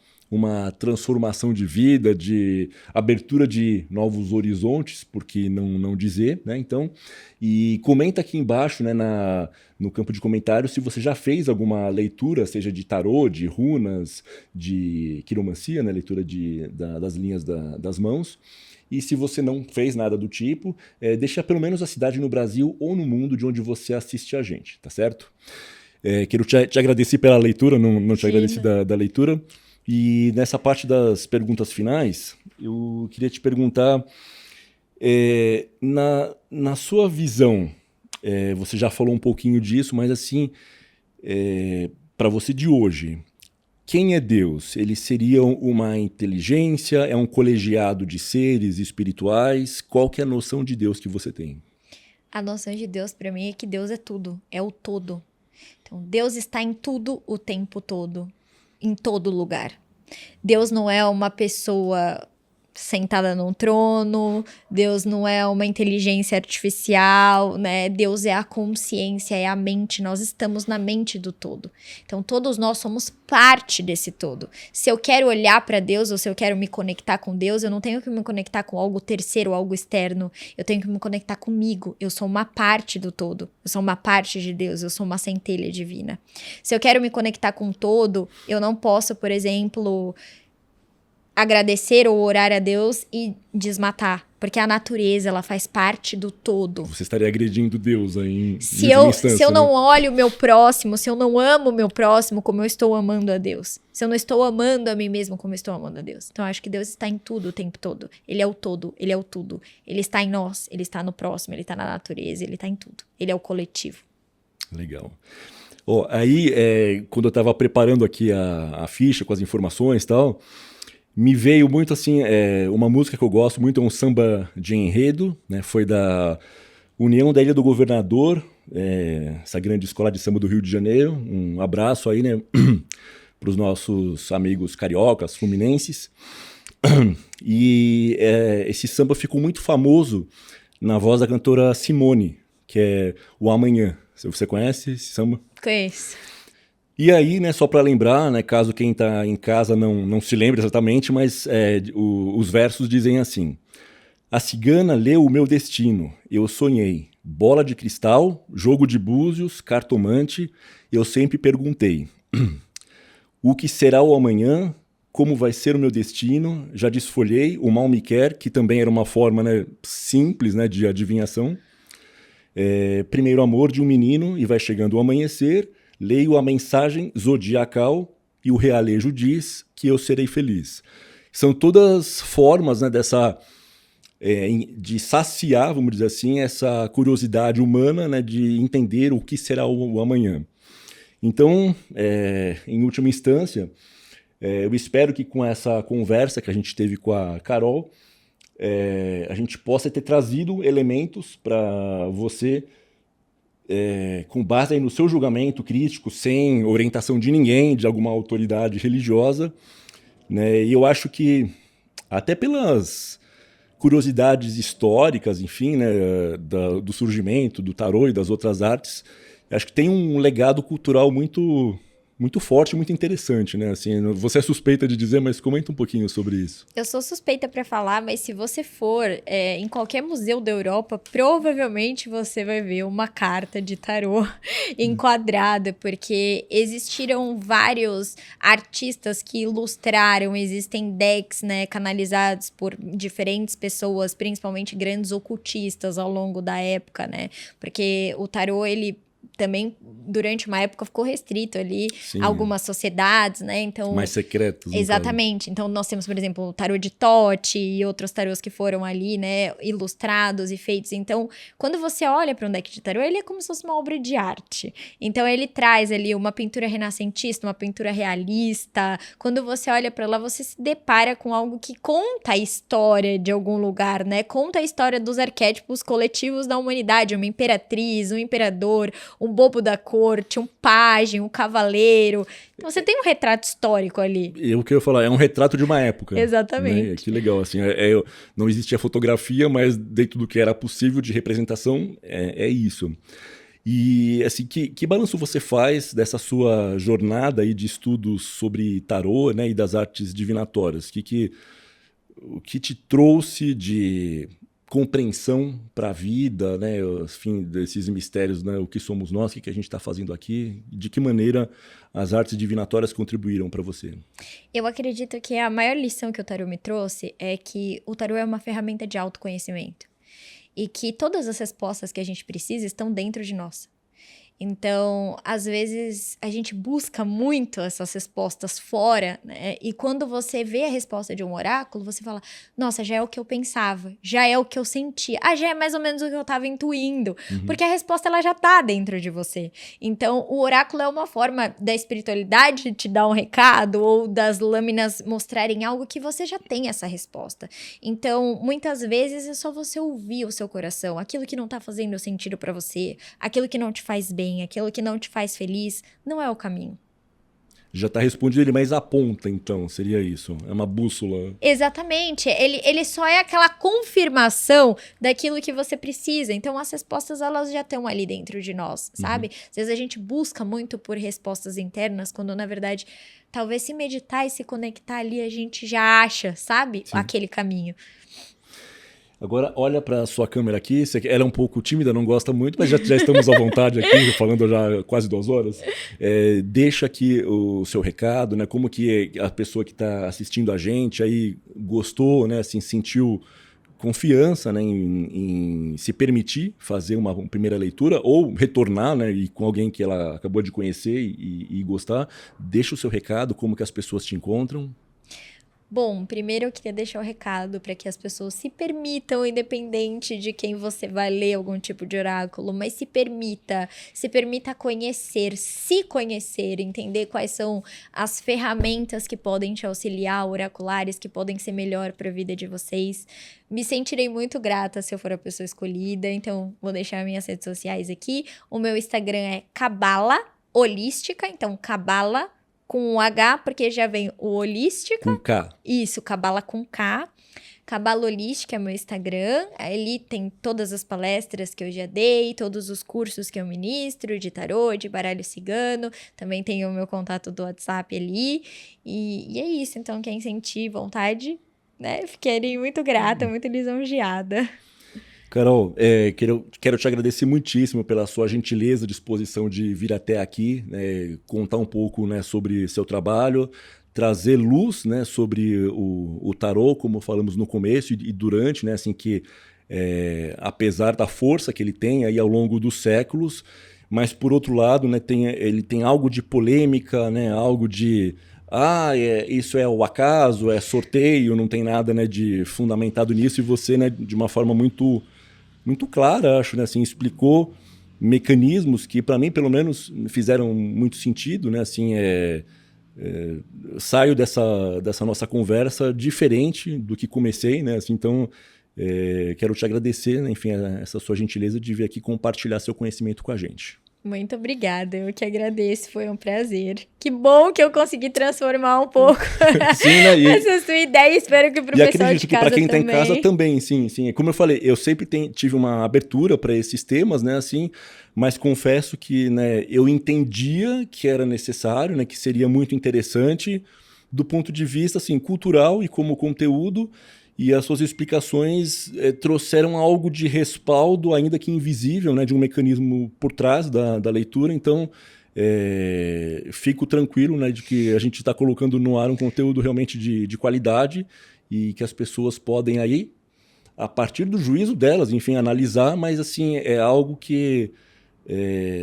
transformação de vida, de abertura de novos horizontes, por que não dizer, né? Então, e comenta aqui embaixo, né, no campo de comentários, se você já fez alguma leitura, seja de tarô, de runas, de quiromancia, né, leitura das linhas das mãos. E se você não fez nada do tipo, deixa pelo menos a cidade no Brasil ou no mundo de onde você assiste a gente, tá certo? Quero te agradecer pela leitura, não te agradeci da leitura. E nessa parte das perguntas finais, eu queria te perguntar, na sua visão, você já falou um pouquinho disso, mas assim, para você de hoje, quem é Deus? Ele seria uma inteligência? É um colegiado de seres espirituais? Qual que é a noção de Deus que você tem? A noção de Deus para mim é que Deus é tudo, é o todo. Então, Deus está em tudo o tempo todo, em todo lugar. Deus não é uma pessoa sentada num trono, Deus não é uma inteligência artificial, né? Deus é a consciência, é a mente, nós estamos na mente do todo. Então, todos nós somos parte desse todo. Se eu quero olhar para Deus ou se eu quero me conectar com Deus, eu não tenho que me conectar com algo terceiro, algo externo, eu tenho que me conectar comigo. Eu sou uma parte do todo, eu sou uma parte de Deus, eu sou uma centelha divina. Se eu quero me conectar com o todo, eu não posso, por exemplo, agradecer ou orar a Deus e desmatar, porque a natureza, ela faz parte do todo. Você estaria agredindo Deus aí se eu instância, não né? olho o meu próximo, se eu não amo o meu próximo como eu estou amando a Deus, se eu não estou amando a mim mesmo como eu estou amando a Deus. Então, eu acho que Deus está em tudo o tempo todo. Ele é o todo, ele é o tudo. Ele está em nós, ele está no próximo, ele está na natureza, ele está em tudo. Ele é o coletivo. Legal. Aí, quando eu estava preparando aqui a ficha com as informações e tal, me veio muito assim, uma música que eu gosto muito, é um samba de enredo, né? Foi da União da Ilha do Governador, essa grande escola de samba do Rio de Janeiro. Um abraço aí, né, para os nossos amigos cariocas, fluminenses. E esse samba ficou muito famoso na voz da cantora Simone, que é O Amanhã. Você conhece esse samba? Conheço. E aí, né, só para lembrar, né, caso quem está em casa não se lembre exatamente, mas os versos dizem assim: a cigana leu o meu destino, eu sonhei, bola de cristal, jogo de búzios, cartomante, eu sempre perguntei, o que será o amanhã, como vai ser o meu destino, já desfolhei, o mal me quer, que também era uma forma, né, simples, né, de adivinhação. Primeiro amor de um menino e vai chegando o amanhecer, leio a mensagem zodiacal e o realejo diz que eu serei feliz. São todas formas, né, de saciar, vamos dizer assim, essa curiosidade humana, né, de entender o que será o amanhã. Então, em última instância, eu espero que com essa conversa que a gente teve com a Carol, a gente possa ter trazido elementos para você, com base aí no seu julgamento crítico, sem orientação de ninguém, de alguma autoridade religiosa, né? E eu acho que, até pelas curiosidades históricas, enfim, né, do surgimento do tarô e das outras artes, acho que tem um legado cultural muito, muito forte, muito interessante, né? Assim, você é suspeita de dizer, mas comenta um pouquinho sobre isso. Eu sou suspeita para falar, mas se você for em qualquer museu da Europa, provavelmente você vai ver uma carta de tarô enquadrada, porque existiram vários artistas que ilustraram, existem decks, né, canalizados por diferentes pessoas, principalmente grandes ocultistas ao longo da época, né? Porque o tarô, ele também, durante uma época, ficou restrito ali a algumas sociedades, né? Então, mais secretos. Exatamente. Então, nós temos, por exemplo, o tarô de Tote e outros tarôs que foram ali, né, ilustrados e feitos. Então, quando você olha para um deck de tarô, ele é como se fosse uma obra de arte. Então, ele traz ali uma pintura renascentista, uma pintura realista. Quando você olha para lá, você se depara com algo que conta a história de algum lugar, né? Conta a história dos arquétipos coletivos da humanidade. Uma imperatriz, um imperador, um bobo da corte, um pajem, um cavaleiro. Então, você tem um retrato histórico ali. Eu queria falar, é um retrato de uma época. Exatamente. Né? Que legal, assim, não existia fotografia, mas dentro do que era possível de representação, é isso. E, assim, que balanço você faz dessa sua jornada aí de estudos sobre tarô, né, e das artes divinatórias? O que te trouxe de compreensão para a vida, né, enfim, desses mistérios, né, o que somos nós, o que a gente está fazendo aqui, de que maneira as artes divinatórias contribuíram para você? Eu acredito que a maior lição que o tarô me trouxe é que o tarô é uma ferramenta de autoconhecimento e que todas as respostas que a gente precisa estão dentro de nós. Então, às vezes, a gente busca muito essas respostas fora, né? E quando você vê a resposta de um oráculo, você fala, nossa, já é o que eu pensava, já é o que eu sentia, já é mais ou menos o que eu estava intuindo, porque a resposta ela já está dentro de você. Então, o oráculo é uma forma da espiritualidade te dar um recado ou das lâminas mostrarem algo que você já tem essa resposta. Então, muitas vezes é só você ouvir o seu coração, aquilo que não está fazendo sentido para você, aquilo que não te faz bem, aquilo que não te faz feliz, não é o caminho. Já está respondido, ele mais aponta, então, seria isso? É uma bússola. Exatamente. Ele só é aquela confirmação daquilo que você precisa. Então, as respostas, elas já estão ali dentro de nós, sabe? Às vezes a gente busca muito por respostas internas, quando, na verdade, talvez se meditar e se conectar ali, a gente já acha, sabe? Sim. Aquele caminho. Agora, olha para a sua câmera aqui. Ela é um pouco tímida, não gosta muito, mas já estamos à vontade aqui, falando já quase 2 horas. Deixa aqui o seu recado, né? Como que a pessoa que está assistindo a gente aí gostou, né? Assim, sentiu confiança, né? Em se permitir fazer uma primeira leitura ou retornar, né? E com alguém que ela acabou de conhecer e gostar. Deixa o seu recado, como que as pessoas te encontram. Bom, primeiro eu queria deixar o recado para que as pessoas se permitam, independente de quem você vai ler algum tipo de oráculo, mas se permita conhecer, se conhecer, entender quais são as ferramentas que podem te auxiliar, oraculares, que podem ser melhor para a vida de vocês. Me sentirei muito grata se eu for a pessoa escolhida, então vou deixar minhas redes sociais aqui. O meu Instagram é Cabala Holística, então Cabala com H, porque já vem o holística. Com K. Isso, Cabala com K. Cabala Holística é meu Instagram. Ali tem todas as palestras que eu já dei, todos os cursos que eu ministro, de tarô, de baralho cigano. Também tem o meu contato do WhatsApp ali. E é isso. Então, quem sentir vontade, né? Fiquei muito grata, muito lisonjeada. Carol, quero te agradecer muitíssimo pela sua gentileza, disposição de vir até aqui, né, contar um pouco, né, sobre seu trabalho, trazer luz, né, sobre o tarô, como falamos no começo e durante, né, assim que apesar da força que ele tem aí ao longo dos séculos, mas por outro lado, né, ele tem algo de polêmica, né, algo de isso é o acaso, é sorteio, não tem nada, né, de fundamentado nisso, e você, né, de uma forma muito clara, acho, né, assim, explicou mecanismos que, para mim, pelo menos, fizeram muito sentido, né, assim, saio dessa nossa conversa diferente do que comecei, né, assim, então, quero te agradecer, né, enfim, essa sua gentileza de vir aqui compartilhar seu conhecimento com a gente. Muito obrigada, eu que agradeço, foi um prazer. Que bom que eu consegui transformar um pouco Sim, né? essa sua ideia, espero que pro E pessoal acredito de que casa para quem está em também. casa também, sim, sim. Como eu falei, eu sempre tive uma abertura para esses temas, né, assim, mas confesso que, né, eu entendia que era necessário, né, que seria muito interessante do ponto de vista assim cultural e como conteúdo. E as suas explicações trouxeram algo de respaldo, ainda que invisível, né, de um mecanismo por trás da leitura. Então, fico tranquilo, né, de que a gente está colocando no ar um conteúdo realmente de qualidade e que as pessoas podem aí, a partir do juízo delas, enfim, analisar, mas assim, é algo que,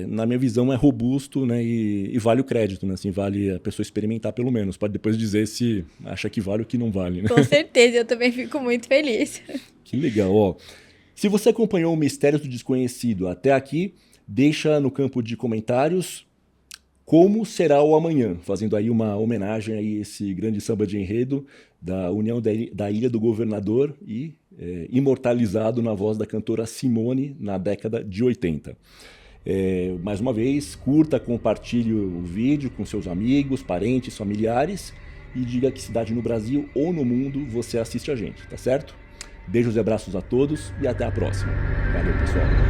na minha visão, é robusto, né, e vale o crédito, né, assim, vale a pessoa experimentar pelo menos, pode depois dizer se acha que vale ou que não vale. Né? Com certeza, eu também fico muito feliz. Que legal, ó. Se você acompanhou o Mistério do Desconhecido até aqui, deixa no campo de comentários como será o amanhã, fazendo aí uma homenagem a esse grande samba de enredo da União da Ilha do Governador e imortalizado na voz da cantora Simone na década de 80. Mais uma vez, curta, compartilhe o vídeo com seus amigos, parentes, familiares e diga que cidade no Brasil ou no mundo você assiste a gente, tá certo? Beijos e abraços a todos e até a próxima. Valeu, pessoal.